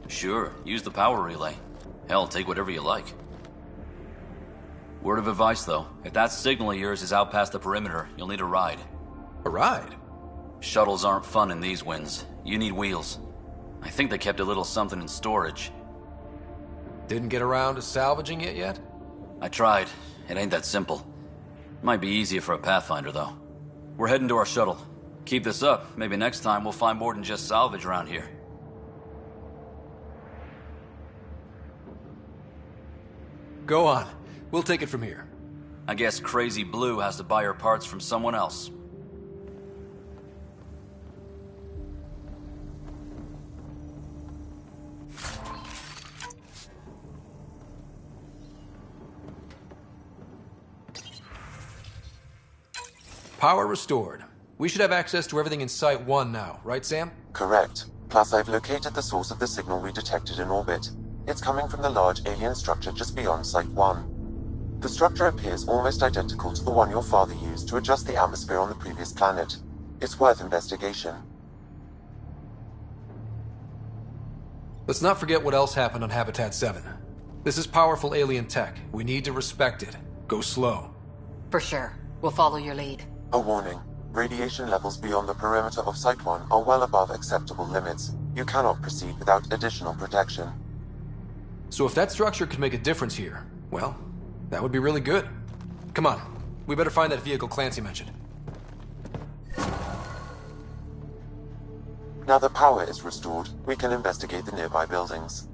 Sure, use the power relay. Hell, take whatever you like. Word of advice, though. If that signal of yours is out past the perimeter, you'll need a ride. A ride? Shuttles aren't fun in these winds. You need wheels. I think they kept a little something in storage. Didn't get around to salvaging it yet? I tried. It ain't that simple. Might be easier for a Pathfinder, though. We're heading to our shuttle. Keep this up. Maybe next time we'll find more than just salvage around here. Go on. We'll take it from here. I guess Crazy Blue has to buy her parts from someone else. Power restored. We should have access to everything in Site 1 now, right, Sam? Correct. Plus, I've located the source of the signal we detected in orbit. It's coming from the large alien structure just beyond Site 1. The structure appears almost identical to the one your father used to adjust the atmosphere on the previous planet. It's worth investigation. Let's not forget what else happened on Habitat 7. This is powerful alien tech. We need to respect it. Go slow. For sure. We'll follow your lead. A warning. Radiation levels beyond the perimeter of Site 1 are well above acceptable limits. You cannot proceed without additional protection. So if that structure could make a difference here, well, that would be really good. Come on. We better find that vehicle Clancy mentioned. Now that power is restored, we can investigate the nearby buildings.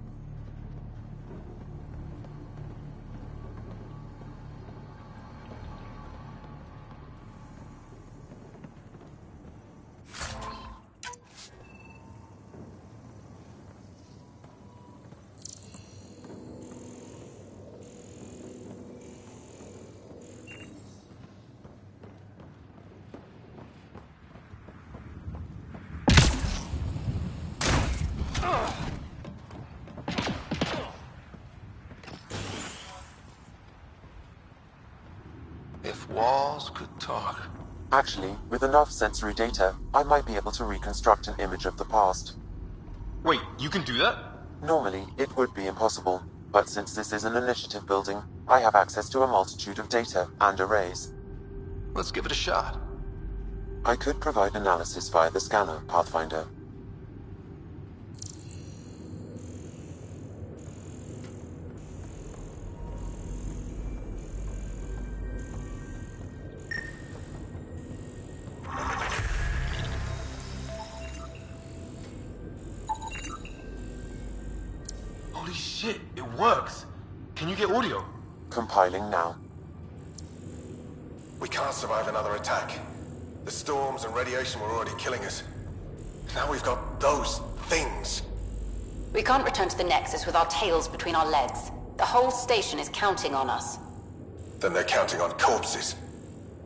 If walls could talk. Actually, with enough sensory data, I might be able to reconstruct an image of the past. Wait, you can do that? Normally, it would be impossible, but since this is an initiative building, I have access to a multitude of data and arrays. Let's give it a shot. I could provide analysis via the scanner, Pathfinder. Holy shit, it works. Can you get audio? Compiling now. We can't survive another attack. The storms and radiation were already killing us. Now we've got those things. We can't return to the Nexus with our tails between our legs. The whole station is counting on us. Then they're counting on corpses.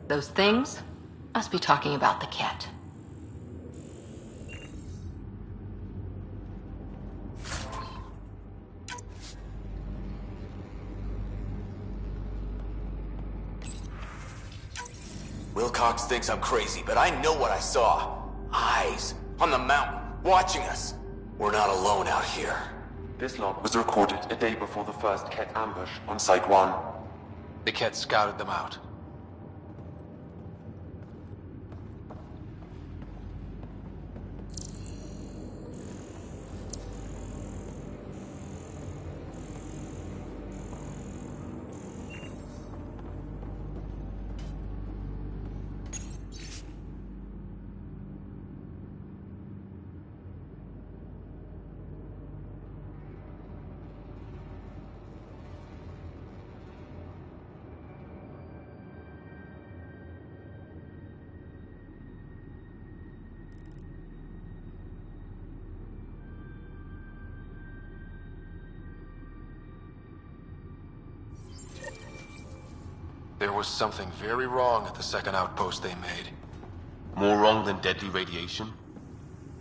Those things must be talking about the Ket. Wilcox thinks I'm crazy, but I know what I saw. Eyes on the mountain, watching us. We're not alone out here. This log was recorded a day before the first Ket ambush on Site 1. The Ket scouted them out. There was something very wrong at the second outpost they made. More wrong than deadly radiation?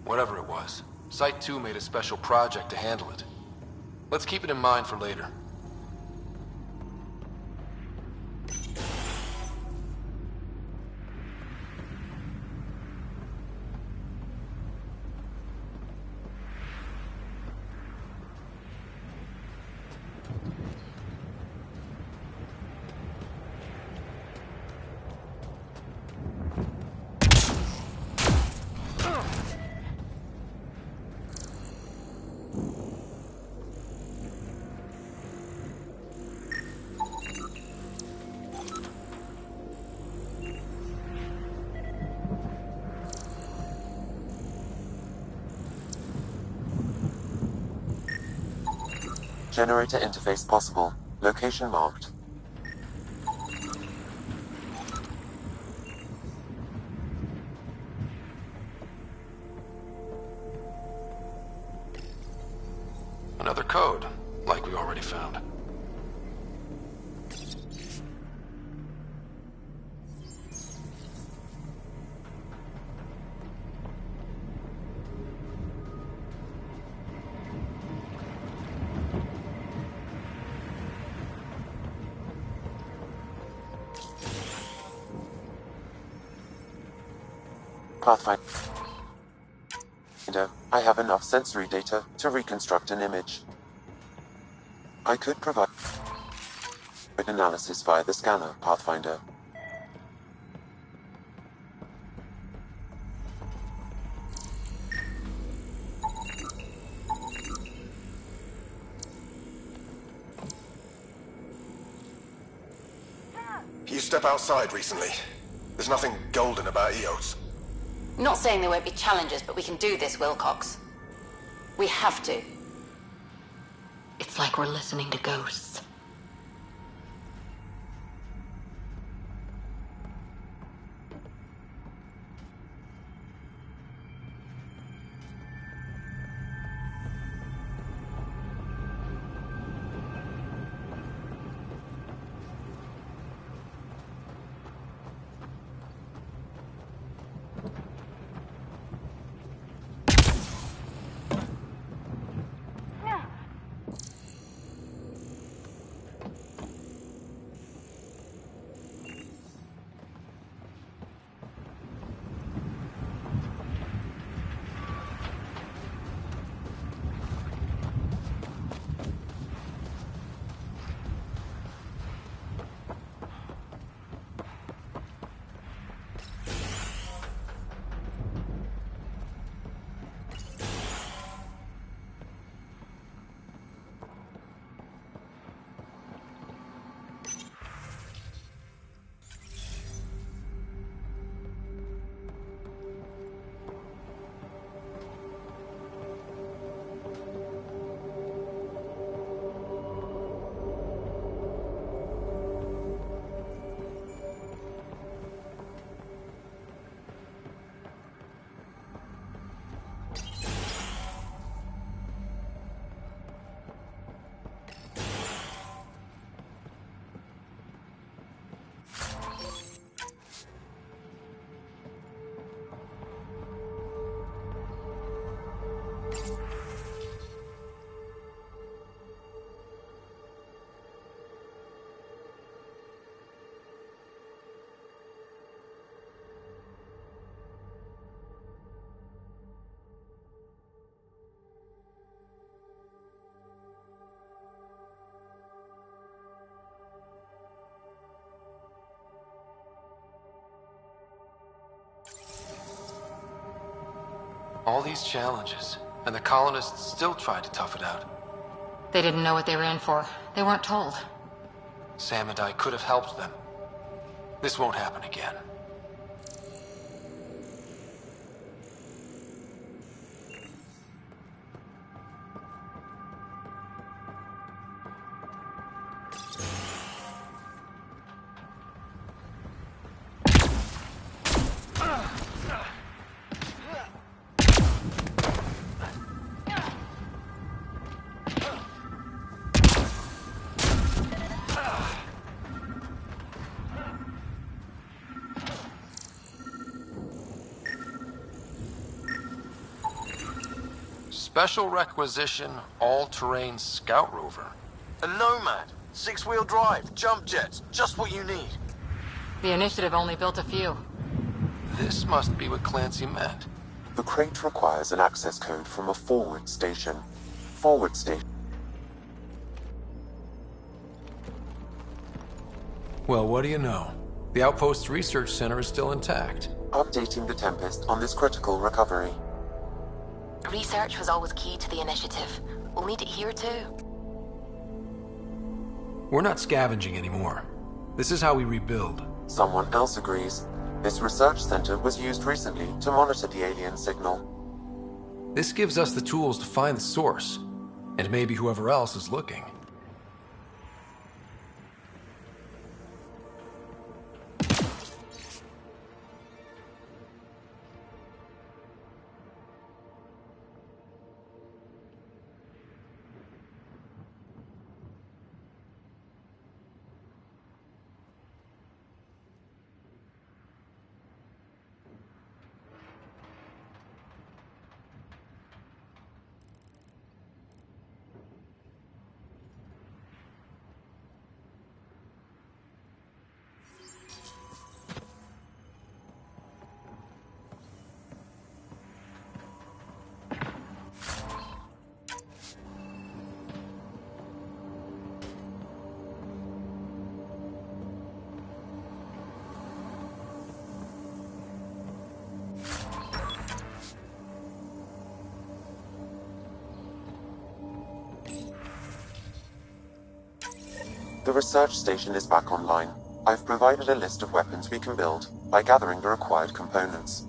Whatever it was, Site 2 made a special project to handle it. Let's keep it in mind for later. Generator interface possible. Location marked. Another code, like we already found. Pathfinder. I have enough sensory data to reconstruct an image. I could provide analysis via the scanner, Pathfinder. You step outside recently. There's nothing golden about Eos. Not saying there won't be challenges, but we can do this, Wilcox. We have to. It's like we're listening to ghosts. All these challenges, and the colonists still tried to tough it out. They didn't know what they were in for. They weren't told. Sam and I could have helped them. This won't happen again. Special requisition, all-terrain scout rover. A Nomad. 6-wheel drive, jump jets, just what you need. The initiative only built a few. This must be what Clancy meant. The crate requires an access code from a forward station. Forward station. Well, what do you know? The Outpost's research center is still intact. Updating the Tempest on this critical recovery. Research was always key to the initiative. We'll need it here too. We're not scavenging anymore. This is how we rebuild. Someone else agrees. This research center was used recently to monitor the alien signal. This gives us the tools to find the source, and maybe whoever else is looking. The research station is back online. I've provided a list of weapons we can build by gathering the required components.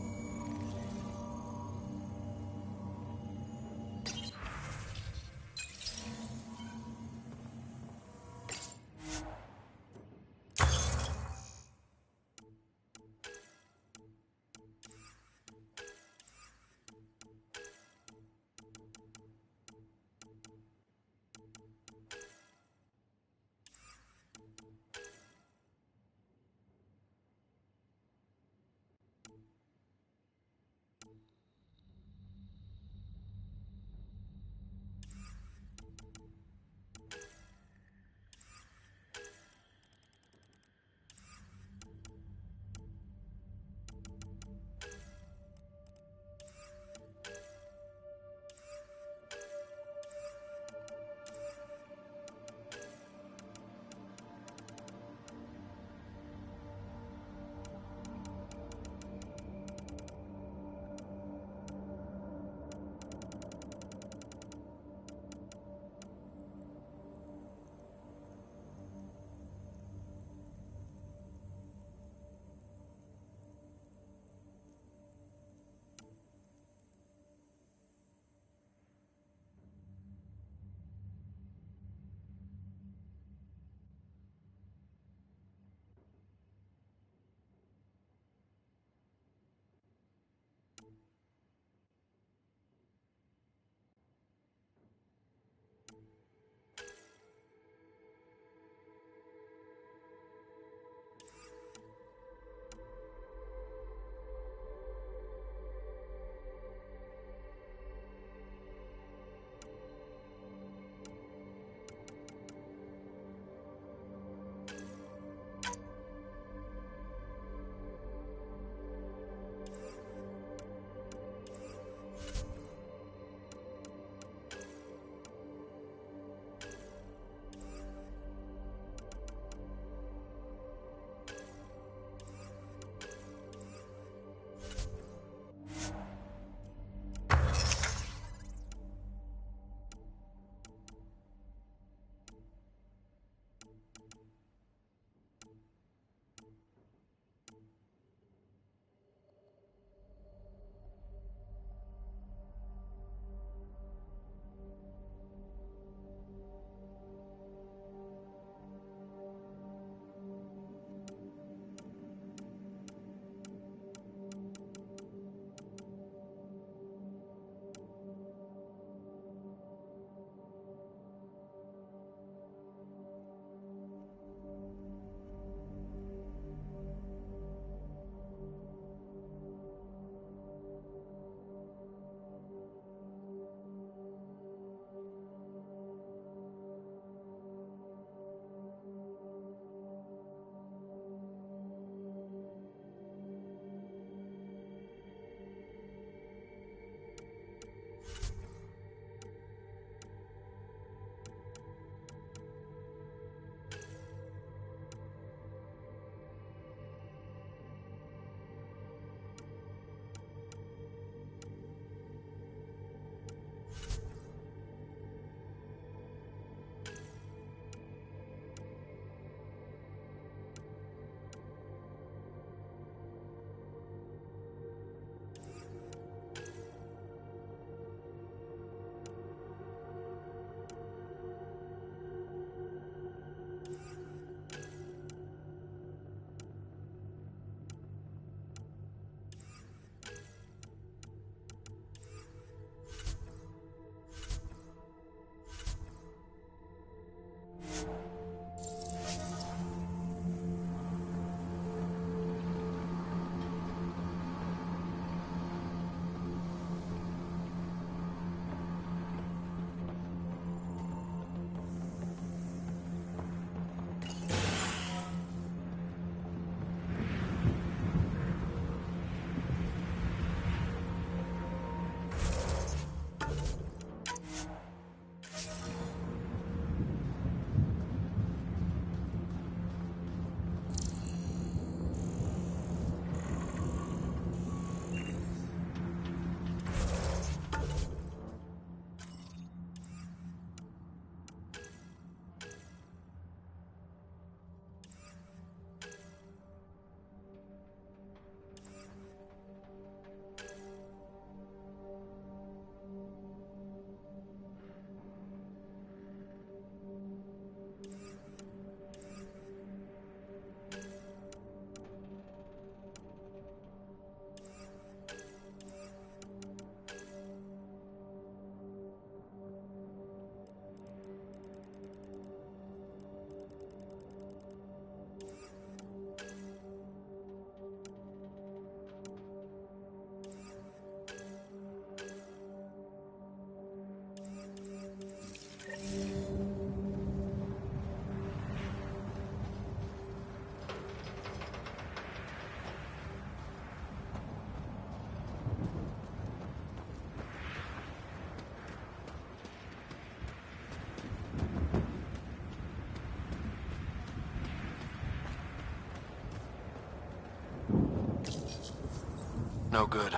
No good.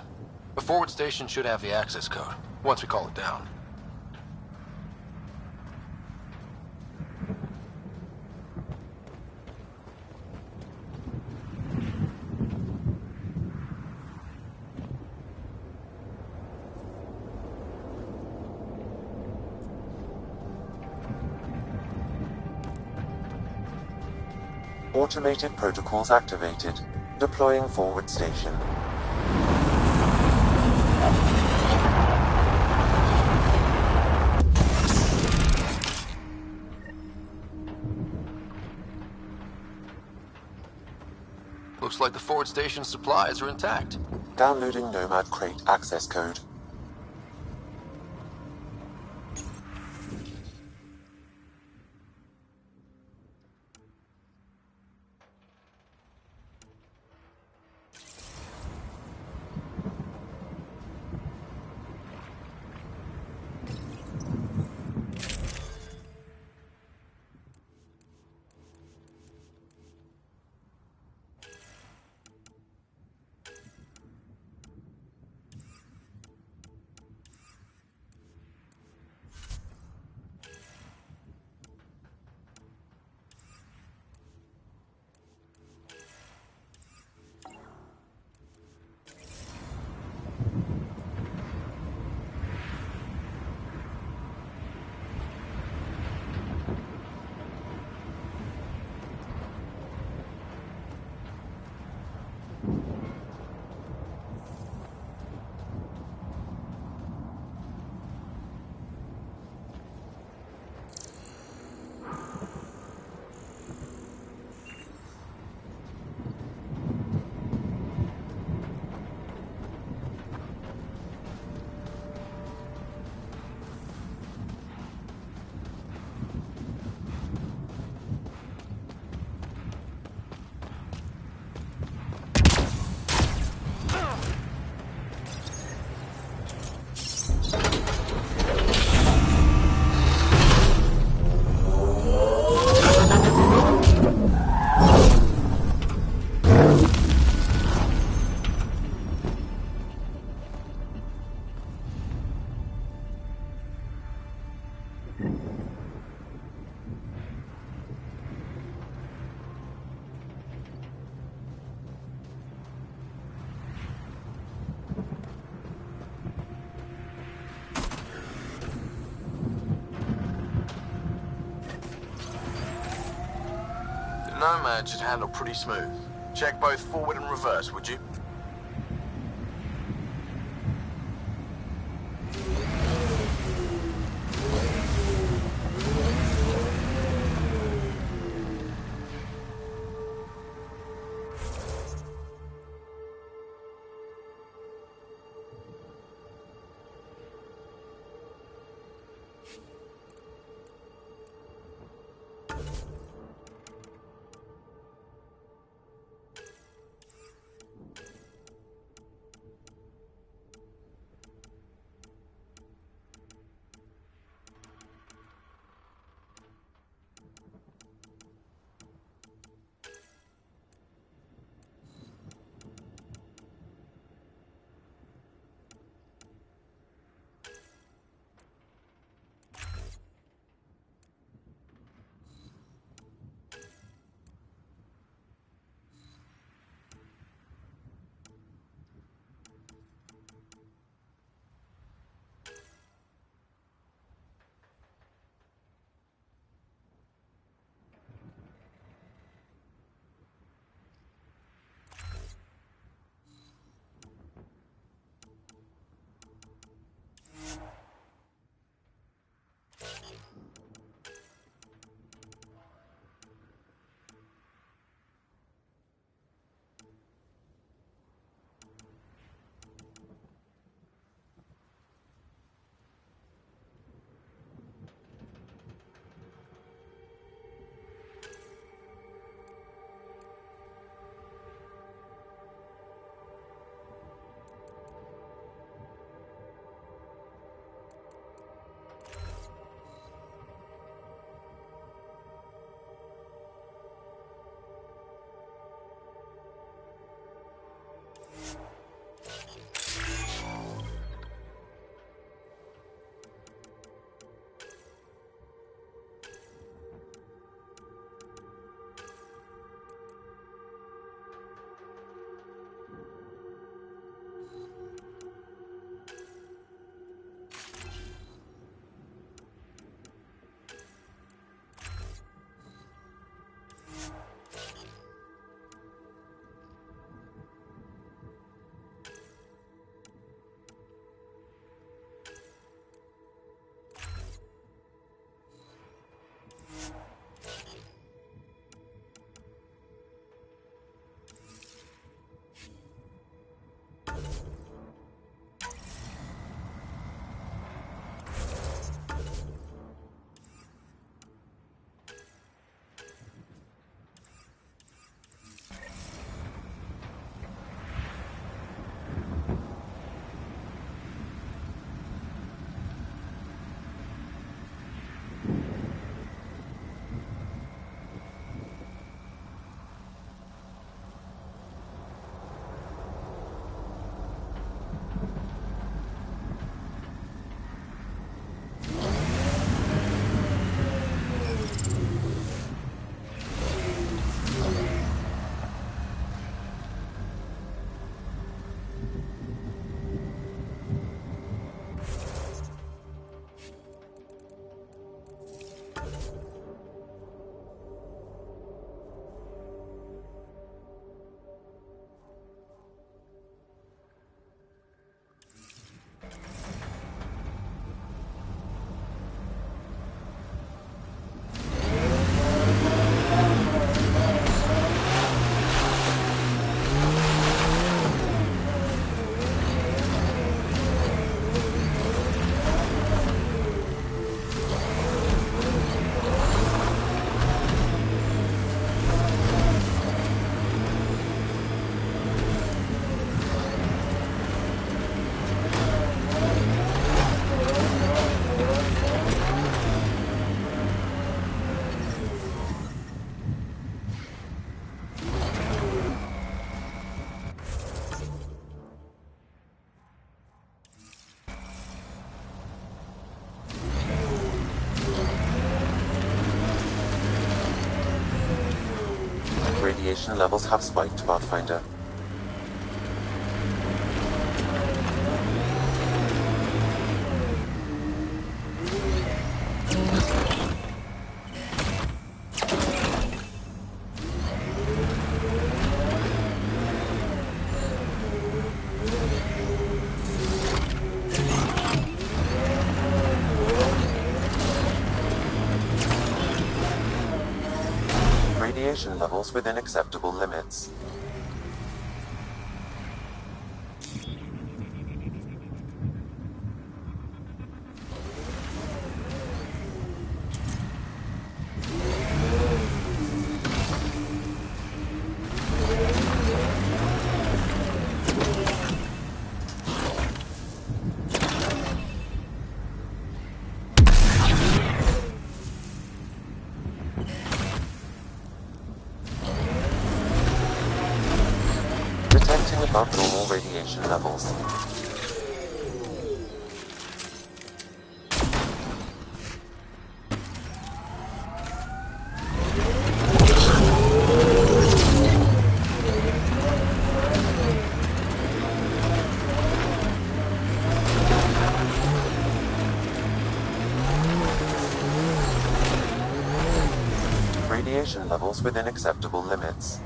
The forward station should have the access code, once we call it down. Automated protocols activated. Deploying forward station. Looks like the forward station supplies are intact. Downloading Nomad Crate access code. Nomad should handle pretty smooth. Check both forward and reverse, would you? Radiation levels have spiked, Pathfinder. Radiation levels within acceptable limits. Detecting above normal radiation levels. Radiation levels within acceptable limits.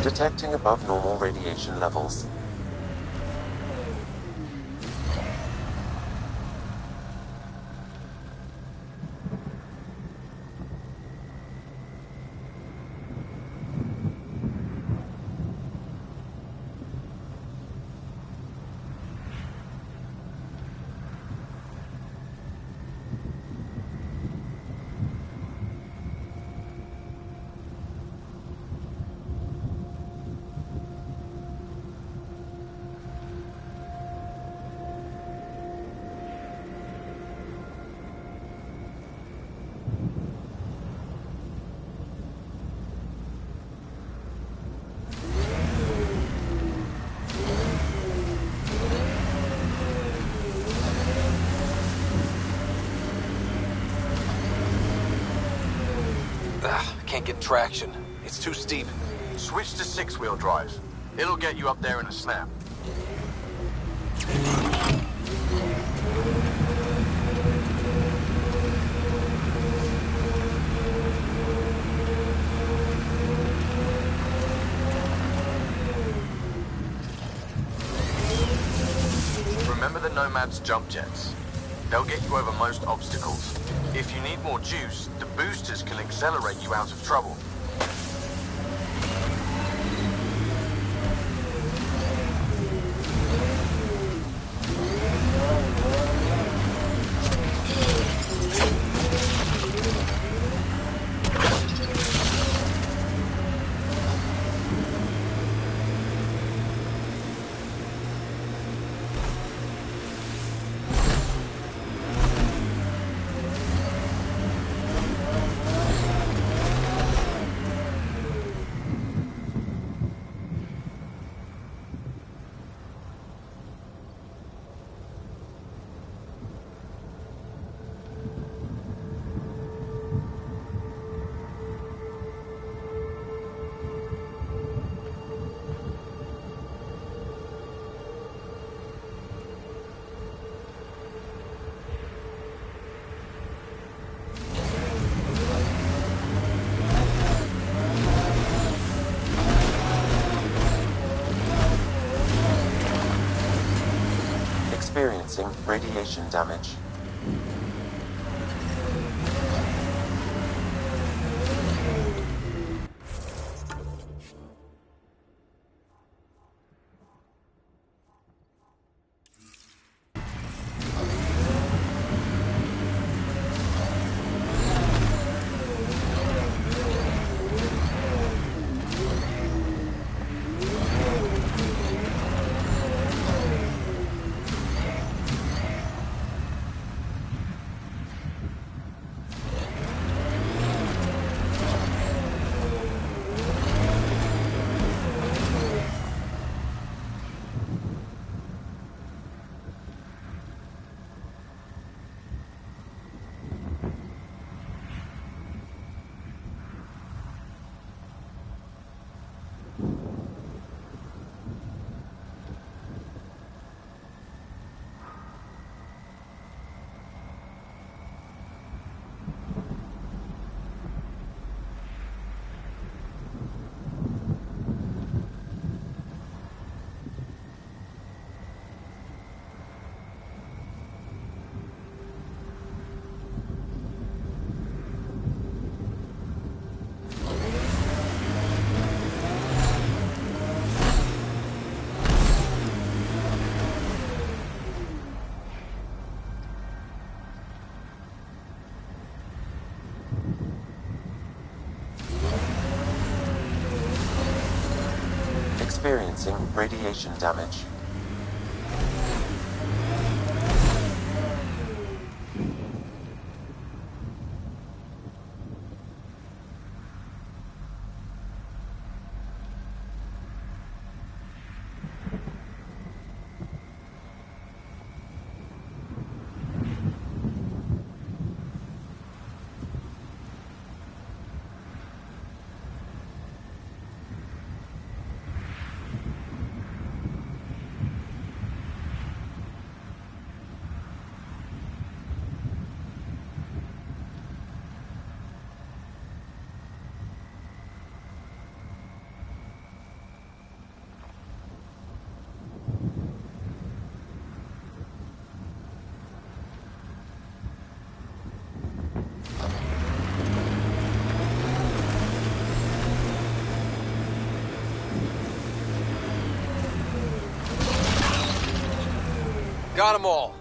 Detecting above normal radiation levels. can't get traction. It's too steep. Switch to six-wheel drive. It'll get you up there in a snap. Remember the Nomad's jump jets. They'll get you over most obstacles. If you need more juice, the boosters can accelerate you out of trouble. Experiencing radiation damage. Experiencing radiation damage. Got them all.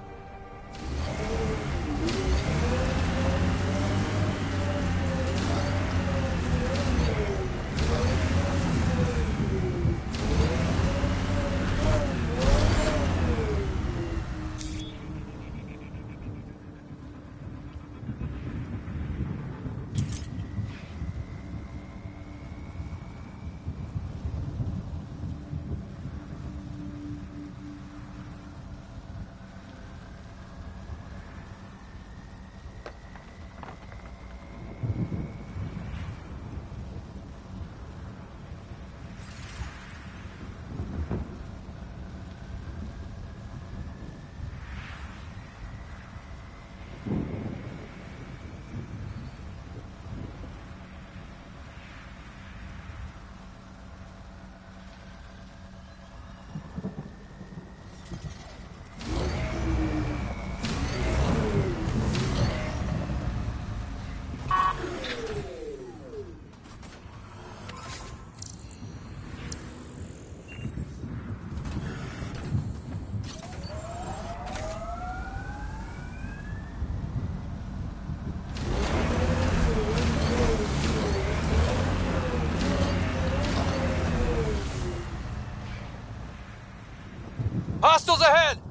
Hostiles ahead!